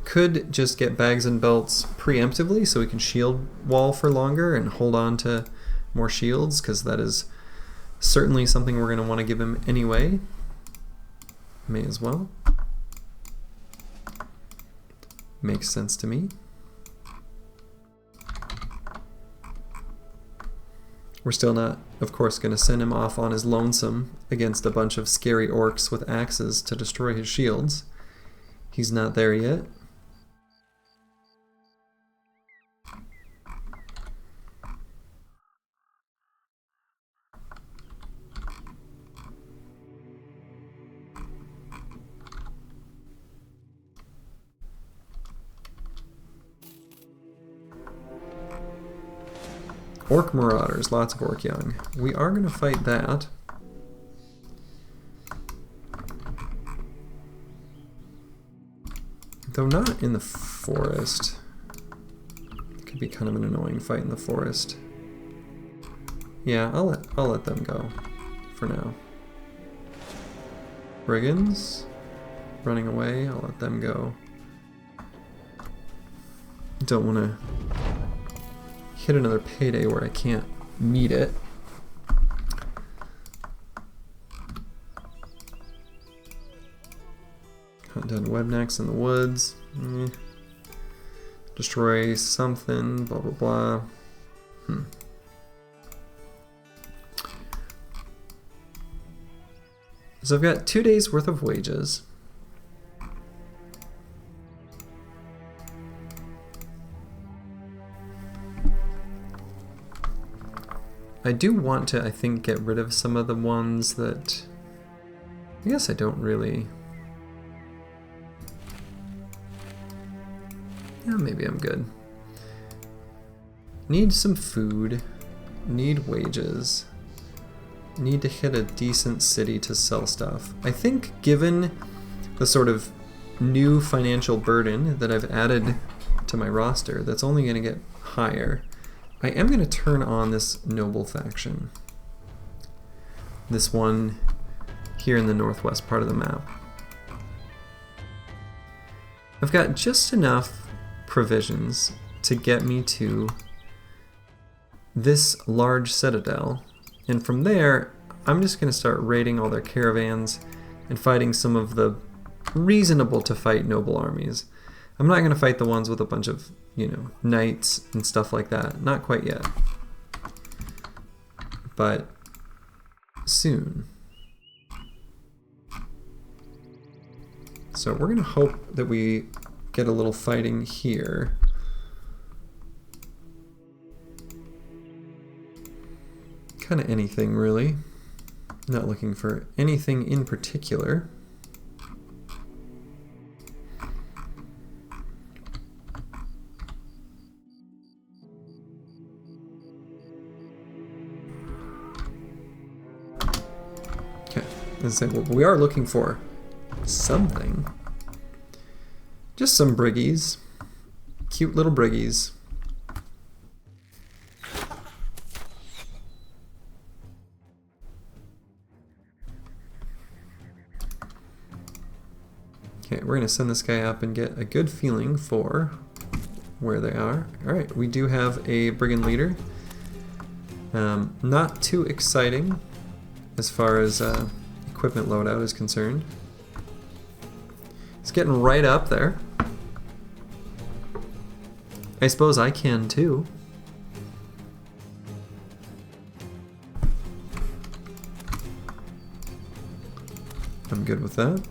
Speaker 1: Could just get bags and belts preemptively so we can shield wall for longer and hold on to more shields, because that is certainly something we're going to want to give him anyway. May as well. Makes sense to me. We're still not, of course, going to send him off on his lonesome against a bunch of scary orcs with axes to destroy his shields. He's not there yet. Orc Marauders, lots of Orc Young. We are going to fight that. Though not in the forest. It could be kind of an annoying fight in the forest. Yeah, I'll let them go for now. Brigands running away, I'll let them go. Don't want to hit another payday where I can't meet it. Hunt down webnecks in the woods. Destroy something, blah blah blah. So I've got 2 days worth of wages. I do want to, I think, get rid of some of the ones that I guess I don't really... Yeah, maybe I'm good. Need some food. Need wages. Need to hit a decent city to sell stuff. I think given the sort of new financial burden that I've added to my roster, that's only going to get higher, I am going to turn on this noble faction. This one here in the northwest part of the map. I've got just enough provisions to get me to this large citadel, and from there I'm just going to start raiding all their caravans and fighting some of the reasonable to fight noble armies. I'm not going to fight the ones with a bunch of, you know, knights and stuff like that. Not quite yet. But soon. So we're going to hope that we get a little fighting here. Kind of anything, really. Not looking for anything in particular. Okay, let's say what we are looking for. Something. Just some briggies. Cute little briggies. Okay, we're going to send this guy up and get a good feeling for where they are. Alright, we do have a brigand leader. Not too exciting as far as equipment loadout is concerned. It's getting right up there. I suppose I can too. I'm good with that.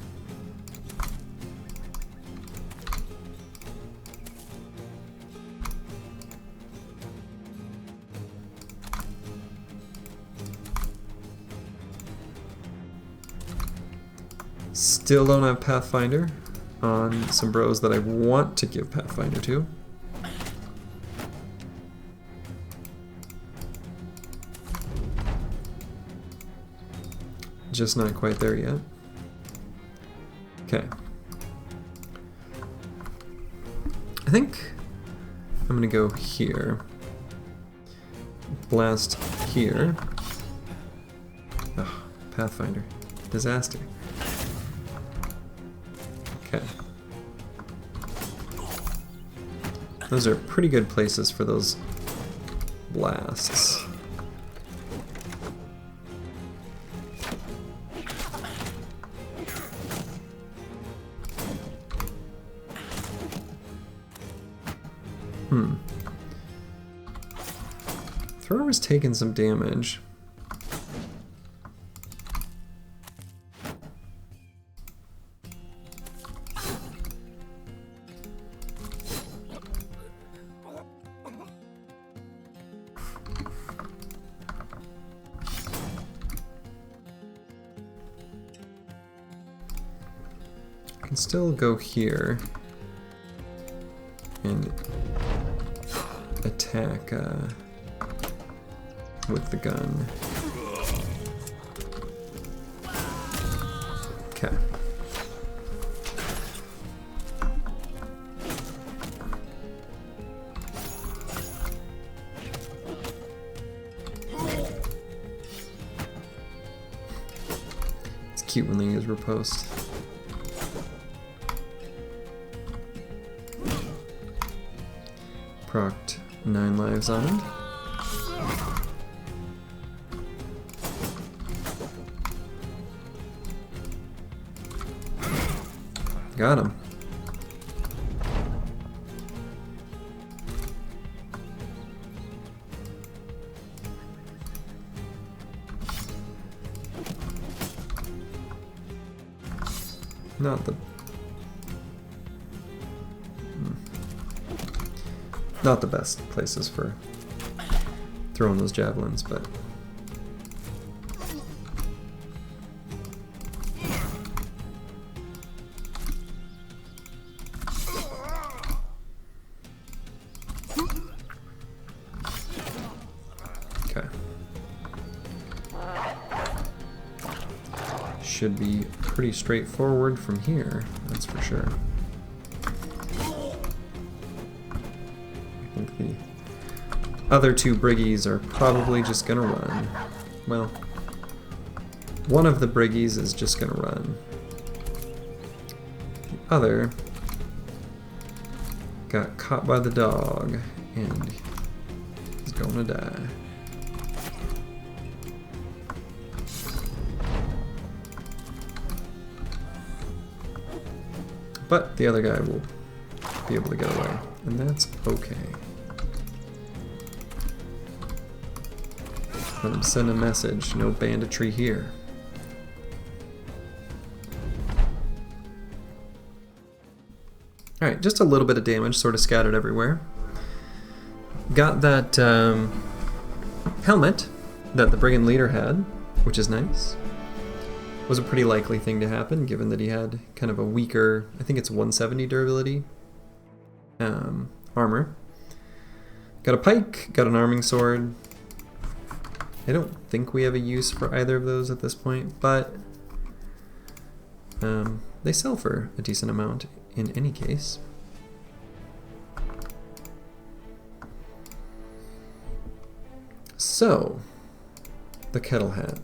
Speaker 1: Still don't have Pathfinder on some bros that I want to give Pathfinder to. Just not quite there yet. Okay. I think I'm gonna go here. Blast here. Ugh, Pathfinder. Disaster. Okay. Those are pretty good places for those blasts. Thrower's taken some damage. I can still go here and attack with the gun. Okay. It's cute when they use riposte. Procced 9 lives on it. Got him. Not the best places for throwing those javelins, but should be pretty straightforward from here, that's for sure. I think the other two briggies are probably just gonna run. Well, one of the briggies is just gonna run. The other got caught by the dog and is gonna die. But the other guy will be able to get away, and that's okay. Let him send a message, no banditry here. Alright, just a little bit of damage sort of scattered everywhere. Got that helmet that the brigand leader had, which is nice. Was a pretty likely thing to happen given that he had kind of a weaker, I think it's 170 durability armor. Got a pike, got an arming sword. I don't think we have a use for either of those at this point, but they sell for a decent amount in any case. So, the kettle hat.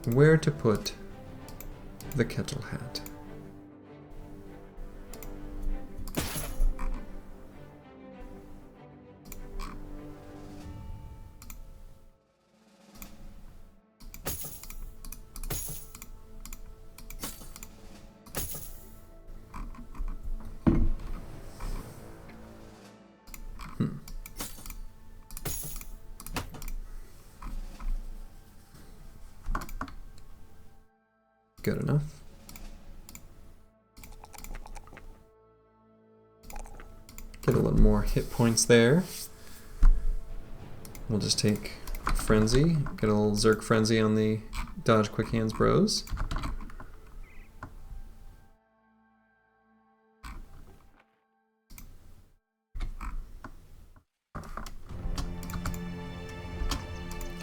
Speaker 1: Where to put the kettle hat? Good enough. Get a little more hit points there. We'll just take Frenzy. Get a little Zerk Frenzy on the Dodge Quick Hands bros.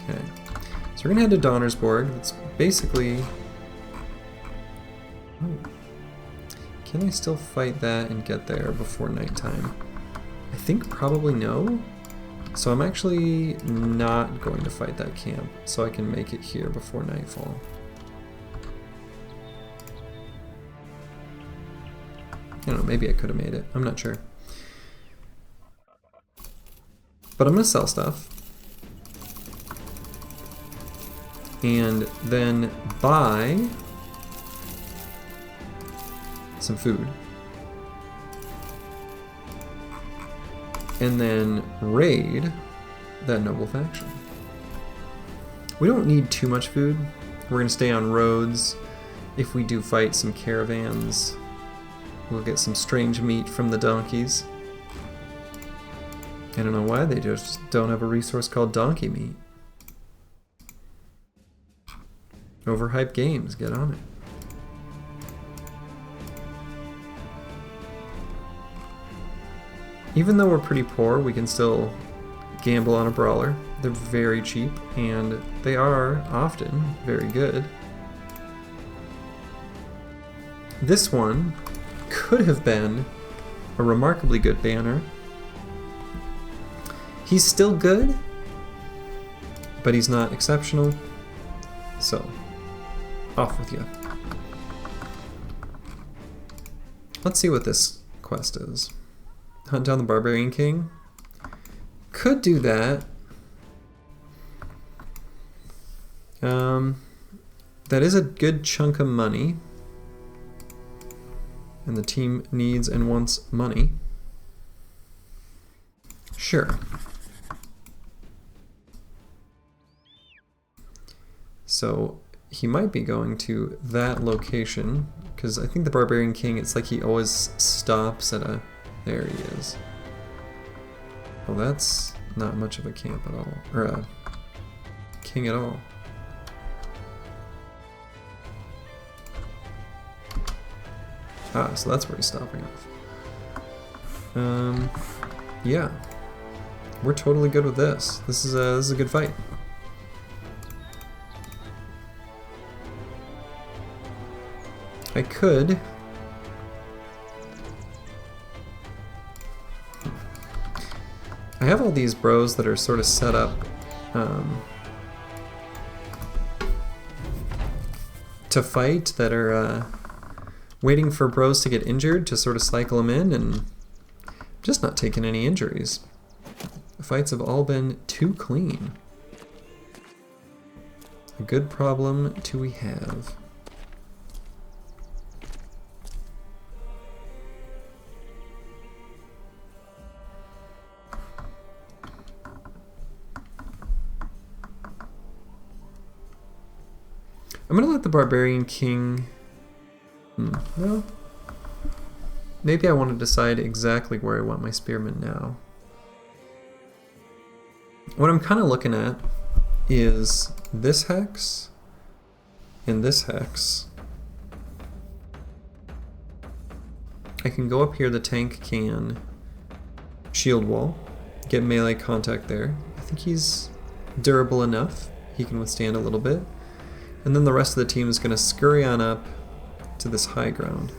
Speaker 1: Okay. So we're gonna head to Donnersborg. It's basically... Can I still fight that and get there before nighttime? I think probably no. So I'm actually not going to fight that camp, so I can make it here before nightfall. I don't know, maybe I could have made it. I'm not sure. But I'm going to sell stuff. And then buy some food, and then raid that noble faction. We don't need too much food. We're gonna stay on roads. If we do fight some caravans, we'll get some strange meat from the donkeys. I don't know why they just don't have a resource called donkey meat. Overhyped games, get on it. Even though we're pretty poor, we can still gamble on a brawler. They're very cheap, and they are often very good. This one could have been a remarkably good banner. He's still good, but he's not exceptional, so off with you. Let's see what this quest is. Hunt down the Barbarian King. Could do that. That is a good chunk of money. And the team needs and wants money. Sure. So he might be going to that location, because I think the Barbarian King, it's like he always stops at a... There he is. Well, that's not much of a camp at all, or a king at all. Ah, so that's where he's stopping off. Yeah, we're totally good with this. This is a good fight. I could. I have all these bros that are sort of set up to fight, that are waiting for bros to get injured to sort of cycle them in, and just not taking any injuries. The fights have all been too clean. A good problem do we have. I'm gonna let the Barbarian King... no. Maybe I want to decide exactly where I want my Spearmen now. What I'm kind of looking at is this hex and this hex. I can go up here, the tank can shield wall, get melee contact there. I think he's durable enough. He can withstand a little bit. And then the rest of the team is going to scurry on up to this high ground.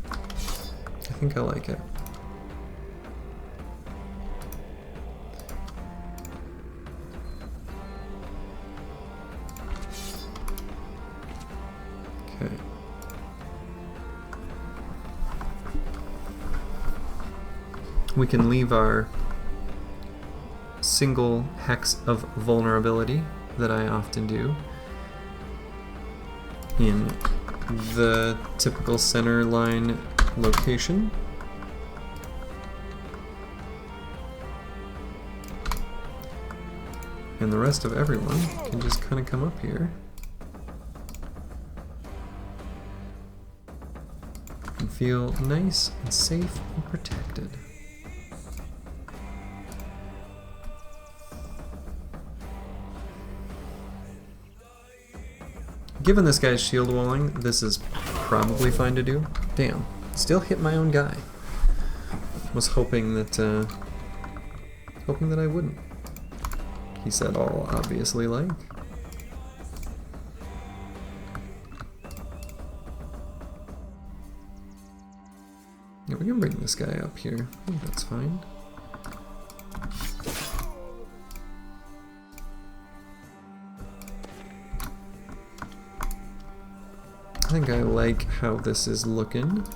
Speaker 1: I think I like it. Okay. We can leave our single hex of vulnerability that I often do in the typical center line location. And the rest of everyone can just kind of come up here and feel nice and safe and protected. Given this guy's shield walling, this is probably fine to do. Damn, still hit my own guy. Was hoping that I wouldn't. He said all obviously like. Yeah, we can bring this guy up here. I think that's fine. I think I like how this is looking.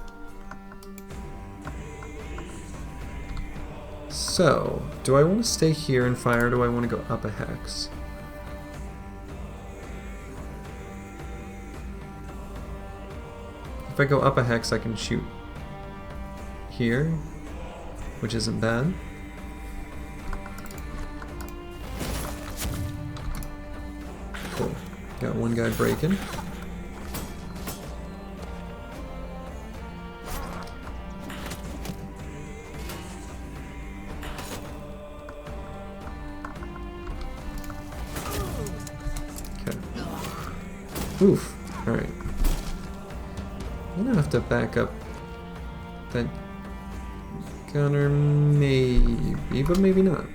Speaker 1: So, do I want to stay here and fire, or do I want to go up a hex? If I go up a hex, I can shoot here, which isn't bad. Cool. Got one guy breaking. Oof. Alright. I'm gonna have to back up that gunner, maybe, but maybe not.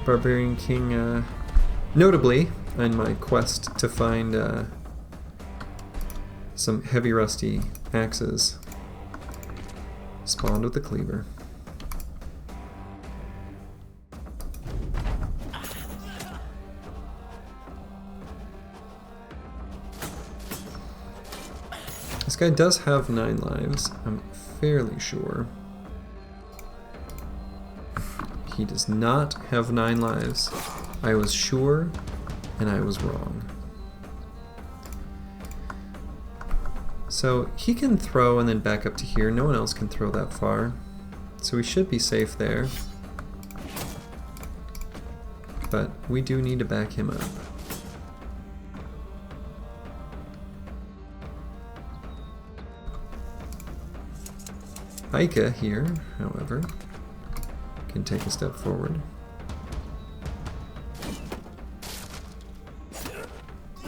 Speaker 1: Barbarian King, notably, on my quest to find some heavy rusty axes, spawned with the cleaver. This guy does have 9 lives, I'm fairly sure. He does not have 9 lives. I was sure, and I was wrong. So he can throw and then back up to here. No one else can throw that far. So we should be safe there. But we do need to back him up. Aika here, however, can take a step forward.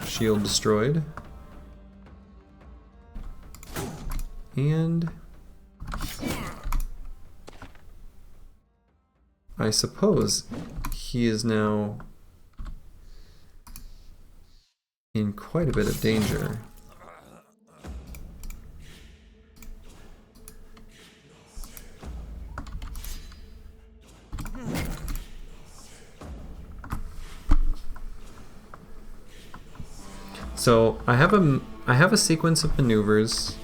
Speaker 1: Shield destroyed. And I suppose he is now in quite a bit of danger. So I have a sequence of maneuvers.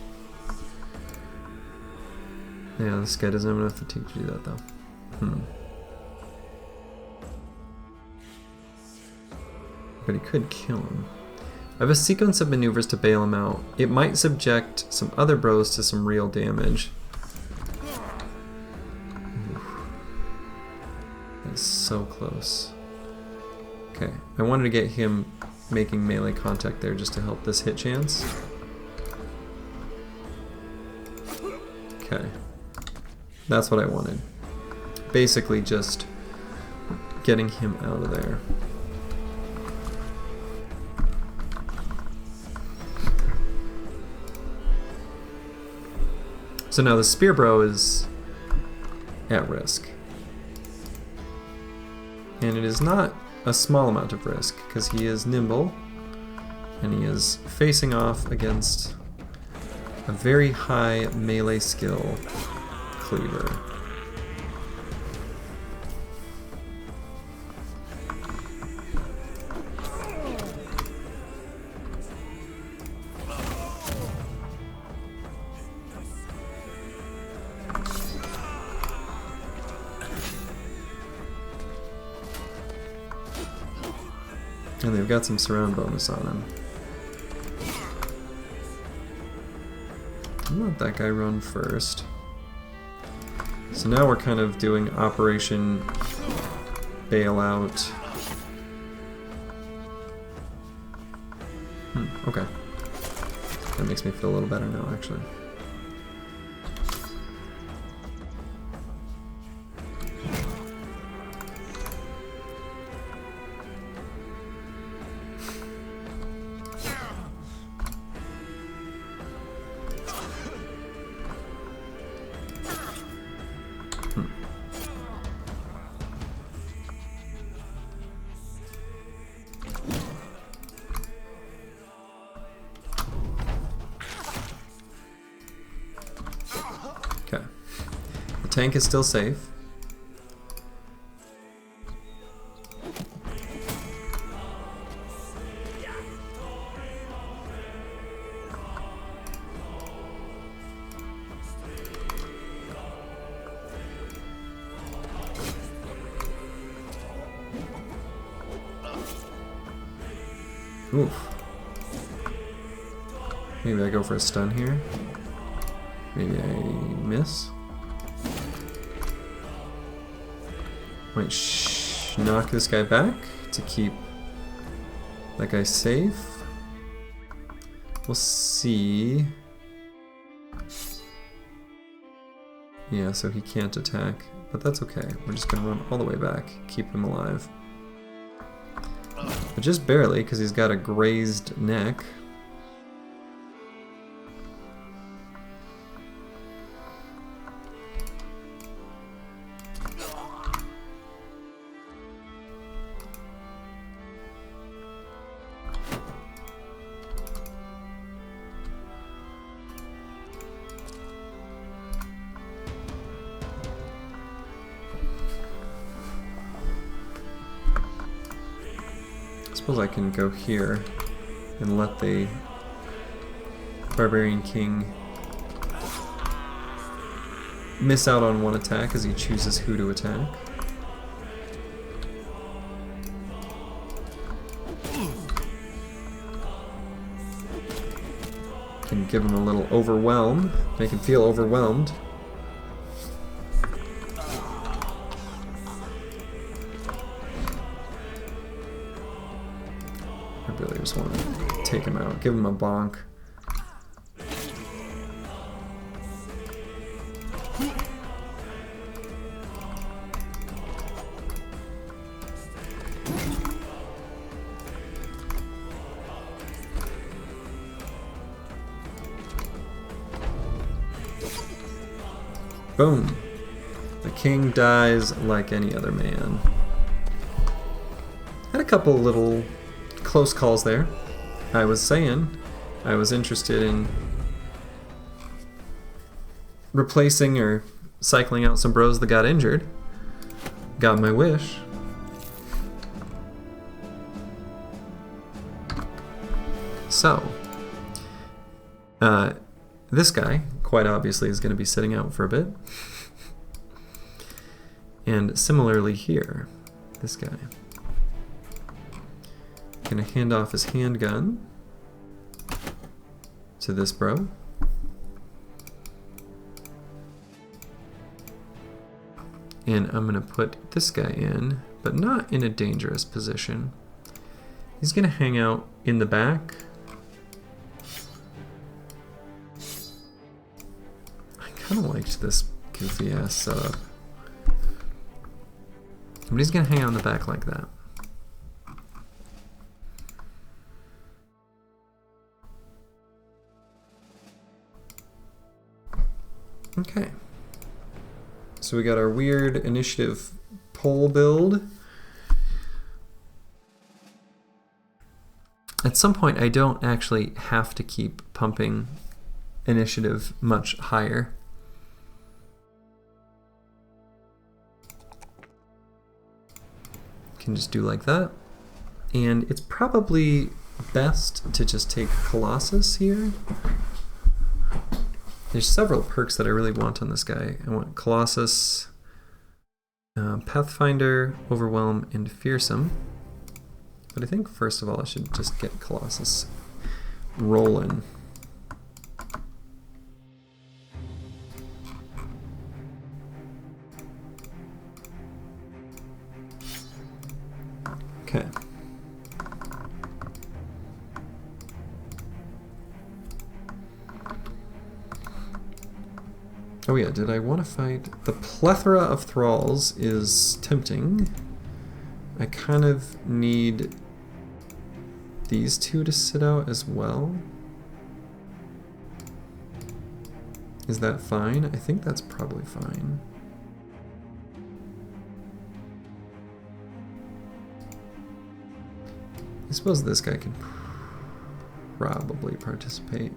Speaker 1: Yeah, this guy doesn't have enough fatigue to do that though. But he could kill him. I have a sequence of maneuvers to bail him out. It might subject some other bros to some real damage. That's so close. Okay, I wanted to get him making melee contact there just to help this hit chance. Okay. That's what I wanted. Basically just getting him out of there. So now the spear bro is at risk. And it is not a small amount of risk because he is nimble and he is facing off against a very high melee skill cleaver. And they've got some surround bonus on him. I'll let that guy run first. So now we're kind of doing Operation Bailout. Okay. That makes me feel a little better now, actually. Okay. The tank is still safe. Oof. Maybe I go for a stun here. Maybe I miss. Might knock this guy back to keep that guy safe. We'll see. Yeah, so he can't attack, but that's okay. We're just gonna run all the way back, keep him alive. But just barely, because he's got a grazed neck. I suppose I can go here and let the Barbarian King miss out on one attack as he chooses who to attack. Can give him a little overwhelm, make him feel overwhelmed. I really just want to take him out, give him a bonk. Boom. The king dies like any other man. Had a couple little close calls there. I was saying I was interested in replacing or cycling out some bros that got injured. Got my wish. So, this guy, quite obviously, is going to be sitting out for a bit. And similarly here, this guy. Going to hand off his handgun to this bro. And I'm going to put this guy in, but not in a dangerous position. He's going to hang out in the back. I kind of liked this goofy ass setup. But he's going to hang out in the back like that. Okay. So we got our weird initiative pole build. At some point, I don't actually have to keep pumping initiative much higher. Can just do like that. And it's probably best to just take Colossus here. There's several perks that I really want on this guy. I want Colossus, Pathfinder, Overwhelm, and Fearsome. But I think first of all I should just get Colossus rolling. Okay. Oh yeah, did I want to fight? The plethora of thralls is tempting. I kind of need these two to sit out as well. Is that fine? I think that's probably fine. I suppose this guy can probably participate.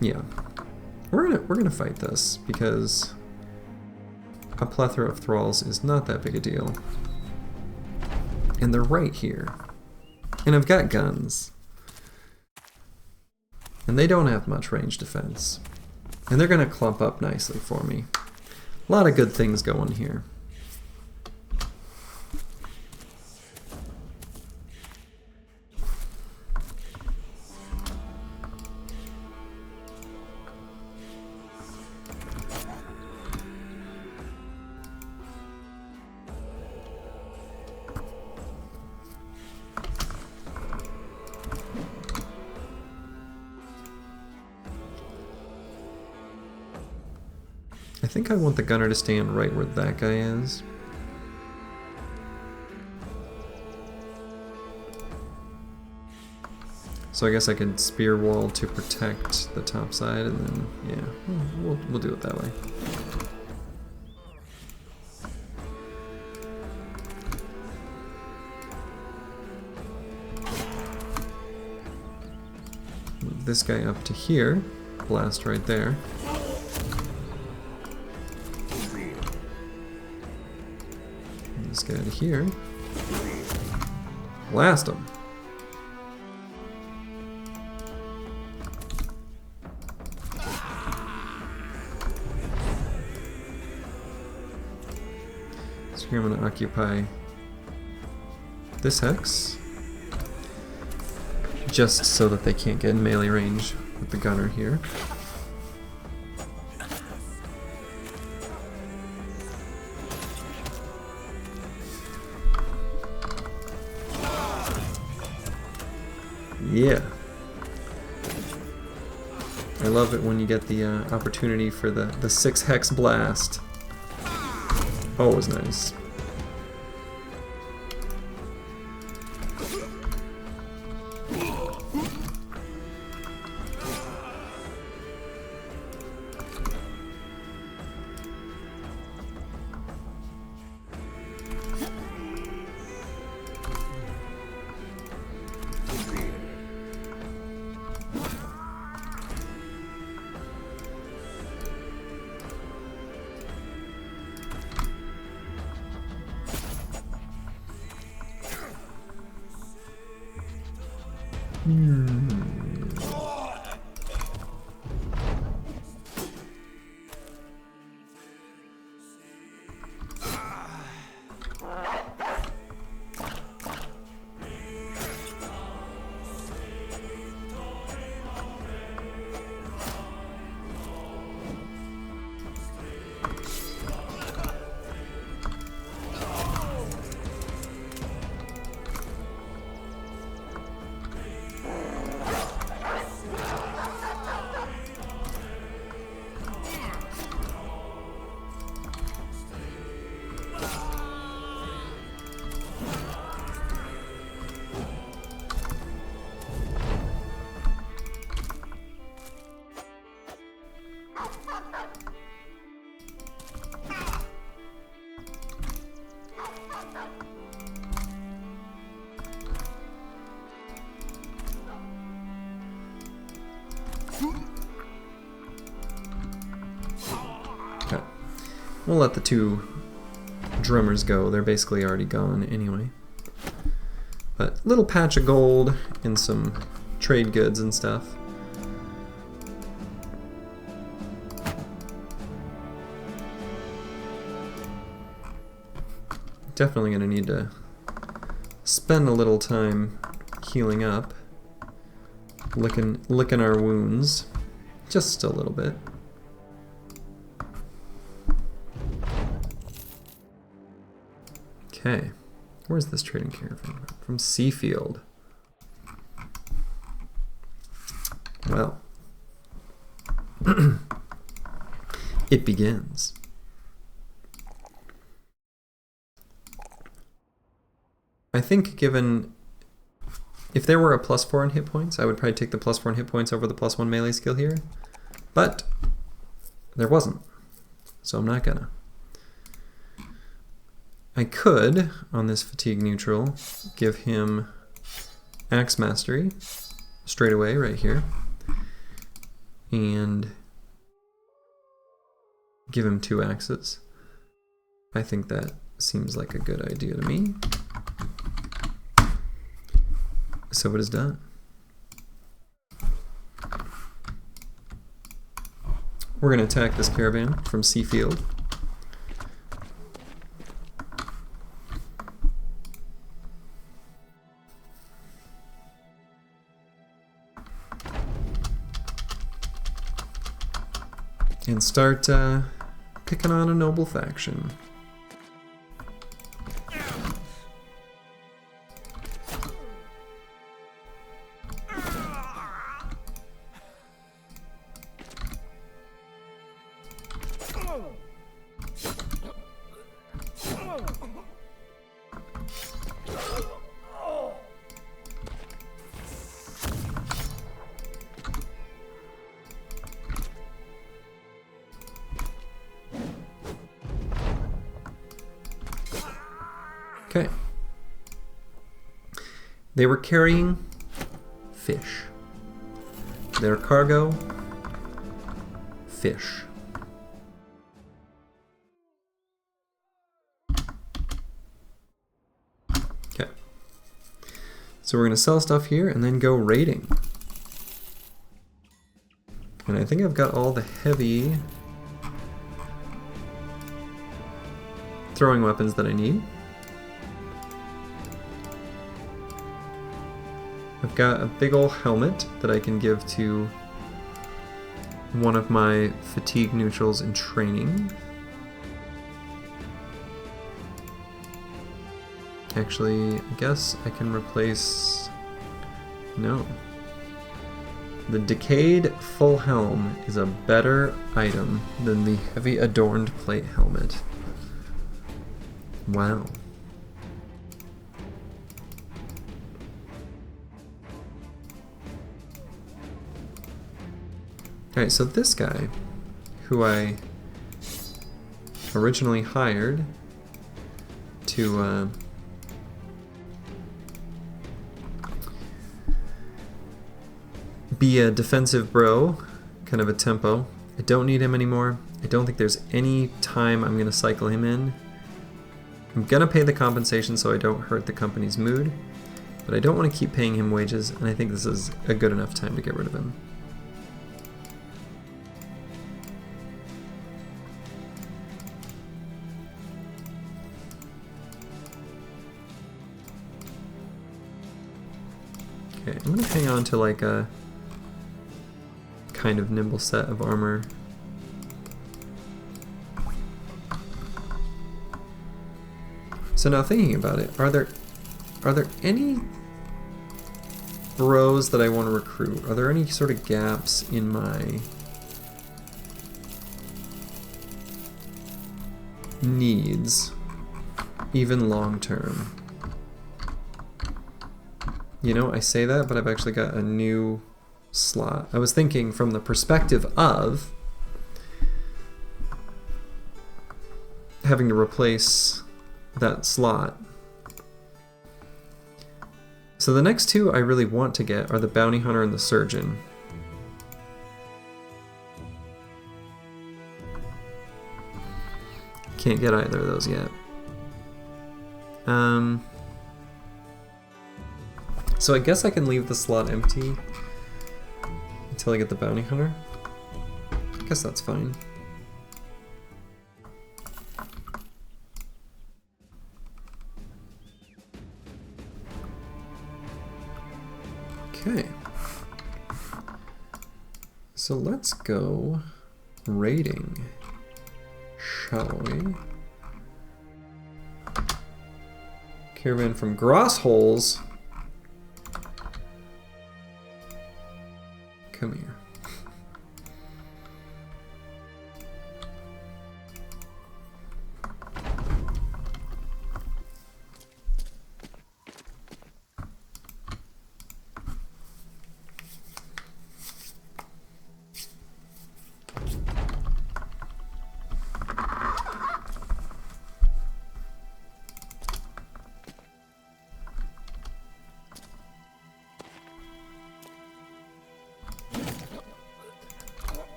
Speaker 1: Yeah, we're gonna fight this because a plethora of thralls is not that big a deal, and they're right here, and I've got guns, and they don't have much range defense, and they're gonna clump up nicely for me. A lot of good things going here. I think I want the gunner to stand right where that guy is. So I guess I could spear wall to protect the top side, and then, yeah, we'll do it that way. Move this guy up to here, blast right there. This guy to here. Blast him. So here I'm going to occupy this hex, just so that they can't get in melee range with the gunner here. Yeah. I love it when you get the opportunity for the 6 hex blast. Always nice. Okay. We'll let the 2 drummers go. They're basically already gone anyway. But little patch of gold and some trade goods and stuff. Definitely going to need to spend a little time healing up, licking our wounds, just a little bit. Okay, where's this trading caravan? From Seafield. Well, it begins. I think given, if there were a +4 in hit points, I would probably take the +4 in hit points over the +1 melee skill here, but there wasn't, so I'm not gonna. I could, on this fatigue neutral, give him Axe Mastery straight away right here, and give him 2 axes. I think that seems like a good idea to me. So it is done. We're going to attack this caravan from Seafield. And start picking on a noble faction. Okay. They were carrying fish. Their cargo, fish. Okay. So we're going to sell stuff here and then go raiding. And I think I've got all the heavy throwing weapons that I need. I've got a big ol' helmet that I can give to one of my fatigue neutrals in training. Actually, I guess I can replace... No. The decayed full helm is a better item than the heavy adorned plate helmet. Wow. Alright, so this guy, who I originally hired to be a defensive bro, kind of a tempo. I don't need him anymore. I don't think there's any time I'm going to cycle him in. I'm going to pay the compensation so I don't hurt the company's mood, but I don't want to keep paying him wages, and I think this is a good enough time to get rid of him. Okay, I'm going to hang on to like a kind of nimble set of armor. So now thinking about it, are there any bros that I want to recruit? Are there any sort of gaps in my needs, even long term? You know, I say that, but I've actually got a new slot. I was thinking from the perspective of having to replace that slot. So the next two I really want to get are the bounty hunter and the surgeon. Can't get either of those yet. So I guess I can leave the slot empty until I get the bounty hunter. I guess that's fine. Okay. So let's go raiding, shall we? Caravan from Grossholes. Come here.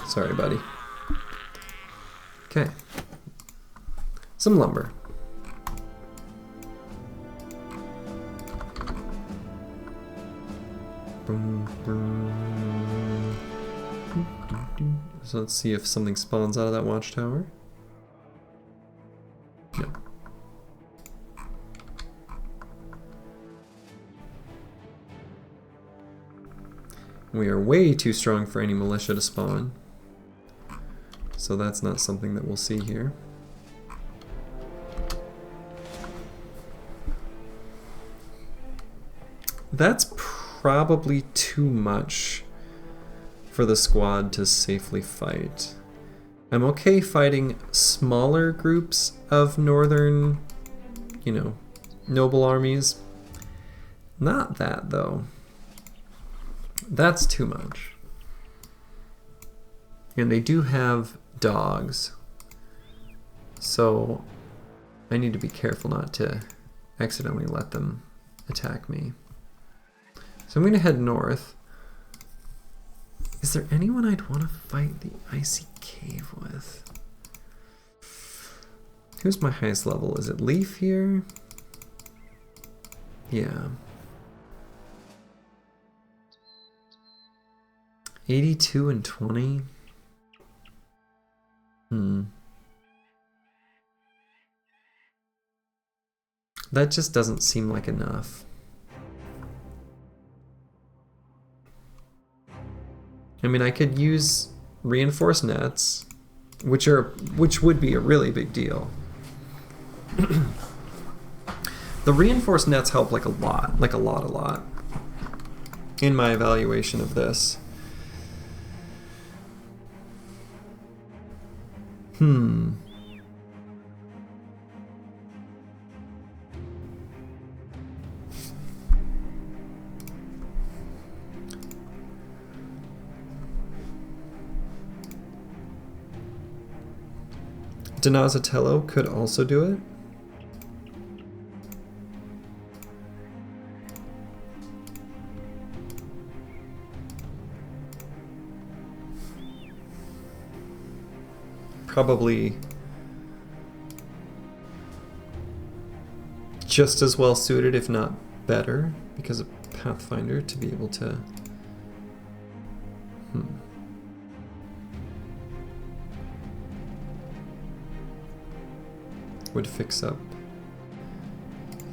Speaker 1: Sorry, buddy. Okay. Some lumber. So let's see if something spawns out of that watchtower. No. We are way too strong for any militia to spawn. So that's not something that we'll see here. That's probably too much for the squad to safely fight. I'm okay fighting smaller groups of northern, you know, noble armies. Not that, though. That's too much. And they do have dogs. So I need to be careful not to accidentally let them attack me. So I'm going to head north. Is there anyone I'd want to fight the icy cave with? Who's my highest level? Is it Leaf here? Yeah. 82 and 20. That just doesn't seem like enough. I mean, I could use reinforced nets, which would be a really big deal. The reinforced nets help like a lot, in my evaluation of this. Donazatello could also do it. Probably just as well suited, if not better, because of Pathfinder to be able to... Would fix up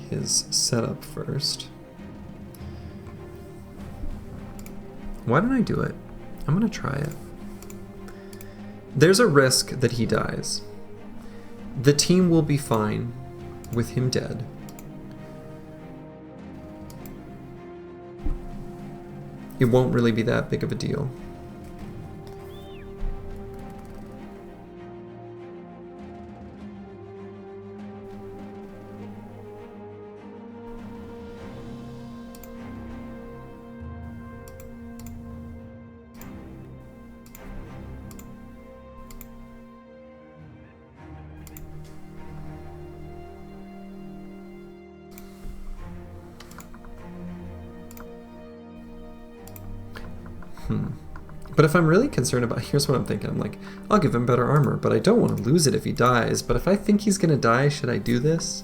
Speaker 1: his setup first. Why don't I do it? I'm gonna try it. There's a risk that he dies. The team will be fine with him dead. It won't really be that big of a deal. But if I'm really concerned about, here's what I'm thinking. I'm like, I'll give him better armor, but I don't want to lose it if he dies. But if I think he's gonna die, should I do this?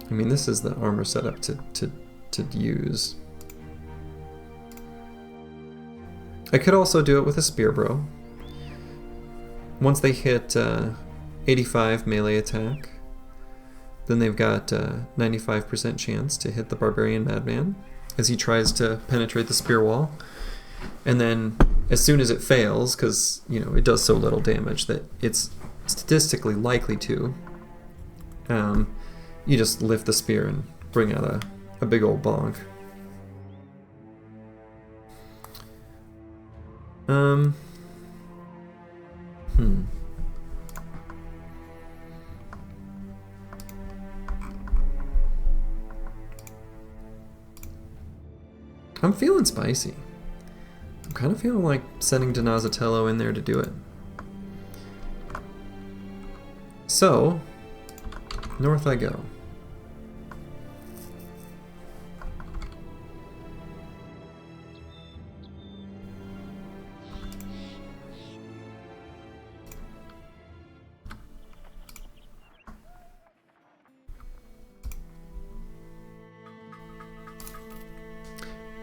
Speaker 1: I mean, this is the armor setup to use. I could also do it with a spear bro. Once they hit 85 melee attack, then they've got a 95% chance to hit the barbarian madman as he tries to penetrate the spear wall. And then as soon as it fails, because it does so little damage that it's statistically likely to, you just lift the spear and bring out a big old bonk. I'm feeling spicy. I'm kind of feeling like sending Donazatello in there to do it. So, north I go.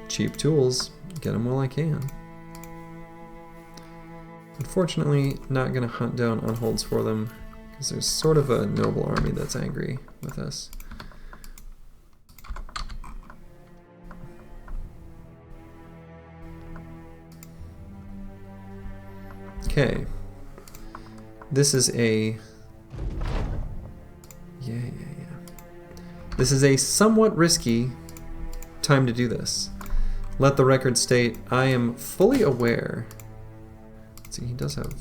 Speaker 1: Cheap tools, get them while I can. Unfortunately, not going to hunt down unholds for them, because there's sort of a noble army that's angry with us. Okay. This is a... Yeah. This is a somewhat risky time to do this. Let the record state, I am fully aware. Let's see, he does have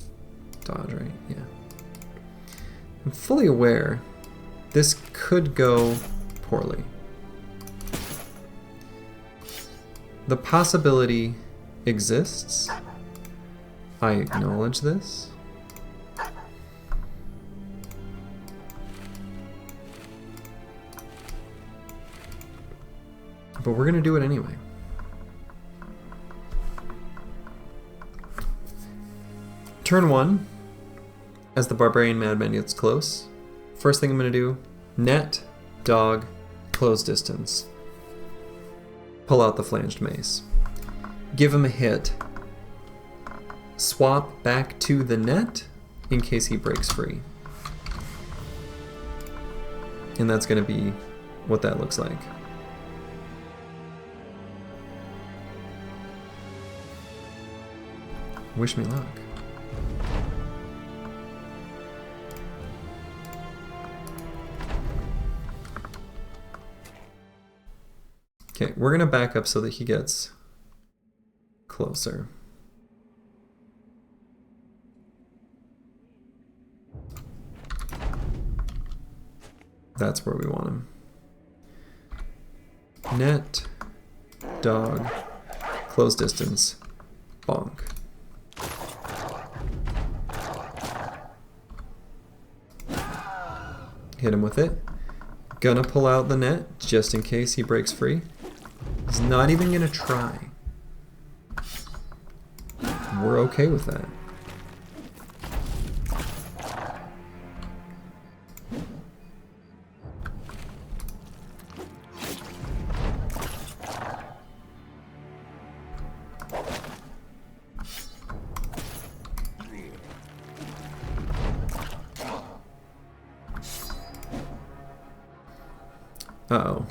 Speaker 1: dodge, right? Yeah. I'm fully aware this could go poorly. The possibility exists. I acknowledge this. but we're going to do it anyway. Turn 1, as the Barbarian Madman gets close, first thing I'm going to do, net, dog, close distance. Pull out the flanged mace. Give him a hit. Swap back to the net in case he breaks free. And that's going to be what that looks like. Wish me luck. Okay, we're going to back up so that he gets closer. That's where we want him. Net, dog, close distance, bonk. Hit him with it. Gonna pull out the net just in case he breaks free. He's not even gonna try. We're okay with that. Uh-oh.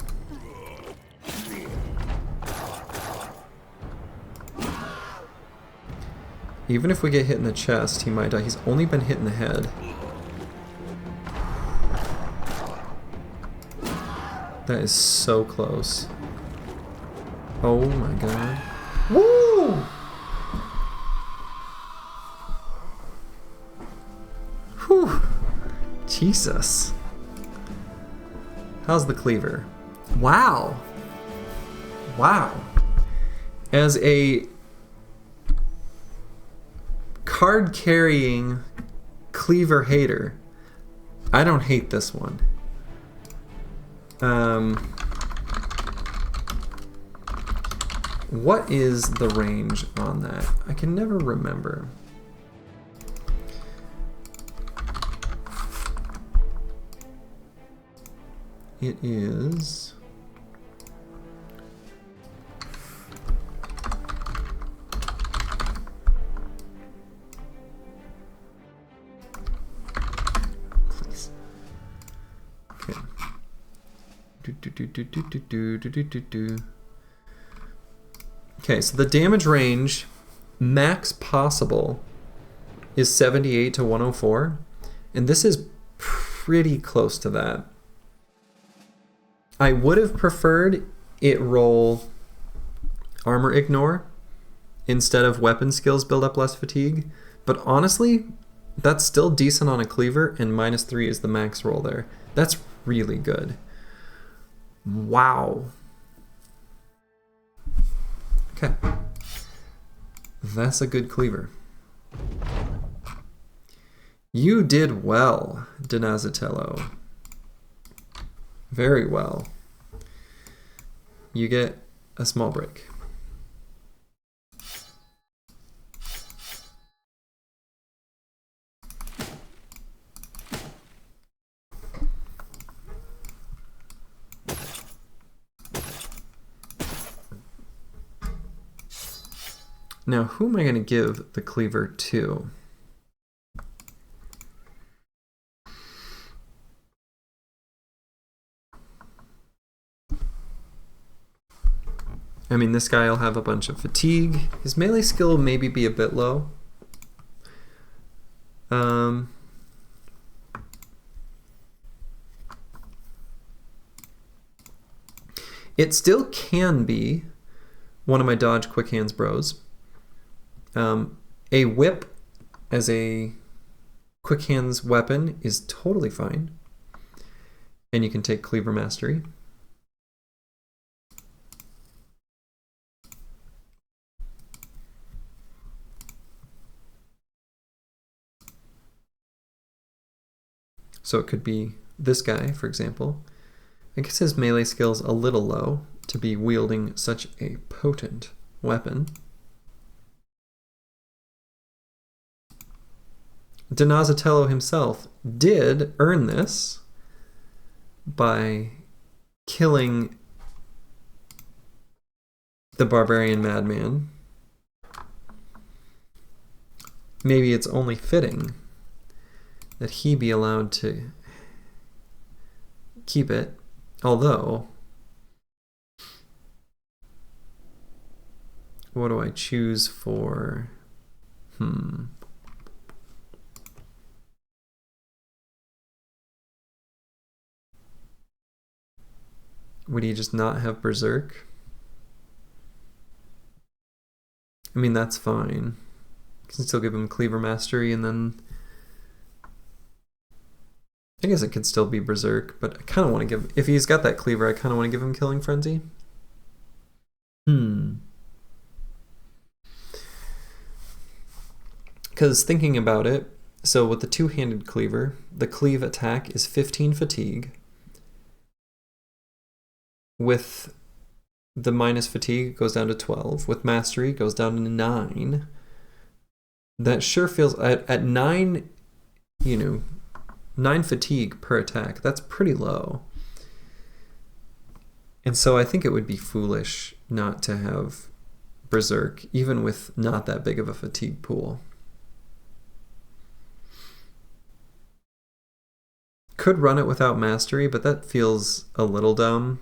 Speaker 1: Even if we get hit in the chest, he might die. He's only been hit in the head. That is so close. Oh my god. Woo! Whew. Jesus. How's the cleaver? Wow. Wow. As a card-carrying cleaver hater, I don't hate this one. What is the range on that? I can never remember. It is... Please. Okay. Okay, so the damage range max possible is 78 to 104, and this is pretty close to that. I would have preferred it roll armor ignore instead of weapon skills build up less fatigue, but honestly, that's still decent on a cleaver, and -3 is the max roll there. That's really good. Wow. Okay. That's a good cleaver. You did well, Donazitello. Very well. You get a small break. Now, who am I going to give the cleaver to? I mean, this guy will have a bunch of fatigue. His melee skill will maybe be a bit low. It still can be one of my dodge quick hands bros. A whip as a quick hands weapon is totally fine. And you can take cleaver mastery. So it could be this guy, for example. I guess his melee skill's a little low, to be wielding such a potent weapon. Donatello himself did earn this by killing the barbarian madman. Maybe it's only fitting that he be allowed to keep it, although what do I choose for? Would he just not have Berserk? I mean, that's fine. You can still give him Cleaver Mastery, and then I guess it could still be Berserk, but I kind of want to give, if he's got that Cleaver, I kind of want to give him Killing Frenzy. Because thinking about it, so with the two-handed Cleaver, the Cleave attack is 15 fatigue. With the minus fatigue, it goes down to 12. With mastery, it goes down to 9. That sure feels, at 9, 9 fatigue per attack, that's pretty low. And so I think it would be foolish not to have Berserk, even with not that big of a fatigue pool. Could run it without mastery, but that feels a little dumb.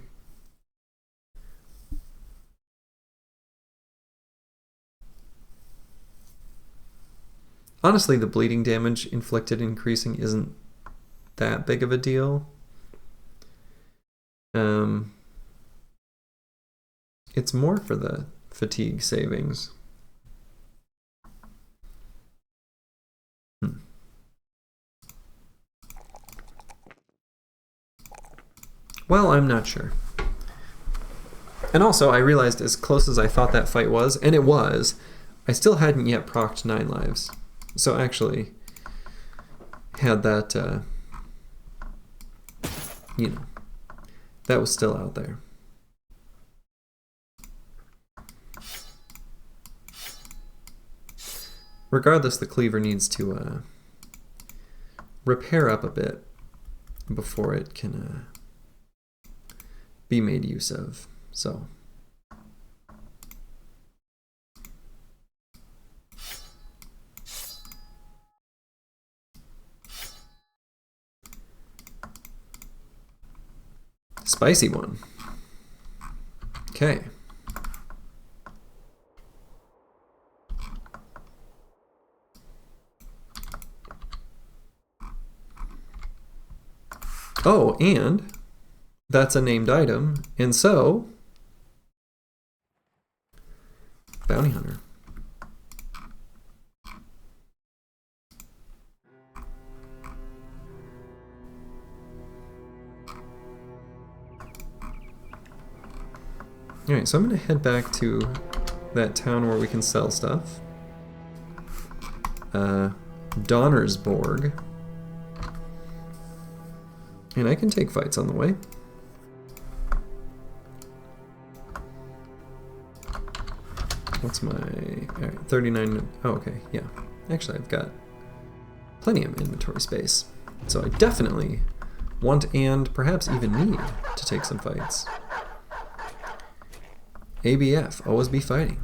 Speaker 1: Honestly, the bleeding damage inflicted increasing isn't that big of a deal. It's more for the fatigue savings. Well, I'm not sure. And also, I realized as close as I thought that fight was, and it was, I still hadn't yet procced 9 lives. So actually, had that, that was still out there. Regardless, the Cleaver needs to repair up a bit before it can be made use of. So spicy one. Okay. Oh, and that's a named item, and so Bounty Hunter. Alright, so I'm going to head back to that town where we can sell stuff. Donnersborg. And I can take fights on the way. What's my... Alright, 39... Oh, okay, yeah. Actually, I've got plenty of inventory space. So I definitely want and perhaps even need to take some fights. ABF, always be fighting.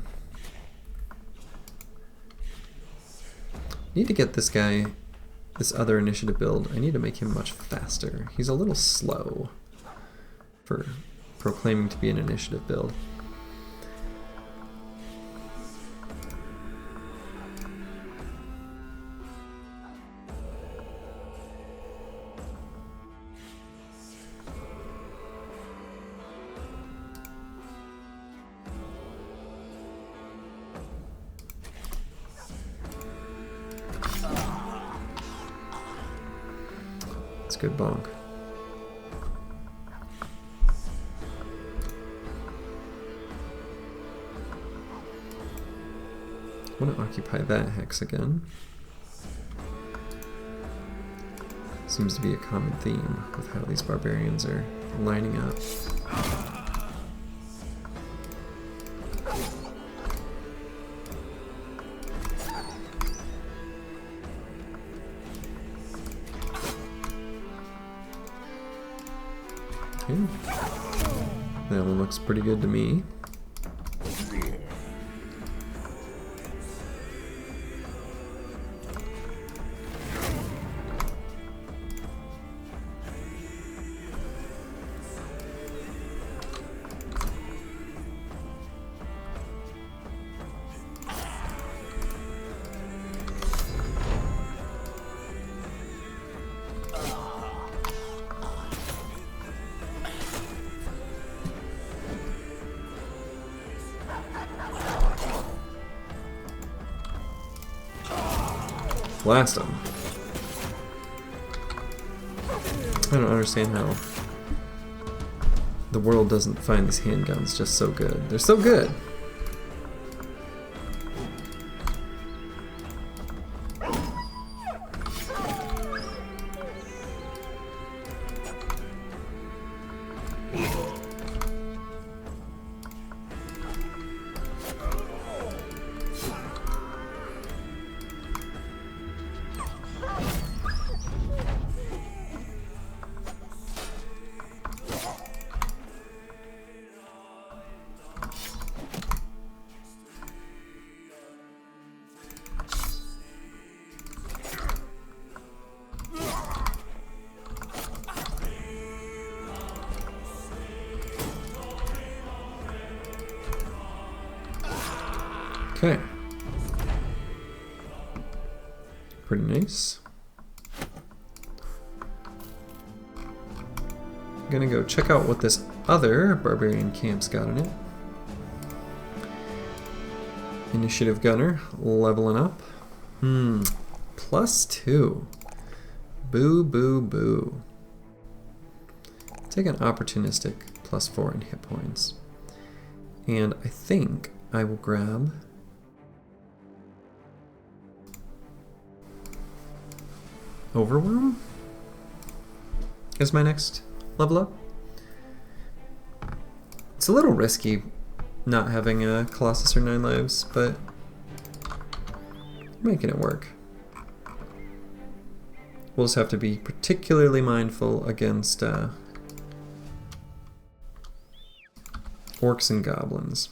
Speaker 1: Need to get this guy, this other initiative build, I need to make him much faster. He's a little slow for proclaiming to be an initiative build. Good bonk. I want to occupy that hex again. Seems to be a common theme with how these barbarians are lining up. Okay. That one looks pretty good to me. Blast him. I don't understand how the world doesn't find these handguns just so good. They're so good. Okay. Pretty nice. I'm gonna go check out what this other barbarian camp's got in it. Initiative gunner, leveling up. +2. Boo, boo, boo. Take an opportunistic +4 in hit points. And I think I will grab Overwhelm is my next level up. It's a little risky not having a Colossus or 9 lives, but making it work. We'll just have to be particularly mindful against orcs and goblins.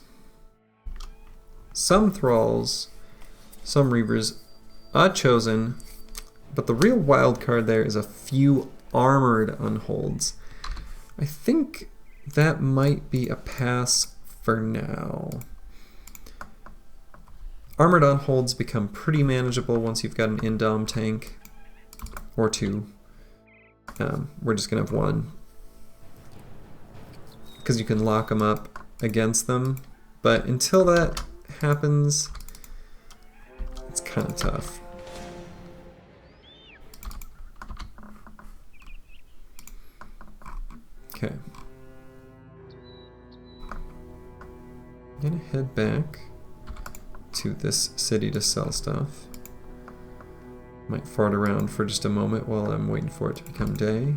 Speaker 1: Some thralls, some reavers are chosen, but the real wild card there is a few armored unholds. I think that might be a pass for now. Armored unholds become pretty manageable once you've got an indom tank, or 2. We're just gonna have 1, because you can lock them up against them, but until that happens, it's kind of tough. Okay. I'm gonna head back to this city to sell stuff. Might fart around for just a moment while I'm waiting for it to become day.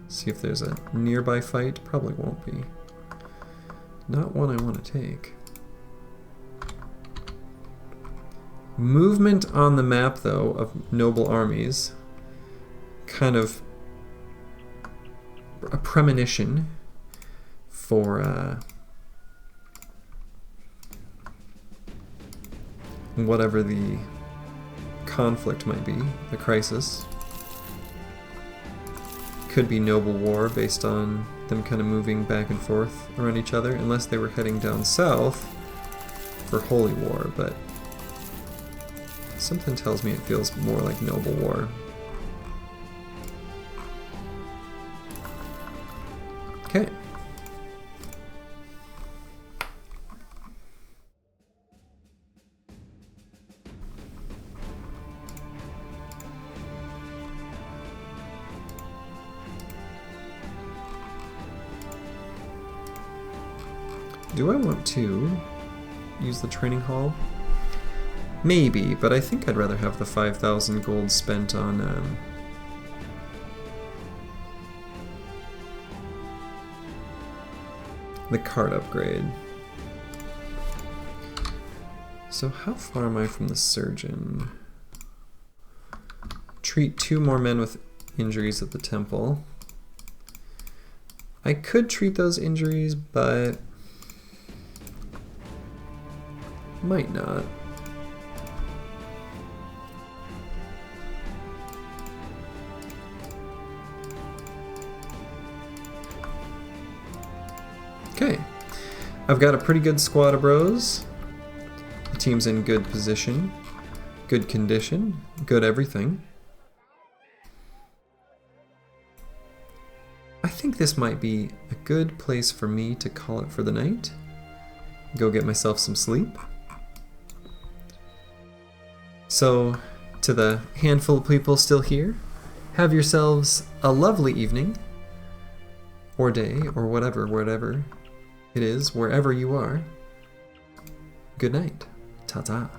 Speaker 1: See if there's a nearby fight. Probably won't be. Not one I want to take. Movement on the map, though, of noble armies. Kind of a premonition for whatever the conflict might be, the crisis. Could be noble war based on them kind of moving back and forth around each other, unless they were heading down south for holy war, but something tells me it feels more like noble war. Okay. Do I want to use the training hall? Maybe, but I think I'd rather have the 5,000 gold spent on the card upgrade. So how far am I from the surgeon? Treat 2 more men with injuries at the temple. I could treat those injuries, but might not. Okay, I've got a pretty good squad of bros. The team's in good position, good condition, good everything. I think this might be a good place for me to call it for the night. Go get myself some sleep. So, to the handful of people still here, have yourselves a lovely evening, or day, or whatever it is, wherever you are. Good night. Ta-ta.